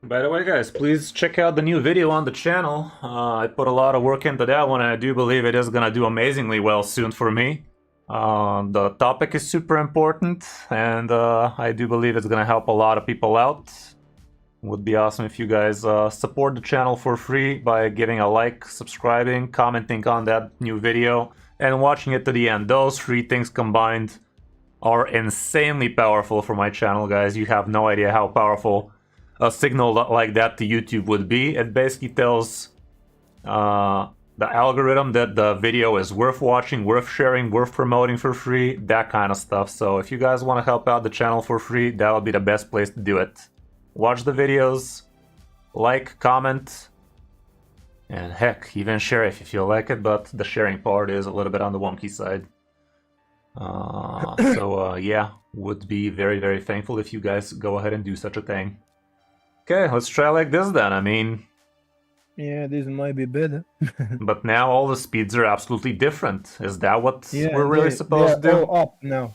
By the way, guys, please check out the new video on the channel. I put a lot of work into that one, and I do believe it is gonna do amazingly well soon for me. The topic is super important, and I do believe it's gonna help a lot of people out. It would be awesome if you guys support the channel for free by giving a like, subscribing, commenting on that new video, and watching it to the end. Those three things combined are insanely powerful for my channel, guys. You have no idea how powerful a signal like that to YouTube would be. It basically tells the algorithm that the video is worth watching, worth sharing, worth promoting for free, that kind of stuff. So if you guys want to help out the channel for free, that would be the best place to do it. Watch the videos, like, comment, And heck, even Sheriff if you like it, but the sharing part is a little bit on the wonky side. Yeah, would be very, very thankful if you guys go ahead and do such a thing. Okay, let's try like this then. I mean... Yeah, this might be better. But now all the speeds are absolutely different. Is that what Yeah, we're really supposed to do? They're all up now.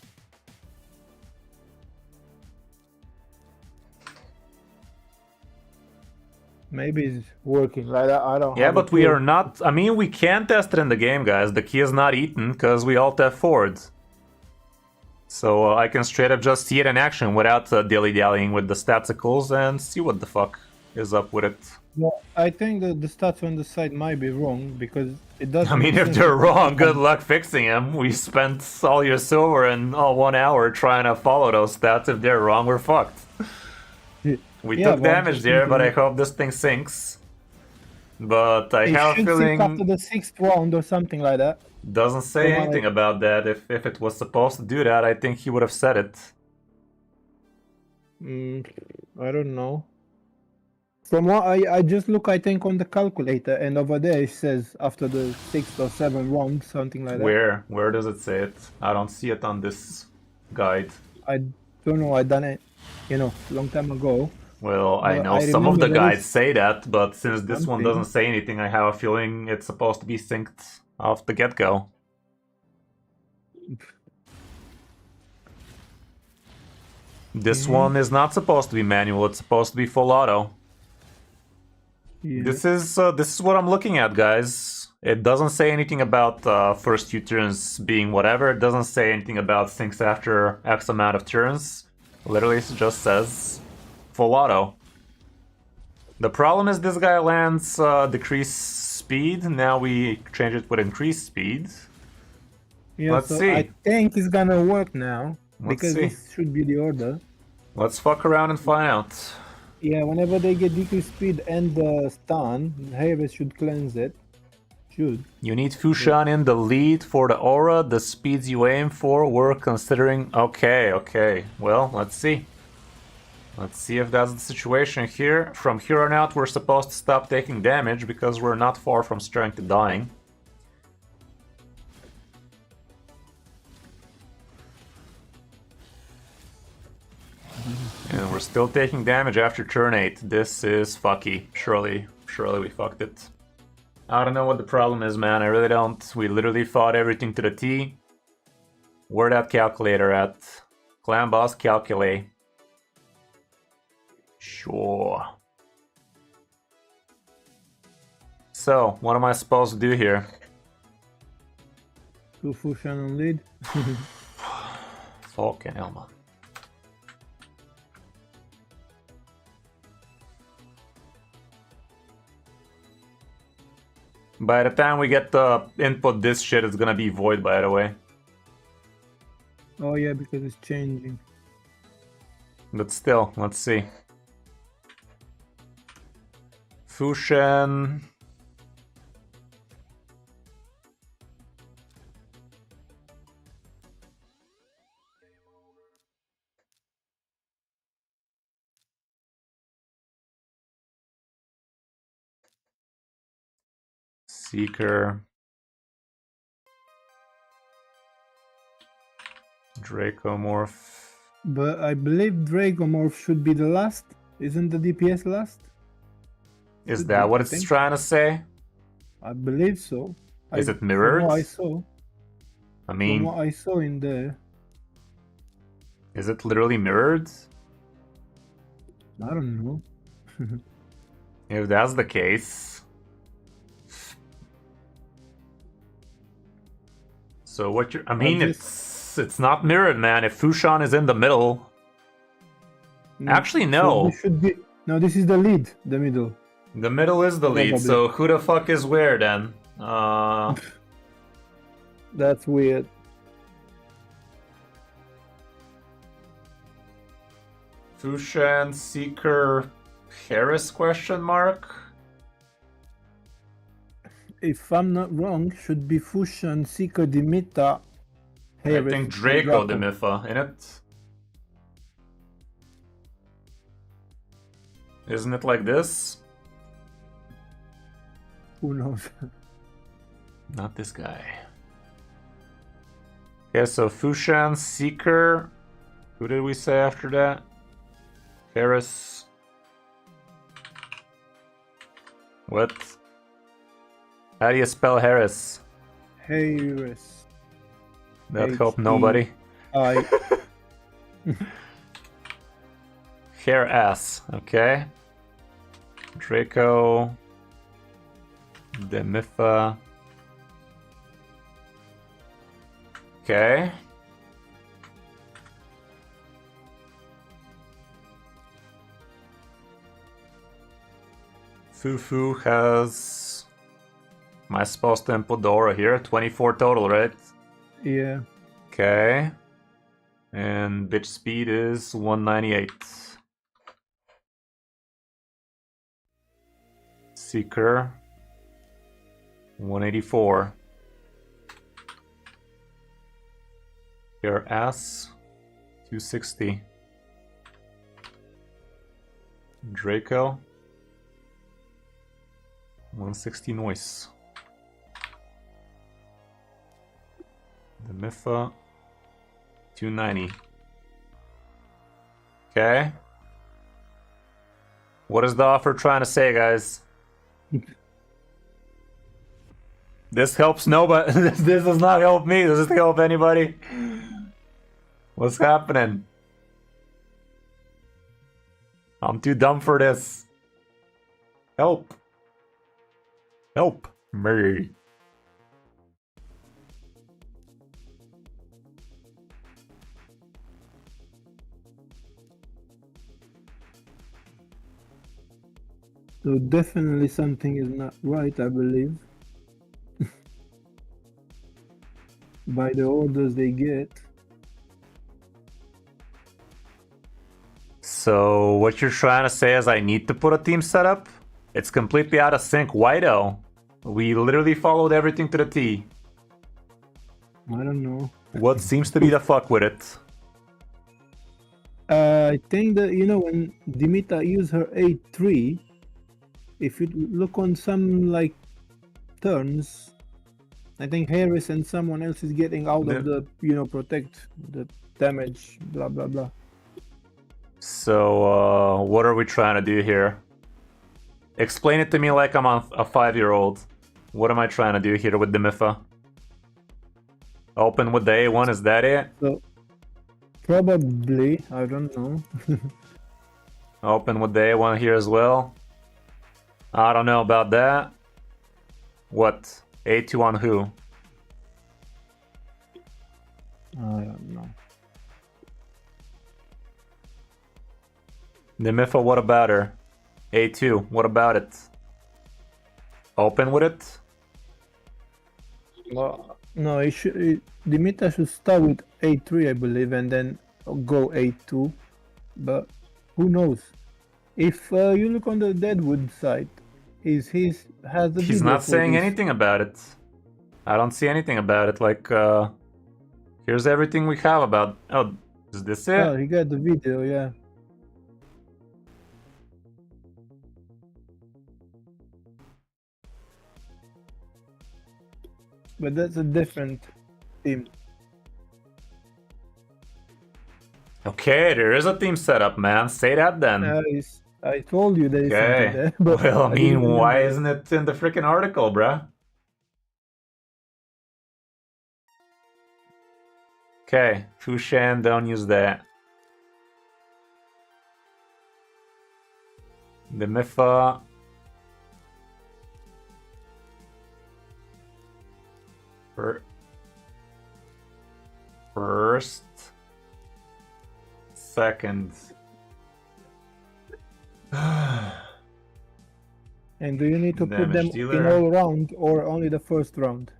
Maybe it's working. Like I don't. Yeah, have a but we clue. are not... I mean, we can test it in the game, guys. The key is not eaten, because we alt F4'd. So I can straight up just see it in action without dilly-dallying with the staticals and see what the fuck is up with it. Well, I think that the stats on the side might be wrong because it doesn't. I mean, make if sense they're to- wrong, good luck fixing them. We spent all your silver and all 1 hour trying to follow those stats. If they're wrong, we're fucked. We Yeah, took but I'm damage just there, but I thinking- hope this thing sinks. But I It have a should feeling... sink after the 6th round or something like that. Doesn't say From what anything I- about that. If it was supposed to do that, I think he would have said it. I don't know. From what I just look, I think on the calculator, and over there it says after the 6th or 7th round, something like that. Where does it say it? I don't see it on this guide. I don't know. I done it, long time ago. Well, I Well, know I some of the remember there guides is say that, but since this one something. doesn't say anything, I have a feeling it's supposed to be synced off the get-go. This one is not supposed to be manual, it's supposed to be full auto. Yeah. This is what I'm looking at, guys. It doesn't say anything about first few turns being whatever. It doesn't say anything about syncs after X amount of turns. Literally, it just says full auto. The problem is this guy lands decreased speed. Now we change it with increased speed. Yeah, Let's so see. I think it's gonna work now Let's because see. this should be the order. Let's fuck around and find out. Yeah, whenever they get decreased speed and the stun, Harris should cleanse it. Should. You need Fushan in the lead for the aura. The speeds you aim for we're considering... Okay. Well, let's see. Let's see if that's the situation here. From here on out, we're supposed to stop taking damage because we're not far from strength to dying. And we're still taking damage after turn 8. This is fucky. Surely we fucked it. I don't know what the problem is, man. I really don't. We literally fought everything to the T. Where that calculator at? Clan boss calculate. Sure. So, what am I supposed to do here? Two Fushan on lead. Fucking hell, man. By the time we get to input this shit, it's gonna be void, by the way. Oh yeah, because it's changing. But still, let's see. Fushan. Seeker. Dracomorph. But I believe Dragomorph should be the last. Isn't the DPS last? Is Should that be, what I it's think. trying to say? I believe so. Is it From mirrored? what I saw. I From mean, what I saw in there. is it literally mirrored? I don't know. If that's the case... So what you're... I mean, it's not mirrored, man. If Fushan is in the middle... Actually, So no. this should be. No, this is the lead, the middle. The middle is the lead, Probably. so who the fuck is where then? That's weird. Fushan, Seeker, Harris question mark? If I'm not wrong, should be Fushan, Seeker, Dimita, I Harris, think and Draco the Mytha, innit? Isn't it like this? Who knows? Not this guy. Okay, so Fushan, Seeker. Who did we say after that? Harris. What? How do you spell Harris? Harris. That helped nobody. I. Hair ass, okay. Draco. Demifa. Okay. Fufu has... Am I supposed to input the aura here? 24 total, right? Yeah. Okay. And bitch speed is 198. Seeker 184. Your ass 260. Draco 160 noise. The Mifa 290. Okay. What is the offer trying to say, guys? This helps nobody. This does not help me. Does this help anybody? What's happening? I'm too dumb for this. Help. Help me. So definitely something is not right, I believe. By the orders they get. So what you're trying to say is I need to put a team setup? It's completely out of sync. Why though? We literally followed everything to the T. I don't know. What seems to be the fuck with it? I think that, you know, when Dimitar used her A3, if you look on some, like, turns, I think Harris and someone else is getting out of the, you know, protect, the damage, blah, blah, blah. So, what are we trying to do here? Explain it to me like I'm a 5-year-old. What am I trying to do here with the Mifa? Open with the A1, is that it? So, probably, I don't know. Open with the A1 here as well. I don't know about that. What? A2 on who? I don't know. The Mifa, what about her? A2, what about it? Open with it? Well, no, Dimitar should start with A3, I believe, and then go A2. But who knows? If you look on the Deadwood site, he's has the He's video not for saying this. anything about it. I don't see anything about it. Like, here's everything we have about... Oh, is this it? Oh, he got the video, yeah. But that's a different team. Okay, there is a team setup, man. Say that then. I told you there is something Okay. there. But Well, I mean, didn't why remember. isn't it in the freaking article, bruh? Okay, Fushan, don't use that. The Mifa. First. Second. And do you need to put them Damage in dealer. all round or only the first round?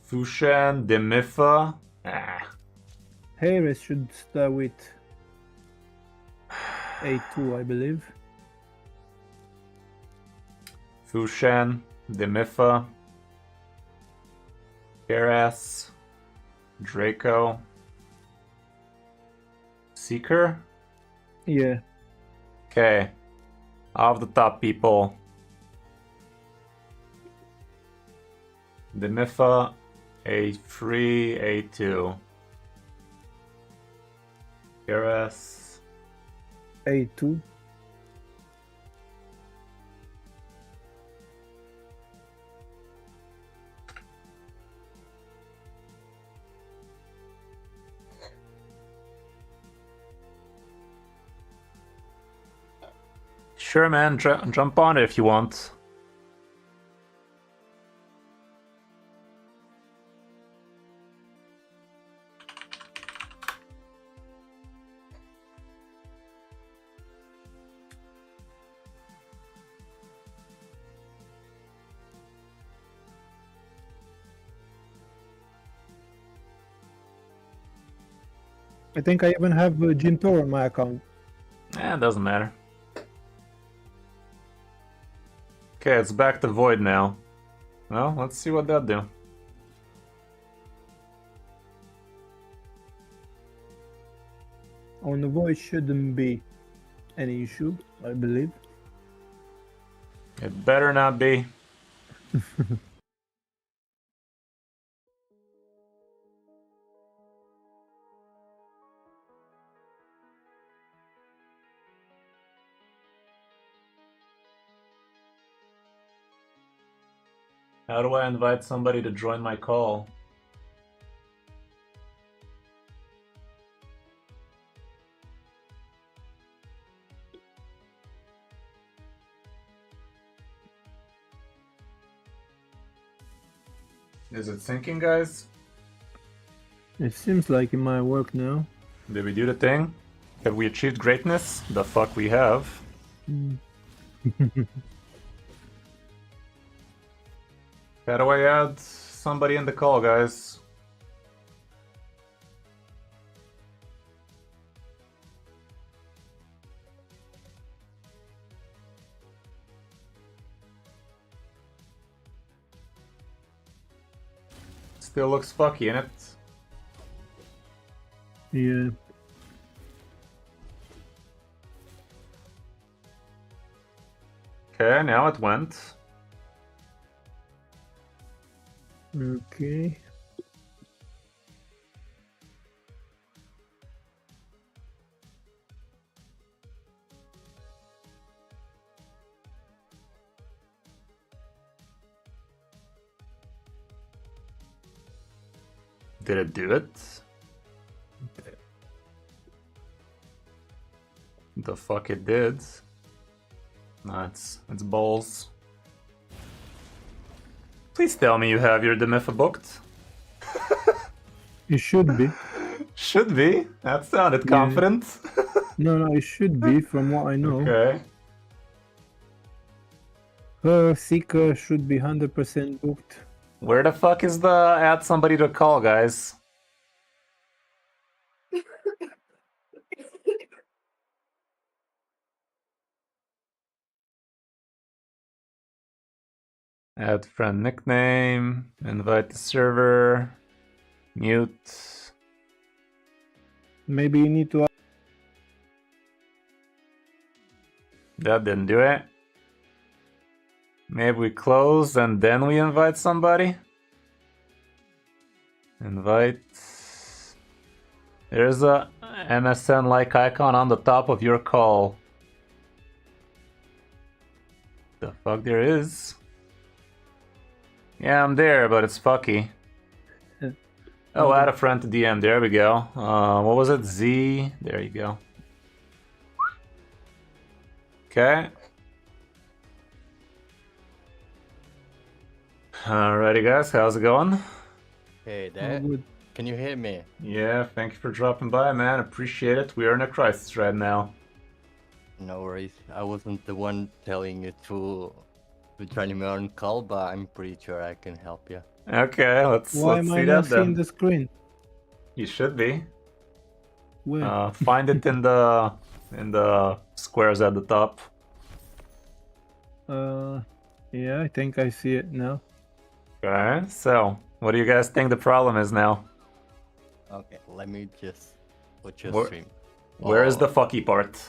Fushan, Demifa. Ah. Harris should start with A2, I believe. Fushan, Demifa. Keras. Draco. Seeker. Yeah. Okay. Off the top, people. The Mifa, A3, A2. Keras. A2. Sure, man. Jump on it if you want. I think I even have Jintor on my account. It doesn't matter. Okay, it's back to Void now. Well, let's see what that do. On the voice shouldn't be any issue, I believe. It better not be. How do I invite somebody to join my call? Is it syncing, guys? It seems like it might work now. Did we do the thing? Have we achieved greatness? The fuck we have. How do I add somebody in the call, guys? Still looks fucky, innit? Yeah. Okay, now it went. Okay. Did it do it? The fuck it did. Nah, it's balls. Please tell me you have your Demifa booked. It should be. Should be. That sounded Yeah. confident. No, it should be from what I know. Okay. Seeker should be 100% booked. Where the fuck is the add somebody to call, guys? Add friend nickname, invite the server, mute. Maybe you need to. That didn't do it. Maybe we close and then we invite somebody. Invite. There's a MSN-like icon on the top of your call. The fuck there is? Yeah, I'm there, but it's fucky. Oh, add a friend to DM. There we go. What was it? Z. There you go. Okay. Alrighty, guys. How's it going? Hey Oh, there. good. Can you hear me? Yeah, thank you for dropping by, man. Appreciate it. We are in a crisis right now. No worries. I wasn't the one telling you to join me on call, but I'm pretty sure I can help you. Okay, let's Why let's am see I that not seeing then. the screen? You should be. Where? Find it in the squares at the top. Yeah, I think I see it now. Okay, so what do you guys think the problem is now? Okay, let me just put your Where- stream. Where is the Oh. fucky part?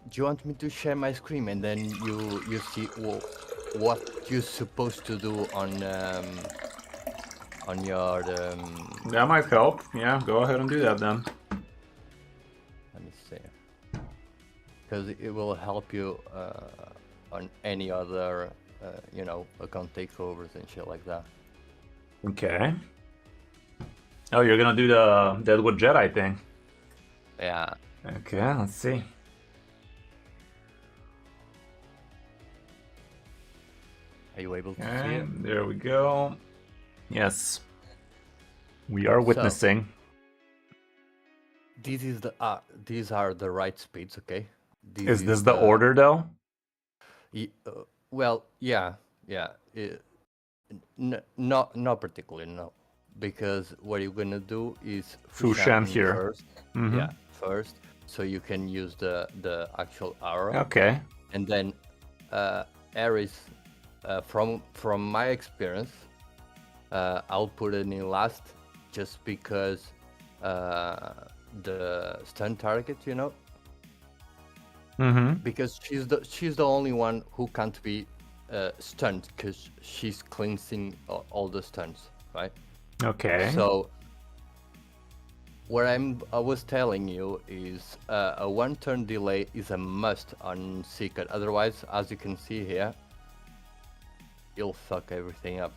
do you want me to share my screen and then you see what you're supposed to do on your That might help. Yeah, go ahead and do that then. let me see, because it will help you on any other account takeovers and shit like that. Okay. Oh, you're gonna do the Deadwood Jedi thing. Yeah. Okay, let's see. Are you able to see Okay, it? there we go. Yes. We are witnessing. This is these are the right speeds, okay? Is this the order though? Well, yeah. Not particularly, no. Because what you're gonna do is Fushan here. first. Mm-hmm. Yeah, first. So you can use the actual arrow. Okay. And then Ares, from my experience, I'll put it in last just because the stun target, Mm-hmm. because she's the only one who can't be stunned because she's cleansing all the stuns, right? Okay. So what I was telling you is a 1 turn delay is a must on Secret. Otherwise, as you can see here, you'll fuck everything up.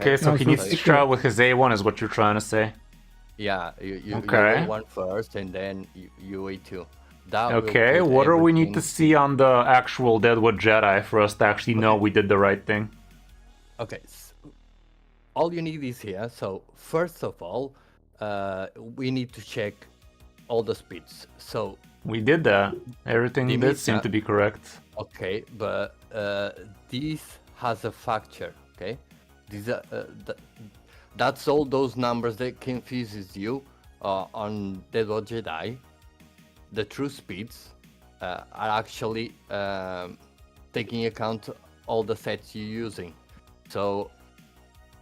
Okay, so No, he so needs to Secret- try with his A1 is what you're trying to say. Yeah, you Okay. roll 1 first and then you A2. That will Okay, put what do we need to everything- see on the actual Deadwood Jedi for us to actually know Okay. we did the right thing? Okay, all you need is here. So first of all, we need to check all the speeds. So We did that. Everything did Limit, seem yeah. to be correct. okay, but this has a factor. Okay, these are that's all those numbers that confuses you on Deadwood Jedi. The true speeds are actually taking account all the sets you're using. So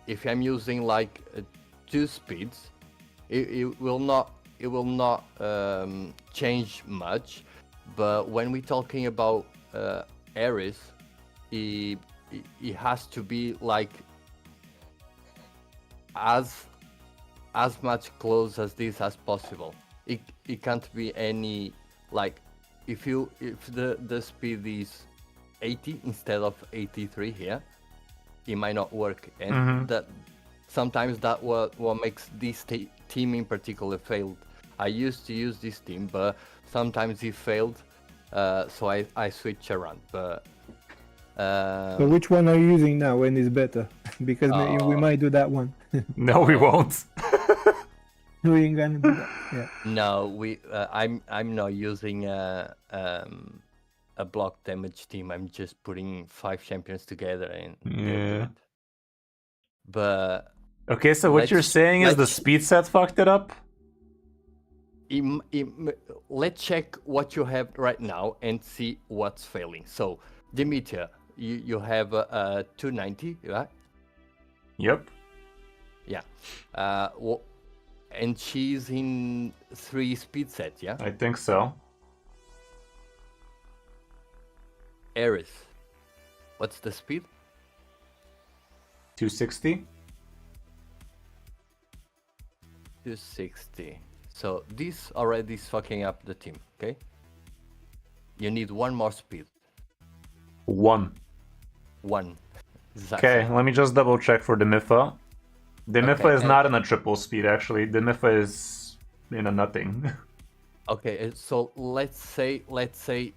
if I'm using like 2 speeds, it will not change much. But when we're talking about Ares, it has to be like as much close as this as possible. It can't be any like if the speed is 80 instead of 83 here, it might not work, and that sometimes that what makes this team in particular failed. I used to use this team, but sometimes it failed, so I switch around. But So which one are you using now when it's better? Because we might do that one. No, we won't. We ain't gonna do that. Yeah. no, I'm not using a block damage team. I'm just putting 5 champions together and deal with Yeah. it. But Okay, so what you're saying is the let's- speed set fucked it up? let's check what you have right now and see what's failing. So, Demeter, you have 290, right? Yep. Yeah. And she's in 3 speed sets, yeah? I think so. Ares, what's the speed? 260? 260. So this already is fucking up the team, okay? You need 1 more speed. 1. 1. Exactly. Okay, let me just double check for the Mifa. The Mifa Okay, is and- not in a triple speed actually. The Mifa is in a nothing. Okay, so let's say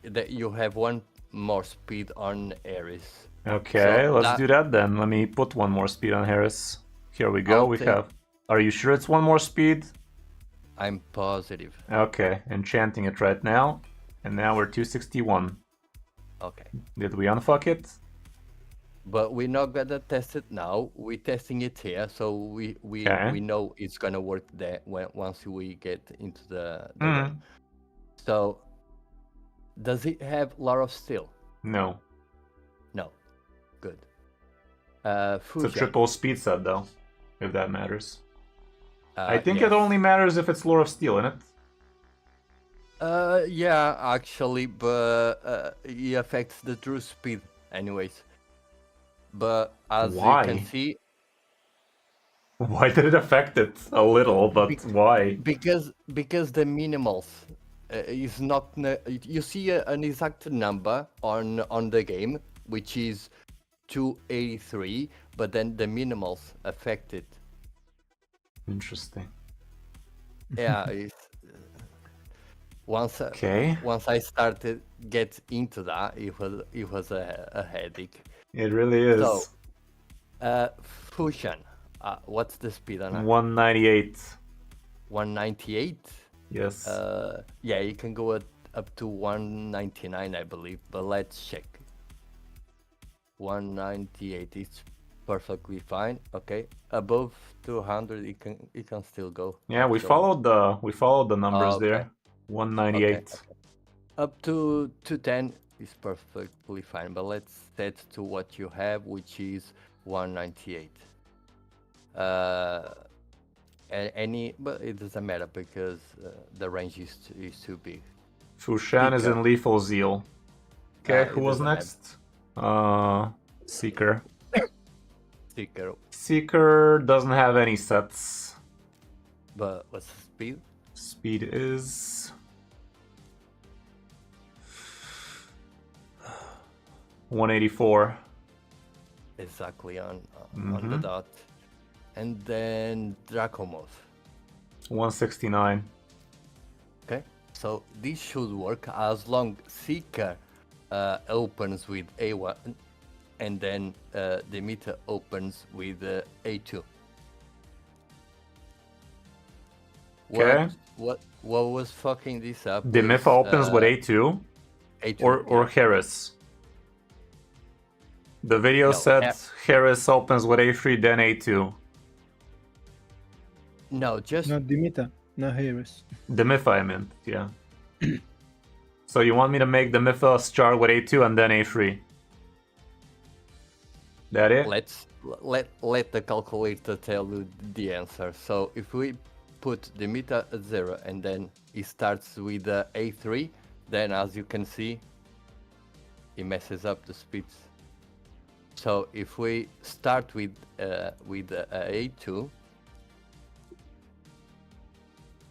that you have 1 more speed on Ares. Okay, So let's that- do that then. Let me put 1 more speed on Harris. Here we go. I'll We take- have. Are you sure it's 1 more speed? I'm positive. Okay, enchanting it right now. And now we're 261. Okay. Did we unfuck it? But we're not gonna test it now. We're testing it here, so Okay. we know it's gonna work there once we get into the Mhm. game. So, does it have Lore of Steel? No. No. Good. It's a Fusion. triple speed set though, if that matters. I think yes. it only matters if it's Lore of Steel, innit? Yeah, actually, but it affects the true speed, anyways. But as you can Why? see, Why did it affect it? A little, but why? because the minimals is not you see an exact number on the game, which is 283, but then the minimals affect it. Interesting. Yeah, it's, once Okay. once I started get into that, it was a headache. It really So, is. fusion. What's the speed on it? 198. 198. Yes. Yeah, you can go up to 199, I believe. But let's check. 198 is perfectly fine. Okay, above 200, it can still go. Yeah, we actually. followed the numbers Okay. there. 198. Okay. Up to 210 is perfectly fine. But let's set to what you have, which is 198. But it doesn't matter because the range is too big. Fushan is in Lethal Zeal. Okay, who It was doesn't next? Seeker. Sticker, Seeker doesn't have any sets. but what's the speed? Speed is 184. Exactly on the dot. And then Dracomoth. 169. Okay, so this should work as long Seeker opens with A1 and then the meter opens with A2. Okay. What was fucking this up? Demifa opens with A2 A2 or Harris. The video No, said Harris opens with A3 then A2. No, just Not Dimita, not Harris. Demifa I meant, yeah. So you want me to make Demifa start with A2 and then A3? That it? let the calculator tell you the answer. So if we put the meter at 0 and then it starts with A3, then as you can see, it messes up the speeds. So if we start with A2,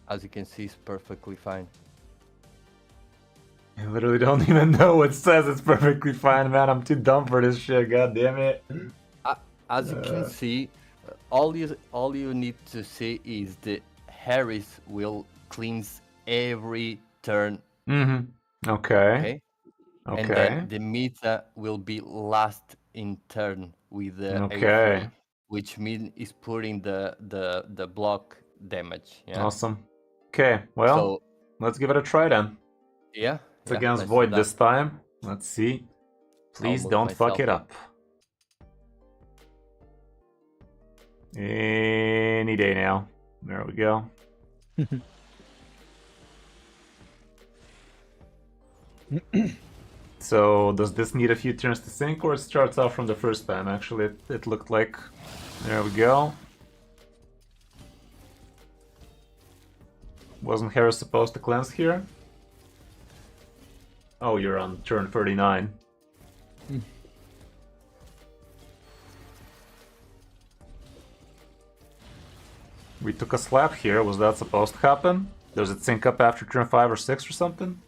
as you can see, it's perfectly fine. I literally don't even know what says it's perfectly fine, man. I'm too dumb for this shit, god damn it. As you can see, all you need to see is the Harris will cleanse every turn. Mm-hmm. Okay. And then the meter will be last in turn with the A3, which means it's putting the block damage. Yeah. Awesome. Okay, well, So, let's give it a try then. Yeah. It's against Void this time. Let's see. Please don't fuck it up. Any day now. There we go. So, does this need a few turns to sync, or it starts off from the first time? Actually, it looked like... There we go. Wasn't Harris supposed to cleanse here? Oh, you're on turn 39. We took a slap here. Was that supposed to happen? Does it sync up after turn 5 or 6 or something?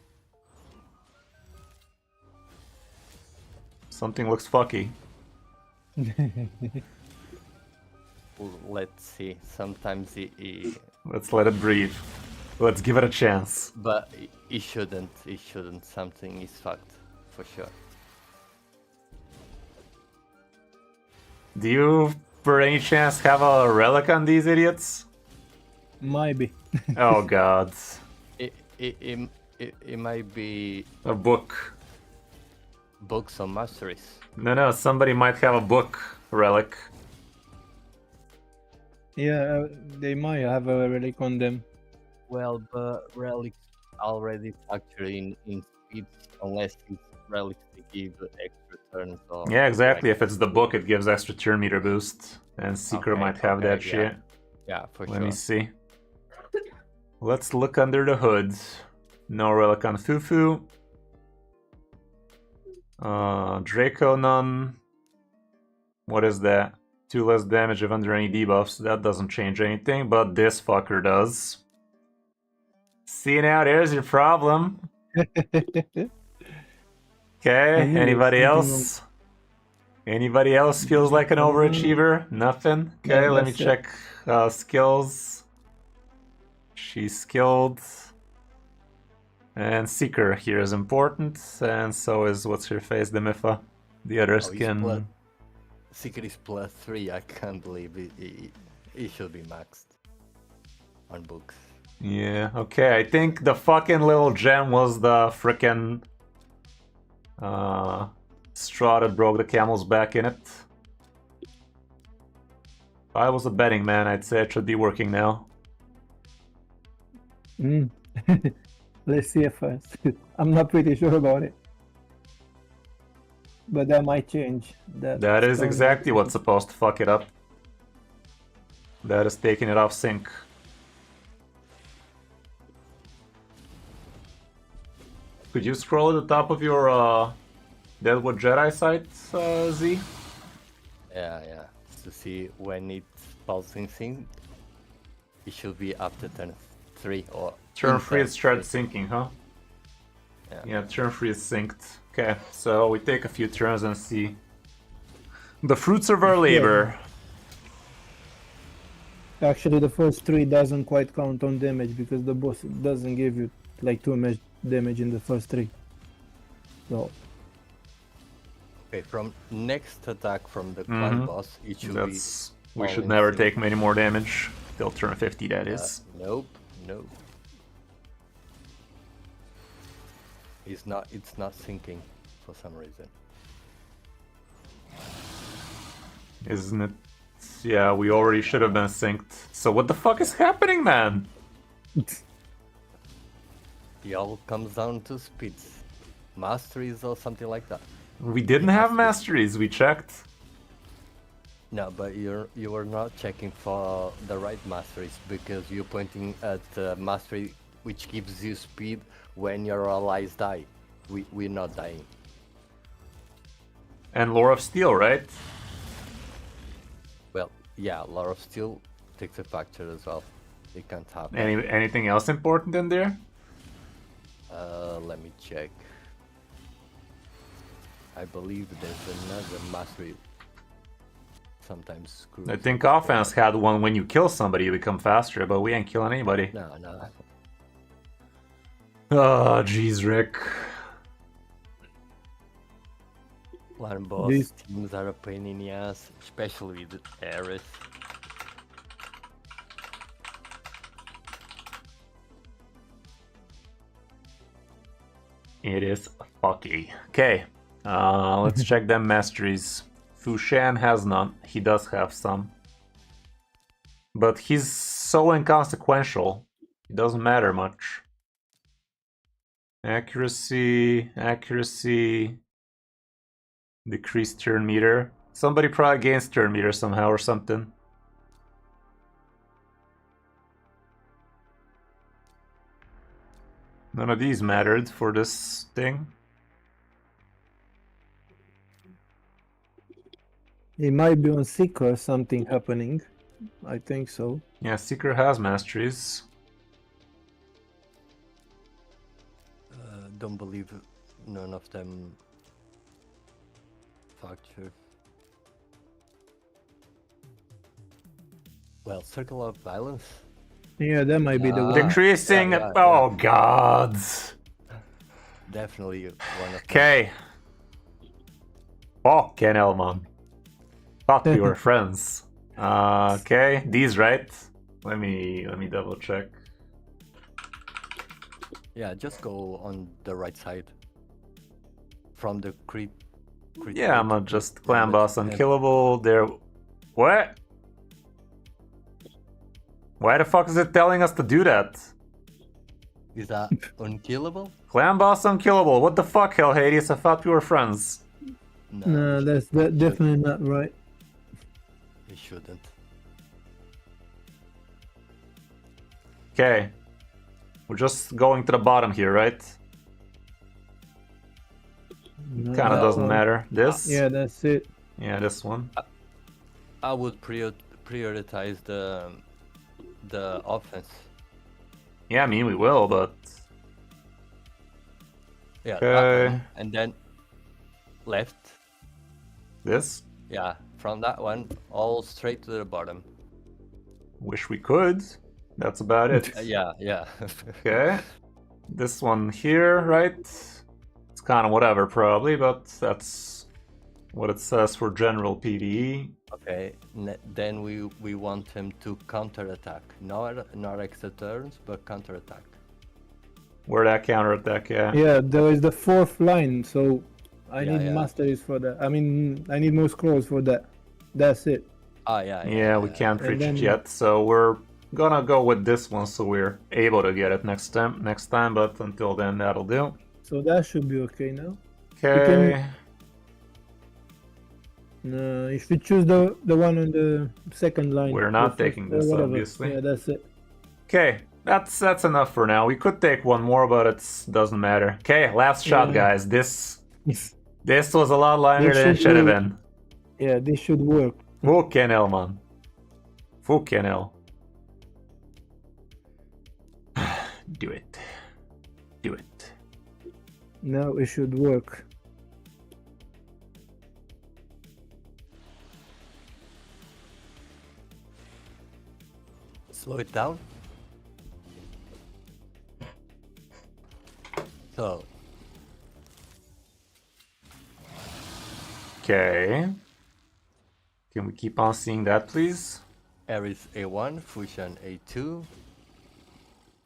Something looks fucky. Let's see. Sometimes Let's let it breathe. Let's give it a chance. But it shouldn't. It shouldn't. Something is fucked for sure. Do you, for any chance, have a relic on these idiots? Maybe. Oh god. It might be A book. books on masteries. No, somebody might have a book relic. Yeah, they might have a relic on them. Well, but relics already factor in speeds unless it's relics to give extra turns. Or Yeah, exactly. If it's the book, it gives extra turn meter boost. And Seeker might have that yeah. shit. Yeah, for Let sure. me see. Let's look under the hood. No Relic on Fufu. Draco none. What is that? 2 less damage if under any debuffs. That doesn't change anything, but this fucker does. See now, there's your problem. Okay, anybody else? Anybody else feels like an overachiever? Nothing? Okay, Yeah, let me that's it. check skills. She's skilled. And Seeker here is important, and so is what's her face, the Mifa. The other he's skin. Secret is +3. I can't believe it should be maxed on books. Yeah, okay, I think the fucking little gem was the frickin' straw that broke the camel's back in it. If I was a betting man, I'd say it should be working now. Let's see it first. I'm not pretty sure about it. But that might change. That is exactly what's supposed to fuck it up. That is taking it off sync. Could you scroll at the top of your Deadwood Jedi site, Z? Yeah. To see when it's pulsing sync, it should be after turn 3 or Turn in 3 it turn starts 3. syncing, huh? Yeah. Turn 3 is synced. Okay, so we take a few turns and see the fruits of our labor. Actually, the first 3 doesn't quite count on damage because the boss doesn't give you like too much damage in the first 3. So Okay, from next attack from the clan boss, it should That's we all should in never sync. take many more damage till turn 50, that is. Nope. It's not syncing for some reason. Isn't it? Yeah, we already should have been synced. So what the fuck is happening, man? It all comes down to speeds, masteries or something like that. We didn't have masteries, we checked. No, but you were not checking for the right masteries because you're pointing at mastery which gives you speed when your allies die. We're not dying. And Lore of Steel, right? Well, yeah, Lore of Steel takes a factor as well. It can't happen. Anything else important in there? Let me check. I believe there's another mastery. Sometimes screws. I think offense had one when you kill somebody you become faster, but we ain't killing anybody. No. Oh, jeez, Rick. Clan boss These- teams are a pain in the ass, especially with Aerith. It is fucky. Okay, let's check them masteries. Fushan has none. He does have some. But he's so inconsequential. It doesn't matter much. Accuracy. Decreased turn meter. Somebody probably gains turn meter somehow or something. None of these mattered for this thing. it might be on Seeker something happening. I think so. Yeah, Seeker has masteries. Don't believe none of them factor. Well, Circle of Violence. Yeah, that might be the one. Decreasing. yeah. Oh, God. Definitely one of them. Okay. Fucking hell, man. Thought we were friends. Okay, these right. Let me double check. Yeah, just go on the right side. From the crit. Yeah, I'm not just clan damage boss and- unkillable. There. What? Why the fuck is it telling us to do that? Is that unkillable? Clan boss unkillable. What the fuck, Hell Hades? I thought we were friends. No, that's definitely not right. It shouldn't. Okay. We're just going to the bottom here, right? No, Kind of that doesn't one. matter. This? Yeah, that's it. Yeah, this one. I would prioritize the offense. Yeah, I mean, we will, but... Yeah, Okay. that one. And then left. This? Yeah, from that one, all straight to the bottom. Wish we could. That's about it. Yeah. Okay. This one here, right? It's kind of whatever, probably, but that's what it says for general PvE. Okay, then we want him to counterattack. Not extra turns, but counterattack. Where that counterattack, yeah. Yeah, there is the 4th line, so I Yeah, need yeah. masteries for that. I mean, I need more scrolls for that. That's it. Ah, yeah. Yeah, we can't And reach then- it yet, so we're gonna go with this one so we're able to get it next time, but until then that'll do. So that should be okay now. Okay. If we choose the one on the 2nd line. We're not the first- taking this, whatever. obviously. Yeah, that's it. Okay, that's enough for now. We could take one more, but it doesn't matter. Okay, last shot, Yeah. guys. This was a lot longer This than it should should have be- been. Yeah, this should work. Fucking hell, man. Fucking hell. Do it. Do it. Now it should work. Slow it down. So, Okay. Can we keep on seeing that, please? Ares A1, Fusion A2,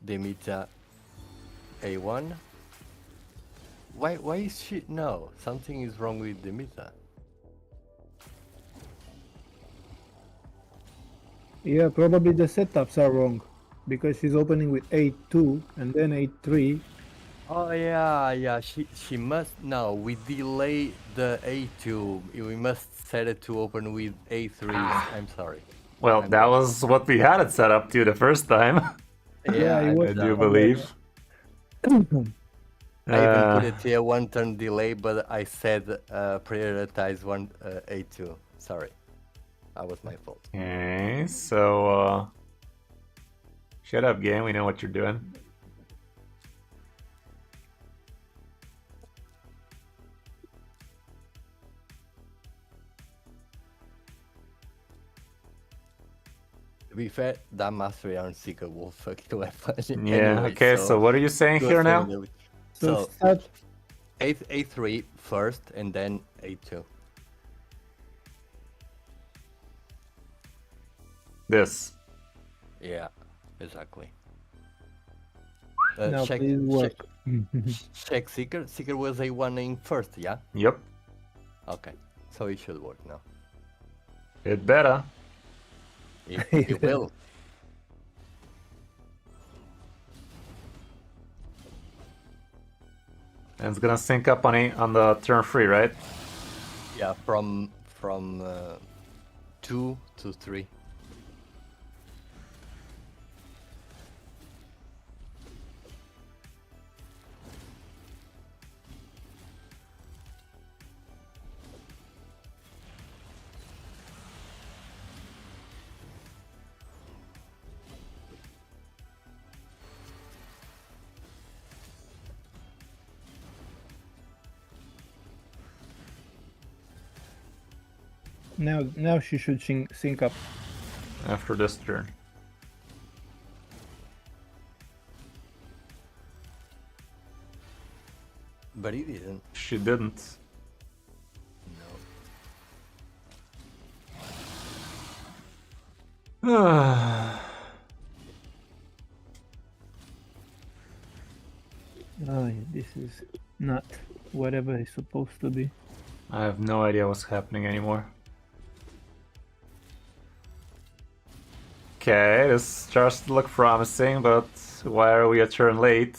Demeter A1. Why is she? No, something is wrong with Demeter. Yeah, probably the setups are wrong. Because she's opening with 8-2 and then 8-3. Oh yeah. She must. No, we delay the A2. We must set it to open with A3. I'm sorry. Well, that was what we had it set up to the first time. Yeah, it I'm was- I sorry. do believe. I even put Uh, it here 1 turn delay, but I said prioritize one A2. Sorry, that was my fault. Okay, so shut up, game. We know what you're doing. To be fair, that mastery on Seeker will fucking weapon. Yeah. anyway, Okay. So what are you saying good here for now? the- So, So start. A3 first, and then A2. This. Yeah, exactly. Now check, please work. check Seeker. Seeker was A1 in first, yeah? Yep. Okay, so it should work now. It better. It will. And it's gonna sync up on the turn 3, right? Yeah, from 2 to 3. Now she should sync up. After this turn. But he didn't. She didn't. No. Oh, yeah, this is not whatever it's supposed to be. I have no idea what's happening anymore. Okay, this starts to look promising, but why are we a turn late?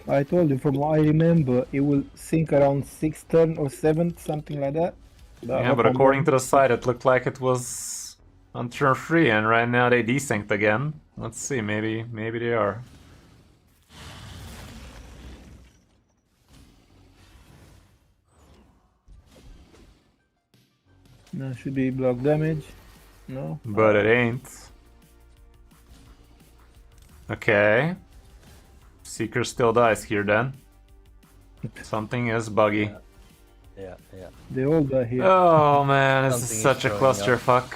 I told you, from what I remember, it will sync around 6th turn or 7th, something like that. Yeah, but according to the site, it looked like it was on turn 3, and right now they desynced again. Let's see, maybe they are. No, should be block damage. No. But it ain't. Okay. Seeker still dies here then. Something is buggy. Yeah. They all die here. Oh man, this is Something is such a showing up. clusterfuck.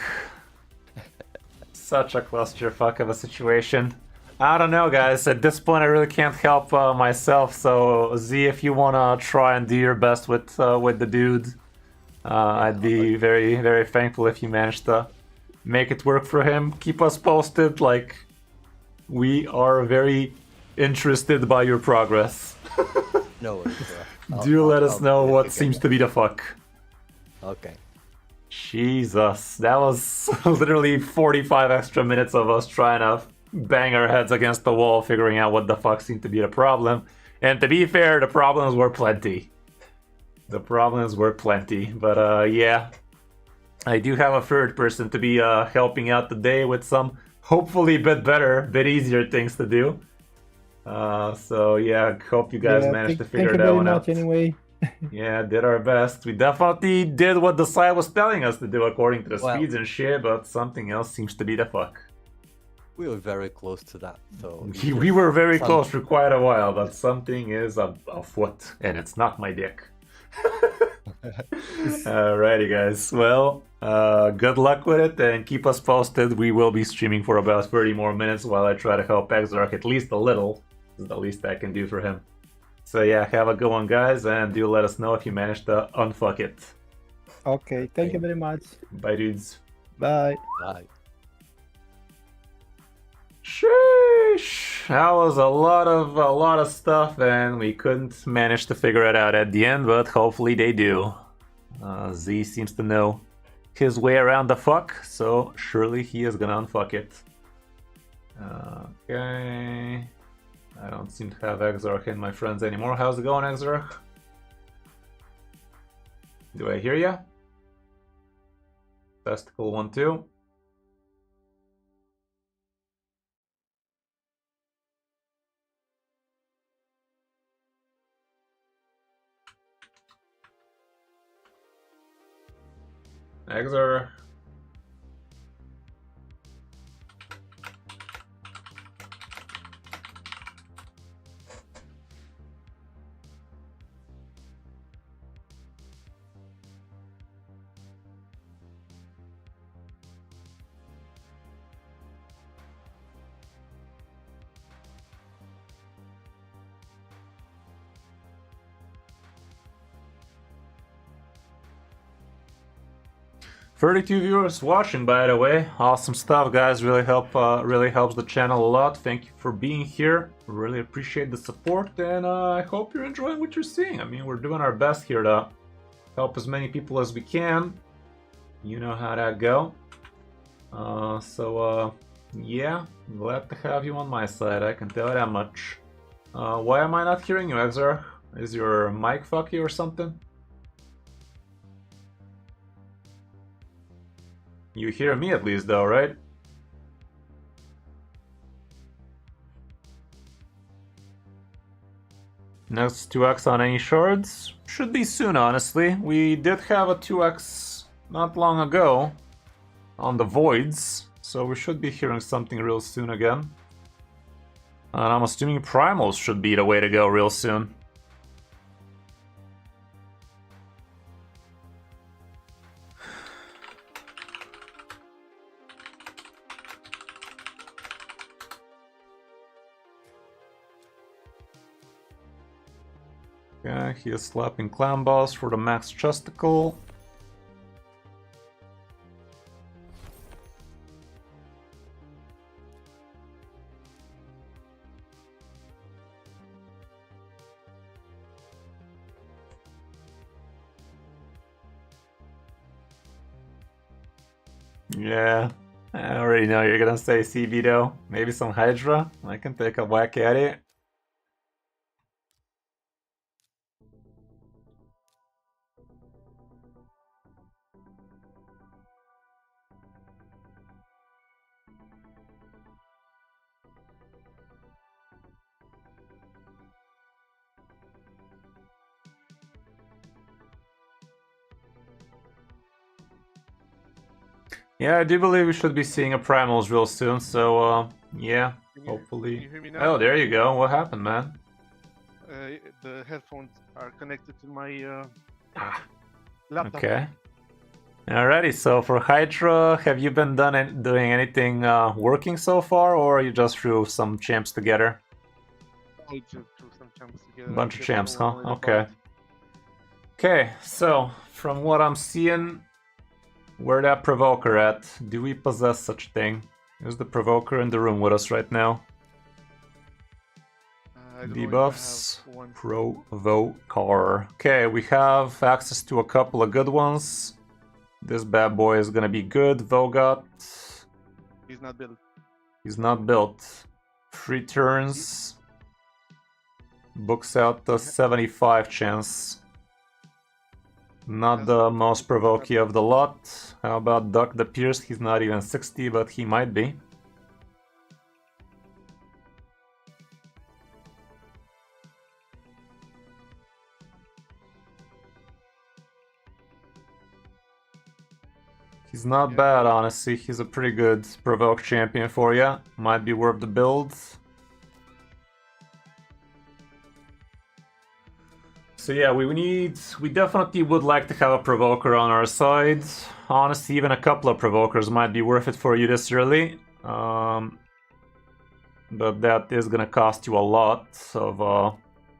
Such a clusterfuck of a situation. I don't know, guys. At this point, I really can't help myself. So, Z, if you wanna try and do your best with the dude, I'd be very, very thankful if you manage to make it work for him. Keep us posted. Like, we are very interested by your progress. No worries. Do let us know what seems to be the fuck. Okay. Jesus, that was literally 45 extra minutes of us trying to bang our heads against the wall, figuring out what the fuck seemed to be the problem. And to be fair, the problems were plenty. But yeah. I do have a third person to be helping out today with some hopefully bit better, bit easier things to do. So yeah, hope you guys managed to figure that one out. Thank you very much anyway. Yeah, did our best. We definitely did what the site was telling us to do according to the speeds and shit, but something else seems to be the fuck. We were very close to that, so... We were very close for quite a while, but something is afoot, and it's not my dick. Alrighty guys, well, good luck with it, and keep us posted. We will be streaming for about 30 more minutes while I try to help Exarch at least a little. This is the least I can do for him. So yeah, have a good one, guys, and do let us know if you manage to unfuck it. Okay, thank you very much. Bye, dudes. Bye. Bye. Sheesh! That was a lot of stuff, and we couldn't manage to figure it out at the end, but hopefully they do. Z seems to know his way around the fuck, so surely he is gonna unfuck it. Okay. I don't seem to have Exarch in my friends anymore. How's it going, Exarch? Do I hear ya? Testicle 1, 2. Exarch. "32 viewers watching, by the way. Awesome stuff, guys. Really helps the channel a lot. Thank you for being here. Really appreciate the support, and I hope you're enjoying what you're seeing. I mean, we're doing our best here to help as many people as we can. You know how that go. Yeah, glad to have you on my side. I can tell you that much. Why am I not hearing you, Exarch? Is your mic fucky or something? You hear me at least though, right? Next 2x on any shards? Should be soon, honestly. We did have a 2x not long ago on the voids, so we should be hearing something real soon again. And I'm assuming primals should be the way to go real soon. Okay, he is slapping clan boss for the max chesticle. Yeah, I already know you're gonna say CB though. Maybe some Hydra? I can take a whack at it. Yeah, I do believe we should be seeing a primals real soon, so yeah, hopefully. Can you hear me now? Oh, there you go. What happened, man? The headphones are connected to my Ah, laptop. okay. Alrighty, so for Hydra, have you been doing anything working so far, or you just threw some champs together? I just threw some champs together. Bunch of Just champs, no huh? one wanted to Okay. buy it. Okay, so from what I'm seeing, where that provoker at? Do we possess such a thing? Is the provoker in the room with us right now? I don't know if I Debuffs, have one. provoker. Okay, we have access to a couple of good ones. This bad boy is gonna be good. Vogot. He's not built. He's not built. 3 turns. Books out the 75 chance. Not Yes. the most provoky of the lot. How about Duck the Pierced? He's not even 60, but he might be. He's not Yeah. bad, honestly. He's a pretty good provoke champion for you. Might be worth the build. So yeah, we definitely would like to have a provoker on our side. Honestly, even a couple of provokers might be worth it for you this early. But that is gonna cost you a lot of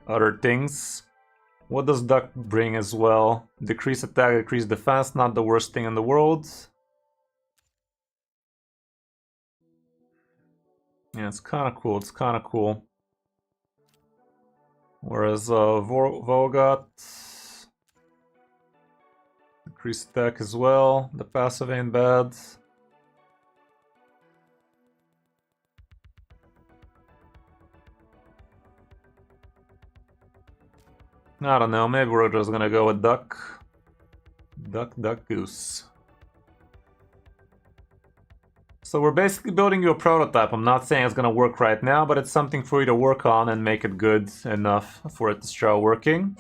other things. What does Duck bring as well? Decrease attack, decrease defense, not the worst thing in the world. Yeah, it's kinda cool, it's kinda cool. Whereas Vogot, increase attack as well. The passive ain't bad. I don't know, maybe we're just gonna go with Duck. Duck, Duck, Goose. So we're basically building you a prototype. I'm not saying it's gonna work right now, but it's something for you to work on and make it good enough for it to start working.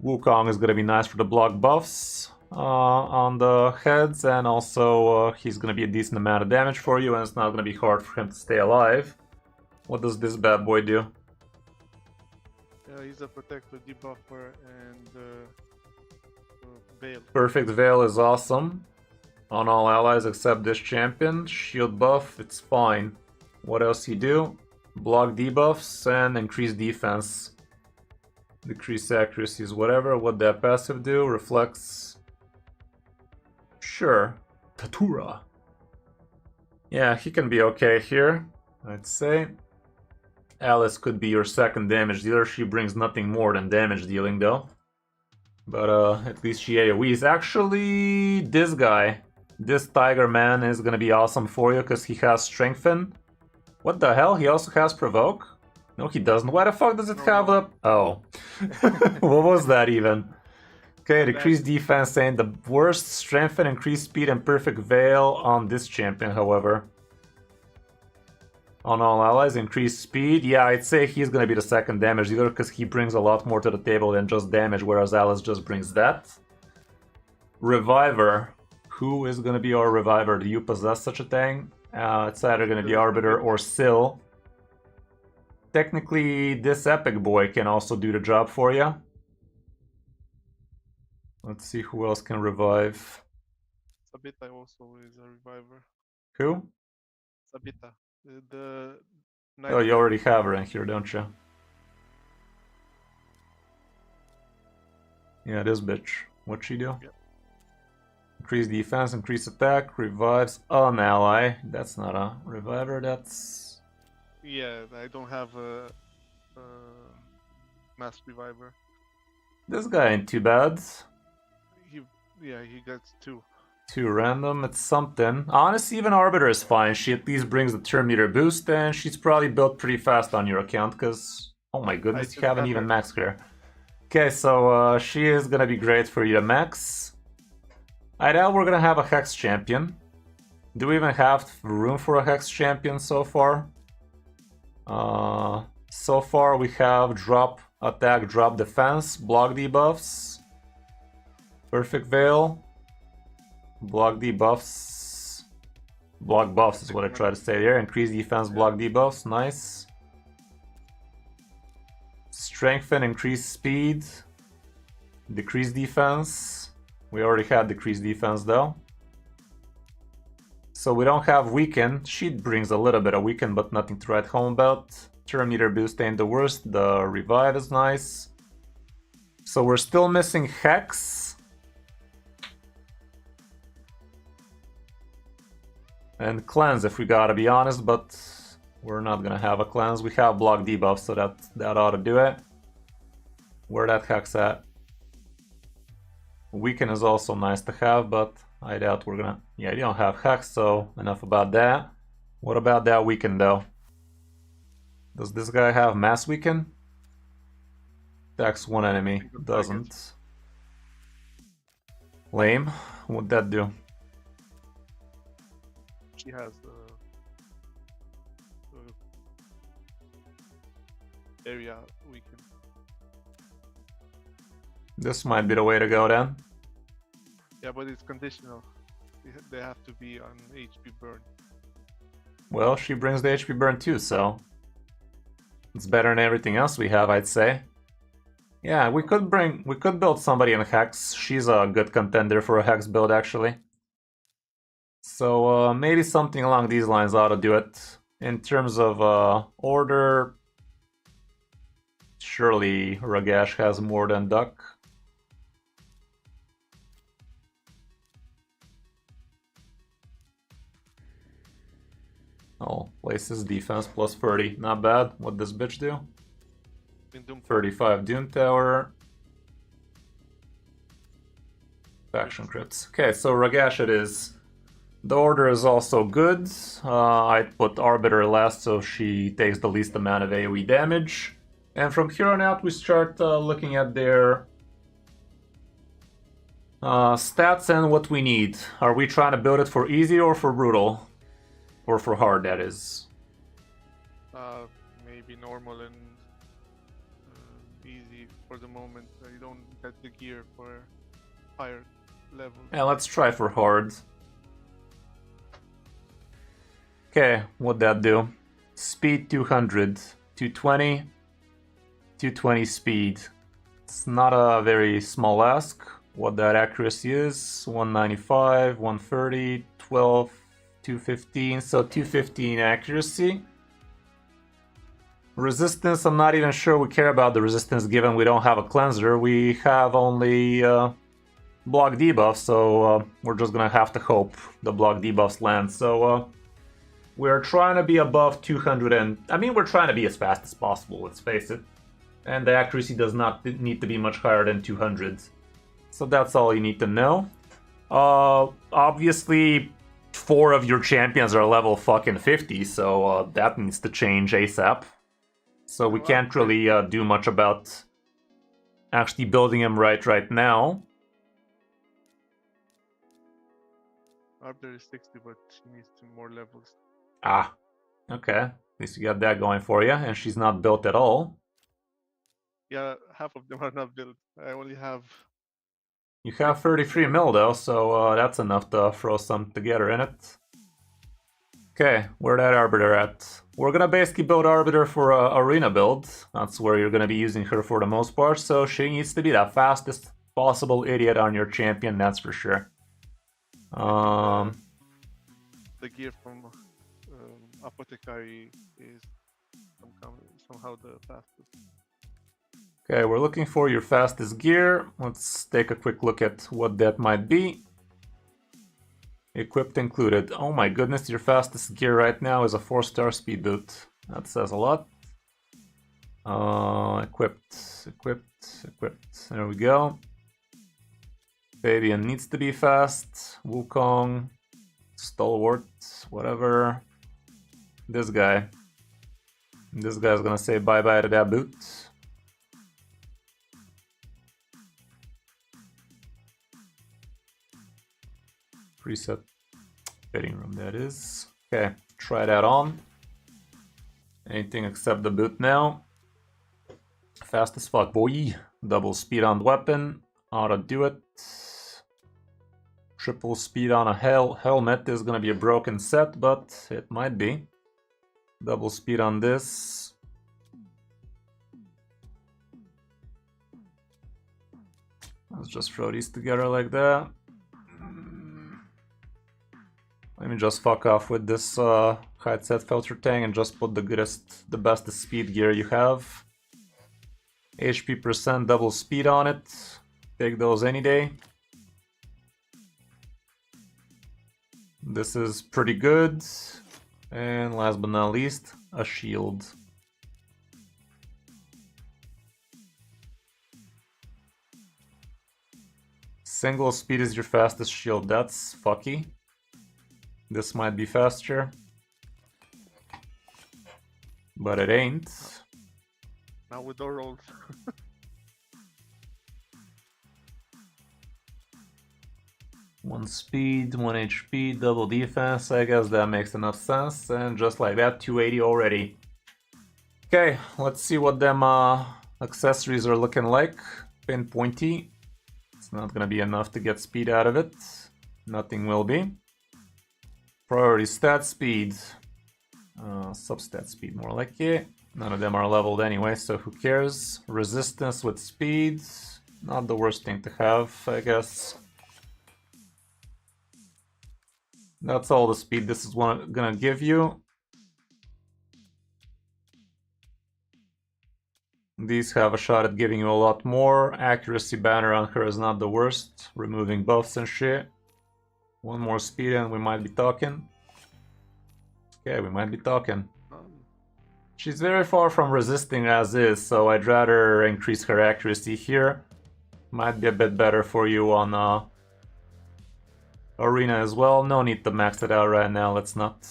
Wukong is gonna be nice for the block buffs on the heads, and also he's gonna be a decent amount of damage for you, and it's not gonna be hard for him to stay alive. What does this bad boy do? He's a protector, debuffer, and veil. Perfect Veil is awesome. On all allies except this champion. Shield buff, it's fine. What else he do? Block debuffs and increase defense. Decrease accuracies, whatever. What that passive do? Reflects. Sure. Tatura. Yeah, he can be okay here, I'd say. Alice could be your second damage dealer. She brings nothing more than damage dealing though. But at least she AoEs. Actually, this guy. This Tiger Man is gonna be awesome for you because he has Strengthen. What the hell? He also has Provoke? No, he doesn't. Why the fuck does it have the... Oh. What was that even? Okay, decreased defense ain't the worst. Strengthen, increased speed, and perfect veil on this champion, however. On all allies, increased speed. Yeah, I'd say he's gonna be the second damage dealer because he brings a lot more to the table than just damage, whereas Alice just brings that. Reviver. Who is gonna be our Reviver? Do you possess such a thing? It's either gonna be Arbiter or Syl. Technically, this Epic Boy can also do the job for you. Let's see who else can revive. Sabita also is a reviver. Who? Sabita. The Oh, you already have her in here, don't you? Yeah, this bitch. What'd she do? Yep. Increase defense, increase attack, revives an ally. That's not a reviver, that's... Yeah, I don't have a mass reviver. This guy ain't too bad. He gets 2. 2 random, it's something. Honestly, even Arbiter is fine. She at least brings the turn meter boost, and she's probably built pretty fast on your account, because... Oh my goodness, you haven't even maxed her. Okay, so she is gonna be great for you to max. I doubt we're gonna have a Hex champion. Do we even have room for a Hex champion so far? So far we have drop attack, drop defense, block debuffs, perfect veil, block debuffs. Block buffs is what I try to say there. Increase defense, block debuffs, nice. Strengthen, increase speed. Decrease defense. We already had decreased defense though. So we don't have weaken. She brings a little bit of weaken, but nothing to write home about. Turn meter boost ain't the worst. The revive is nice. So we're still missing Hex. And cleanse if we gotta be honest, but we're not gonna have a cleanse. We have block debuff, so that ought to do it. Where that Hex at? Weaken is also nice to have, but I doubt we're gonna... Yeah, you don't have Hex, so enough about that. What about that weaken though? Does this guy have mass weaken? Attacks one enemy. Doesn't. Lame. What'd that do? She has area weaken. This might be the way to go then. Yeah, but it's conditional. They have to be on HP burn. Well, she brings the HP burn too, so it's better than everything else we have, I'd say. Yeah, we could build somebody in Hex. She's a good contender for a Hex build, actually. So maybe something along these lines ought to do it. In terms of order, surely Ragash has more than Duck. Oh, places defense plus 30. Not bad. What does bitch do? 35 Doom Tower. Faction crits. Okay, so Ragash it is. The order is also good. I put Arbiter last so she takes the least amount of AoE damage. And from here on out we start looking at their stats and what we need. Are we trying to build it for easy or for brutal? Or for hard, that is. Maybe normal and easy for the moment. You don't get the gear for higher levels. Yeah, let's try for hard. Okay, what'd that do? Speed 200, 220, 220 speed. It's not a very small ask. What that accuracy is, 195, 130, 12, 215, so 215 accuracy. Resistance, I'm not even sure we care about the resistance given we don't have a cleanser. We have only block debuff, so we're just gonna have to hope the block debuffs land. So we're trying to be above 200 and... I mean, we're trying to be as fast as possible, let's face it. And the accuracy does not need to be much higher than 200. So that's all you need to know. Obviously, 4 of your champions are level fucking 50, so that needs to change ASAP. So we can't really do much about actually building him right now. Arbiter is 60, but she needs 2 more levels. Ah, okay. At least you got that going for you, and she's not built at all. Yeah, half of them are not built. I only have... You have 33 mil though, so that's enough to throw some together in it. Okay, where that Arbiter at? We're gonna basically build Arbiter for a arena build. That's where you're gonna be using her for the most part, so she needs to be the fastest possible idiot on your champion, that's for sure. The gear from Apothecary is somehow the fastest. Okay, we're looking for your fastest gear. Let's take a quick look at what that might be. Equipped included. Oh my goodness, your fastest gear right now is a 4-star speed boot. That says a lot. Equipped. There we go. Fabian needs to be fast. Wukong. Stalwart. Whatever. This guy. This guy's gonna say bye-bye to that boot. Preset fitting room, that is. Okay, try that on. Anything except the boot now. Fast as fuck, boy. Double speed on the weapon. Ought to do it. Triple speed on a helmet is gonna be a broken set, but it might be. Double speed on this. Let's just throw these together like that. Let me just fuck off with this height set filter tank and just put the best speed gear you have. HP percent, double speed on it. Take those any day. This is pretty good. And last but not least, a shield. Single speed is your fastest shield. That's fucky. This might be faster, but it ain't. Now with door rolls. One speed, 1 HP, double defense. I guess that makes enough sense. And just like that, 280 already. Okay, let's see what them accessories are looking like. Pinpointy. It's not gonna be enough to get speed out of it. Nothing will be. Priority stat speed. Substat speed more like it. None of them are leveled anyway, so who cares? Resistance with speed. Not the worst thing to have, I guess. That's all the speed this is gonna give you. These have a shot at giving you a lot more. Accuracy banner on her is not the worst. Removing buffs and shit. One more speed and we might be talking. Okay, we might be talking. She's very far from resisting as is, so I'd rather increase her accuracy here. Might be a bit better for you on Arena as well. No need to max it out right now. Let's not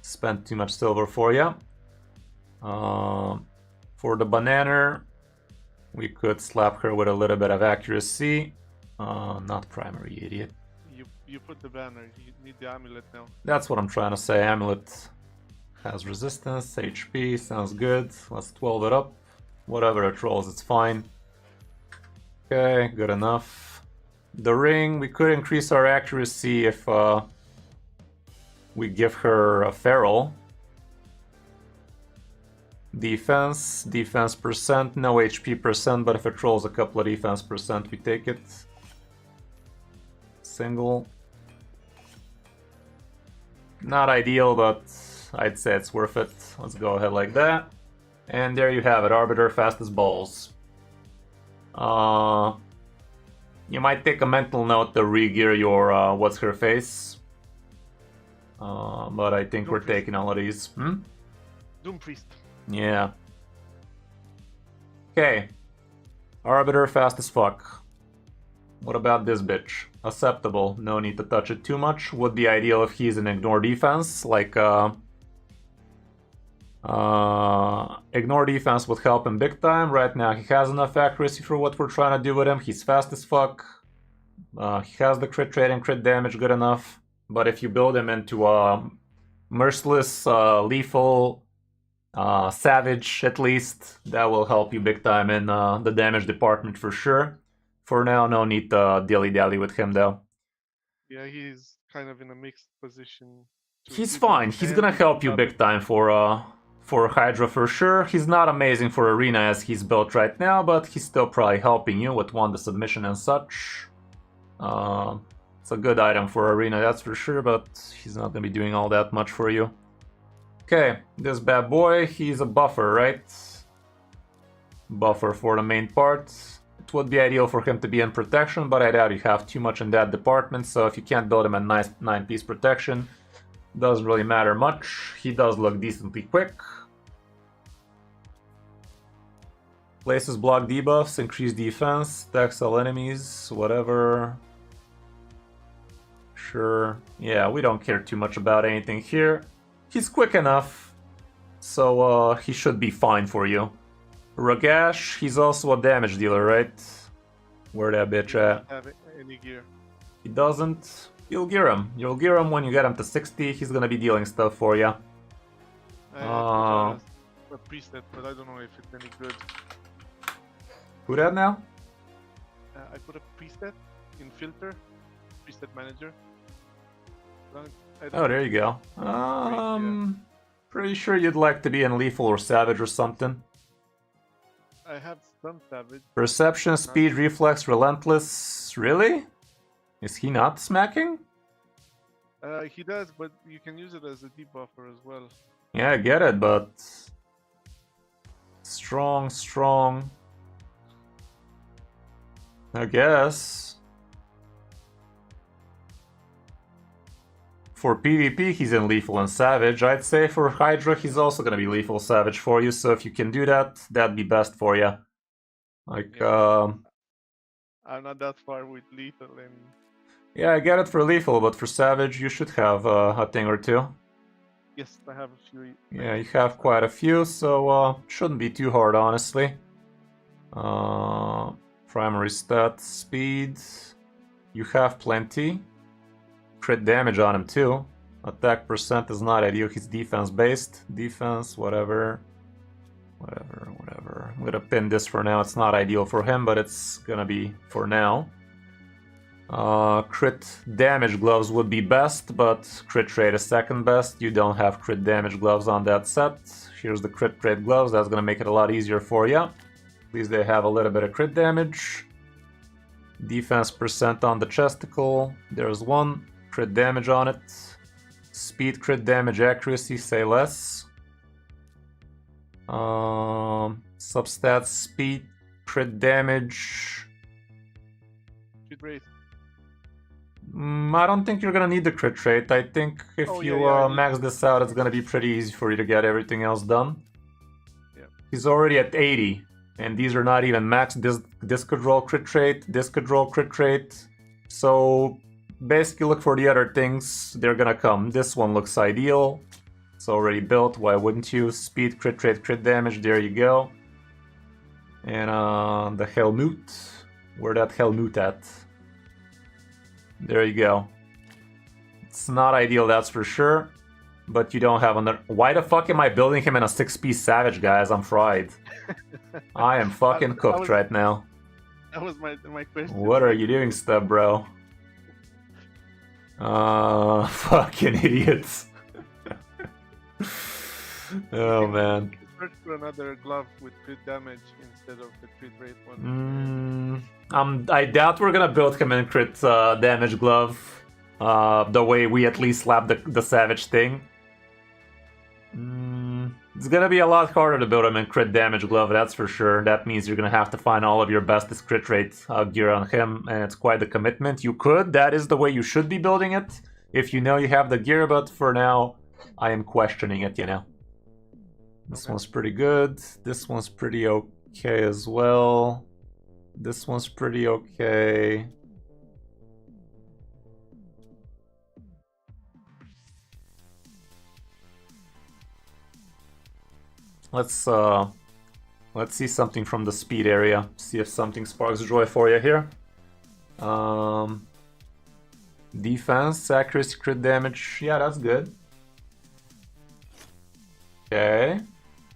spend too much silver for you. For the banana, we could slap her with a little bit of accuracy. Not primary, idiot. You put the banner. You need the amulet now. That's what I'm trying to say. Amulet has resistance, HP, sounds good. Let's 12 it up. Whatever it rolls, it's fine. Okay, good enough. The ring, we could increase our accuracy if we give her a feral. Defense percent, no HP percent, but if it rolls a couple of defense percent, we take it. Single. Not ideal, but I'd say it's worth it. Let's go ahead like that. And there you have it, Arbiter, fastest balls. You might take a mental note to re-gear your what's her face. But I think we're taking all of these. Doom Priest. Yeah. Okay. Arbiter, fast as fuck. What about this bitch? Acceptable. No need to touch it too much. Would be ideal if he's in ignore defense. Like, ignore defense would help him big time. Right now he has enough accuracy for what we're trying to do with him. He's fast as fuck. He has the crit rate and crit damage good enough. But if you build him into a merciless, lethal, savage at least, that will help you big time in the damage department for sure. For now, no need to dilly-dally with him though. Yeah, he's kind of in a mixed position. He's fine. He's gonna help you big time for Hydra for sure. He's not amazing for Arena as he's built right now, but he's still probably helping you with the submission and such. It's a good item for Arena, that's for sure, but he's not gonna be doing all that much for you. Okay, this bad boy, he's a buffer, right? Buffer for the main part. It would be ideal for him to be in protection, but I doubt you have too much in that department, so if you can't build him a nice 9-piece protection, doesn't really matter much. He does look decently quick. Places block debuffs, increase defense, attacks all enemies, whatever. Sure. Yeah, we don't care too much about anything here. He's quick enough, so he should be fine for you. Ragash, he's also a damage dealer, right? Where that bitch at? Have any gear. He doesn't. You'll gear him. You'll gear him when you get him to 60. He's gonna be dealing stuff for you. I put a preset, but I don't know if it's any good. Who that now? I put a preset in filter preset manager. Oh, there you go. Pretty sure you'd like to be in lethal or savage or something. I have some savage. Perception, speed, reflex, relentless. Really? Is he not smacking? He does, but you can use it as a debuffer as well. Yeah, I get it, but strong. I guess. For PvP, he's in lethal and savage. I'd say for Hydra, he's also gonna be lethal savage for you. So if you can do that, that'd be best for you. Like, Yeah. I'm not that far with lethal and. Yeah, I get it for lethal, but for savage, you should have a thing or two. Yes, I have a few. Yeah, you have quite a few, so shouldn't be too hard, honestly. Primary stats, speed. You have plenty. Crit damage on him too. Attack percent is not ideal. He's defense based. Defense, whatever. I'm gonna pin this for now. It's not ideal for him, but it's gonna be for now. Crit damage gloves would be best, but crit rate is second best. You don't have crit damage gloves on that set. Here's the crit rate gloves. That's gonna make it a lot easier for you. At least they have a little bit of crit damage. Defense percent on the chesticle. There's one. Crit damage on it. Speed, crit damage, accuracy, say less. Substats, speed, crit damage. Crit rate. I don't think you're gonna need the crit rate. I think if you max this out, it's gonna be pretty easy for you to get everything else done. Yeah. He's already at 80, and these are not even max. This could roll crit rate, this could roll crit rate. So basically look for the other things, they're gonna come. This one looks ideal. It's already built, why wouldn't you? Speed, crit rate, crit damage, there you go. And the Helmut. Where that Helmut at? There you go. It's not ideal, that's for sure. But you don't have another... Why the fuck am I building him in a 6-piece savage, guys? I'm fried. I am fucking cooked right now. That was my question. What are you doing, Stub, bro? Fucking idiots. Oh, man. Search for another glove with crit damage instead of the crit rate one. I doubt we're gonna build him in crit damage glove. The way we at least slap the savage thing. It's gonna be a lot harder to build him in crit damage glove, that's for sure. That means you're gonna have to find all of your bestest crit rate gear on him, and it's quite the commitment. You could, that is the way you should be building it, if you know you have the gear, but for now, I am questioning it, you know. This one's pretty good. This one's pretty okay as well. This one's pretty okay. Let's see something from the speed area. See if something sparks joy for you here. Defense, accuracy, crit damage. Yeah, that's good. Okay.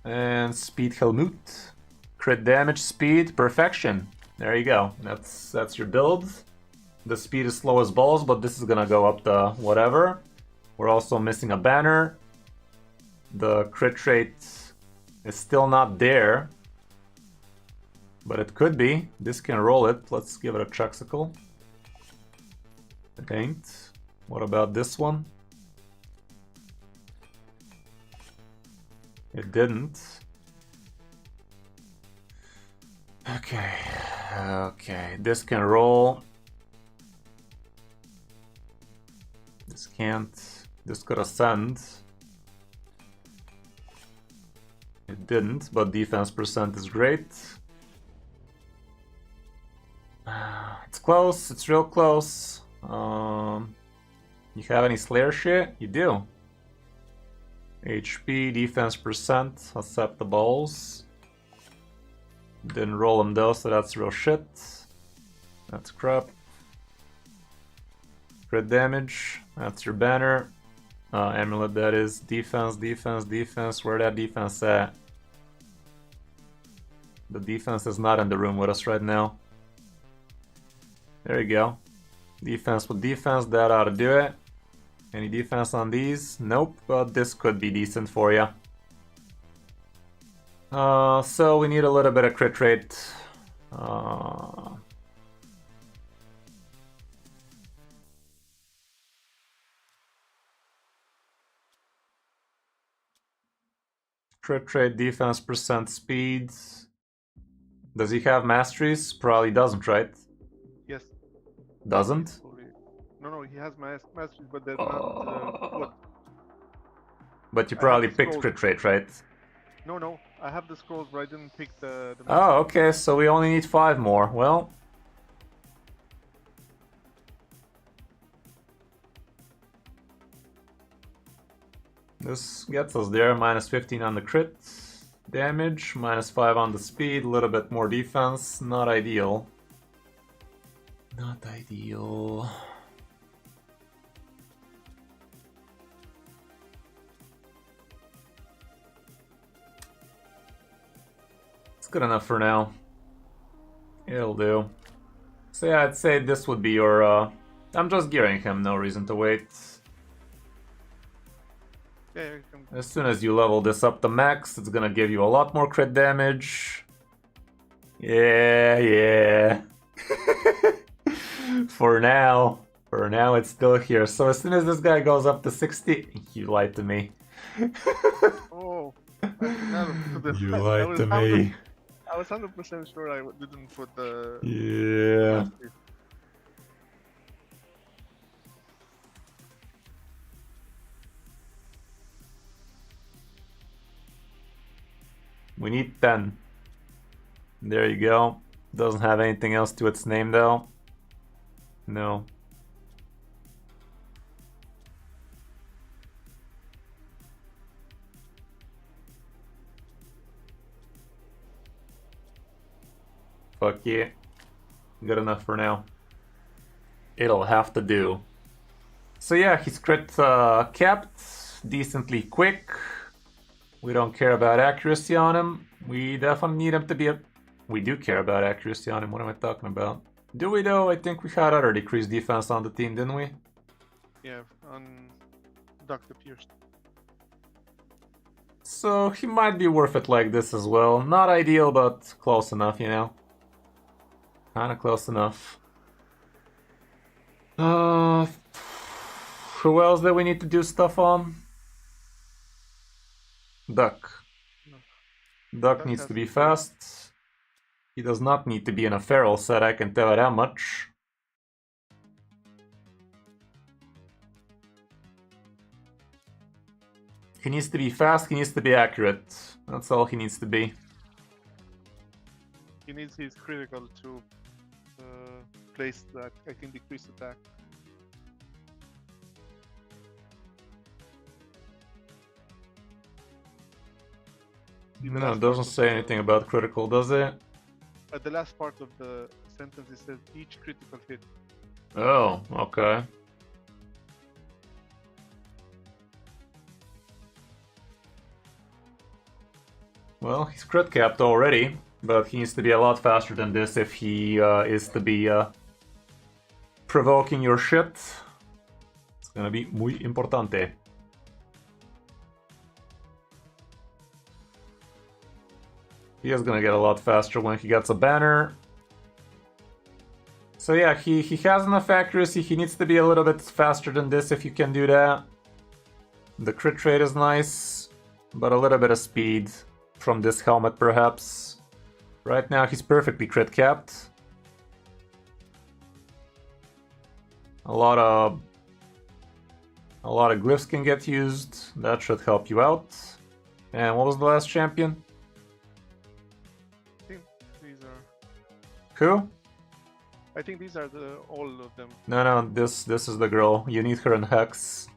And speed Helmut. Crit damage, speed, perfection. There you go. That's your build. The speed is slow as balls, but this is gonna go up the whatever. We're also missing a banner. The crit rate is still not there, but it could be. This can roll it. Let's give it a chuxicle. It ain't. What about this one? It didn't. Okay, this can roll. This can't. This could ascend. It didn't, but defense percent is great. It's close, it's real close. You have any Slayer shit? You do. HP, defense percent, acceptables. Didn't roll them though, so that's real shit. That's crap. Crit damage, that's your banner. Amulet, that is. Defense, defense, defense. Where that defense at? The defense is not in the room with us right now. There you go. Defense with defense, that ought to do it. Any defense on these? Nope, but this could be decent for you. So we need a little bit of crit rate. Crit rate, defense, percent speed. Does he have masteries? Probably doesn't, right? Yes. Doesn't? No, he has masteries, but they're not good. But you I have probably the picked scrolls. crit rate, right? No, I have the scrolls, but I didn't pick the Oh, okay, so we only need 5 more. Well... This gets us there, minus 15 on the crit damage, minus 5 on the speed, a little bit more defense, not ideal. Not ideal. It's good enough for now. It'll do. So yeah, I'd say this would be your... I'm just gearing him, no reason to wait. Yeah, As soon as you level this up to max, it's gonna give you a lot more crit damage. Yeah. For now it's still here. So as soon as this guy goes up to 60, you lied to me. Oh, I forgot to put the- You lied to me. I was 100% sure I didn't put the. Yeah. We need 10. There you go. Doesn't have anything else to its name though. No. Fuck yeah. Good enough for now. It'll have to do. So yeah, he's crit capped, decently quick. We don't care about accuracy on him. We definitely need him to be a... We do care about accuracy on him, what am I talking about? Do we though? I think we had other decreased defense on the team, didn't we? Yeah, on Dr. Pierce. So he might be worth it like this as well. Not ideal, but close enough, you know? Kinda close enough. Who else that we need to do stuff on? Duck. Duck needs to be fast. He does not need to be in a feral set, I can tell you that much. He needs to be fast, he needs to be accurate. That's all he needs to be. He needs his critical to place that I can decrease attack. No, it doesn't say anything about critical, does it? At the last part of the sentence, it says each critical hit. Oh, okay. Well, he's crit capped already, but he needs to be a lot faster than this if he is to be provoking your shit. It's gonna be muy importante. He is gonna get a lot faster when he gets a banner. So yeah, he has enough accuracy, he needs to be a little bit faster than this if you can do that. The crit rate is nice, but a little bit of speed from this helmet perhaps. Right now he's perfectly crit capped. A lot of glyphs can get used, that should help you out. And what was the last champion? I think these are. Who? I think these are all of them. No, this is the girl. You need her in Hex.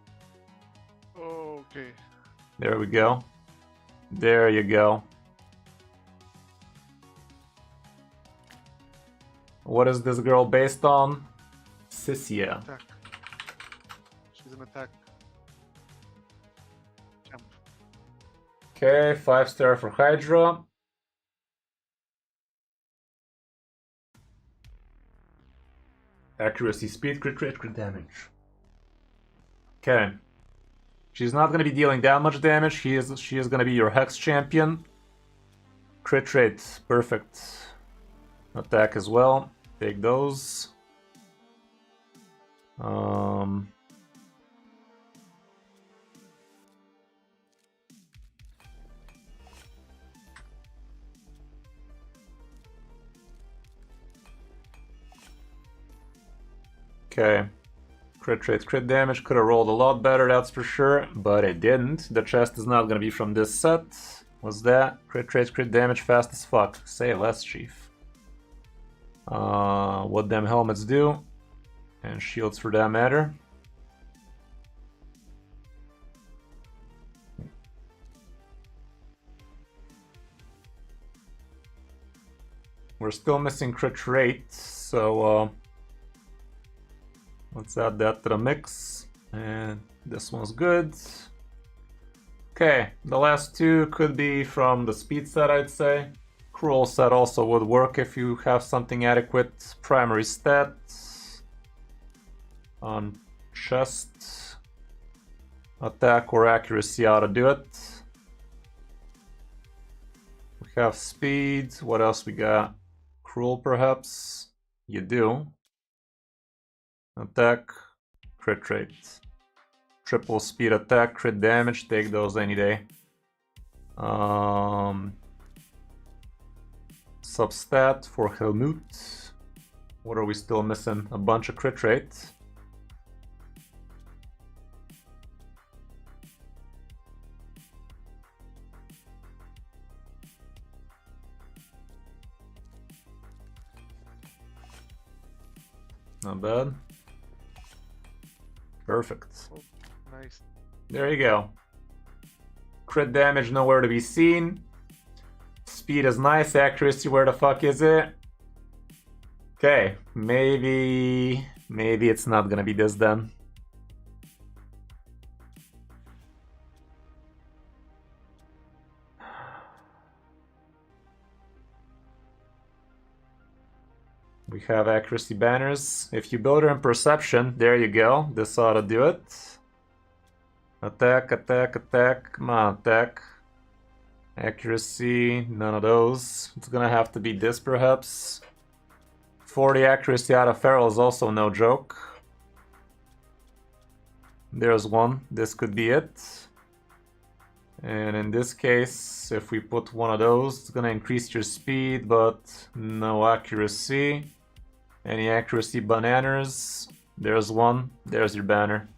Oh, okay. There we go. There you go. What is this girl based on? Sisia. Attack. She's an attack champ. Okay, 5-star for Hydra. accuracy, speed, crit rate, crit damage. Okay. She's not going to be dealing that much damage. She is going to be your Hex champion. Crit rate, perfect. Attack as well. Take those. Okay. Crit rate, crit damage. Could have rolled a lot better, that's for sure, but it didn't. The chest is not going to be from this set. What's that? Crit rate, crit damage, fast as fuck. Say less, chief. What them helmets do, and shields for that matter. We're still missing crit rate, so let's add that to the mix. And this one's good. Okay, the last two could be from the speed set, I'd say. Cruel set also would work if you have something adequate. Primary stats on chest, attack or accuracy ought to do it. We have speed. What else we got? Cruel, perhaps. You do. Attack, crit rate, triple speed attack, crit damage. Take those any day. Substat for Helmut. What are we still missing? A bunch of crit rate. Not bad. Perfect. Oh, nice. There you go. Crit damage nowhere to be seen. Speed is nice. Accuracy, where the fuck is it? Okay, maybe it's not gonna be this then. We have accuracy banners. If you build her in perception, there you go. This ought to do it. Attack, attack, attack. Come on, attack. Accuracy, none of those. It's gonna have to be this perhaps. 40 accuracy out of Feral is also no joke. There's one. This could be it. And in this case, if we put one of those, it's gonna increase your speed, but no accuracy. Any accuracy bananas? There's one. There's your banner.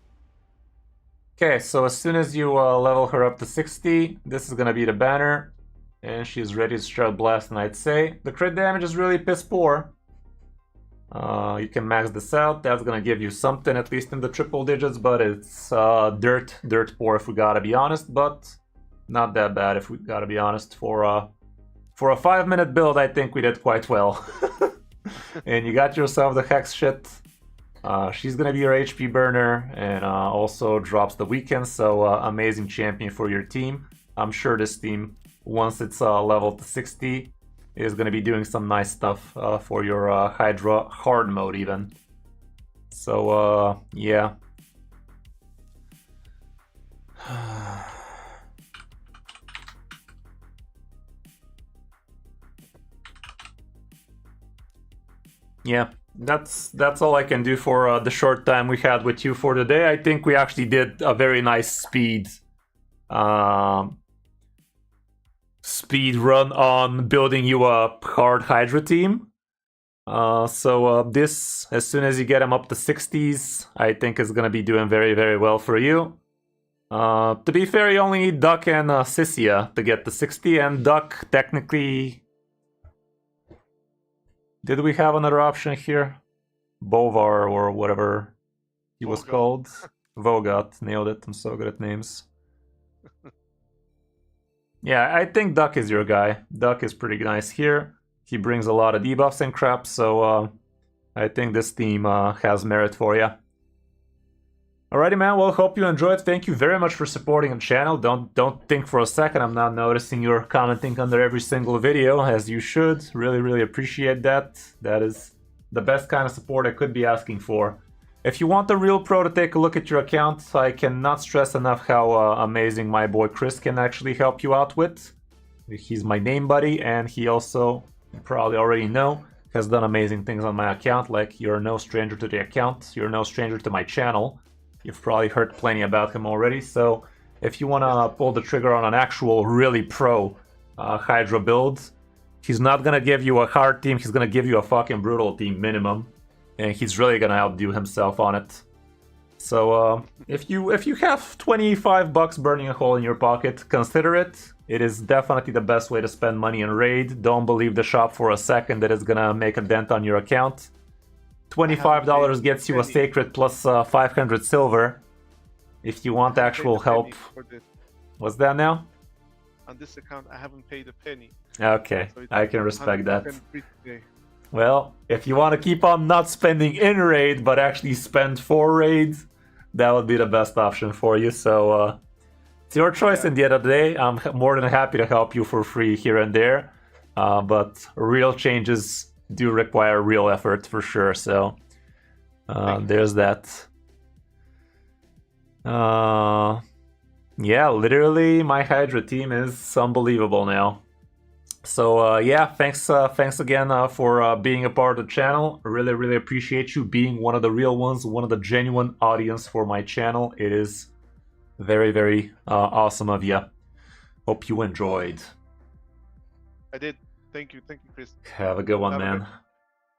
Okay, so as soon as you level her up to 60, this is gonna be the banner. And she's ready to start blasting, I'd say. The crit damage is really piss poor. You can max this out. That's gonna give you something, at least in the triple digits, but it's dirt poor if we gotta be honest, but not that bad if we gotta be honest. For a 5-minute build, I think we did quite well. And you got yourself the Hex shit. She's gonna be your HP burner and also drops the weekend, so amazing champion for your team. I'm sure this team, once it's leveled to 60, is gonna be doing some nice stuff for your Hydra hard mode even. So yeah. Yeah, that's all I can do for the short time we had with you for today. I think we actually did a very nice speed run on building you a hard Hydra team. So this, as soon as you get him up to 60s, I think is gonna be doing very, very well for you. To be fair, you only need Duck and Sissia to get to 60, and Duck technically... Did we have another option here? Bovar or whatever he was called. Vogot, nailed it. I'm so good at names. Yeah, I think Duck is your guy. Duck is pretty nice here. He brings a lot of debuffs and crap, so I think this team has merit for you. Alrighty, man. Well, hope you enjoyed. Thank you very much for supporting the channel. Don't think for a second I'm not noticing you're commenting under every single video, as you should. Really, really appreciate that. That is the best kind of support I could be asking for. If you want the real pro to take a look at your account, I cannot stress enough how amazing my boy Chris can actually help you out with. He's my name buddy, and he also, you probably already know, has done amazing things on my account. Like, you're no stranger to the account, you're no stranger to my channel. You've probably heard plenty about him already, so if you want to pull the trigger on an actual really pro Hydra build, he's not going to give you a hard team, he's going to give you a fucking brutal team minimum. And he's really gonna outdo himself on it. So if you have $25 burning a hole in your pocket, consider it. It is definitely the best way to spend money in Raid. Don't believe the shop for a second that it's gonna make a dent on your account. $25 gets you a sacred plus 500 silver. If you want actual help. What's that now? On this account, I haven't paid a penny. Okay, so I can respect that. Today. Well, if you want to keep on not spending in Raid, but actually spend for Raid, that would be the best option for you. So it's your choice in the end of the day. I'm more than happy to help you for free here and there. But real changes do require real effort for sure. So there's that. Yeah, literally my Hydra team is unbelievable now. So yeah, thanks again for being a part of the channel. Really appreciate you being one of the real ones, one of the genuine audience for my channel. It is very awesome of you. Hope you enjoyed. I did. Thank you, Chris. Have a good one, man.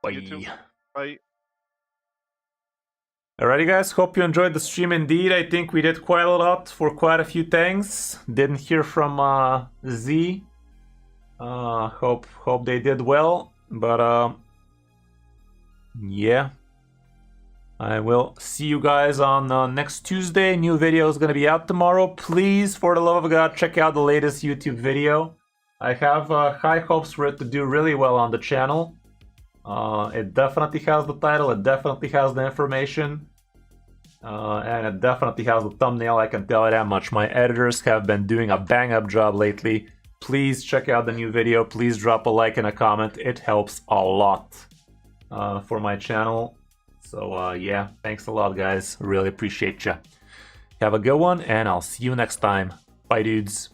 Bye. You too. Bye. Alrighty guys, hope you enjoyed the stream indeed. I think we did quite a lot for quite a few things. Didn't hear from Z. Hope they did well, but yeah, I will see you guys on next Tuesday. New video is gonna be out tomorrow. Please, for the love of God, check out the latest YouTube video. I have high hopes for it to do really well on the channel. It definitely has the title, it definitely has the information, and it definitely has the thumbnail. I can tell you that much. My editors have been doing a bang-up job lately. Please check out the new video. Please drop a like and a comment. It helps a lot for my channel. So yeah, thanks a lot, guys. Really appreciate ya. Have a good one, and I'll see you next time. Bye, dudes.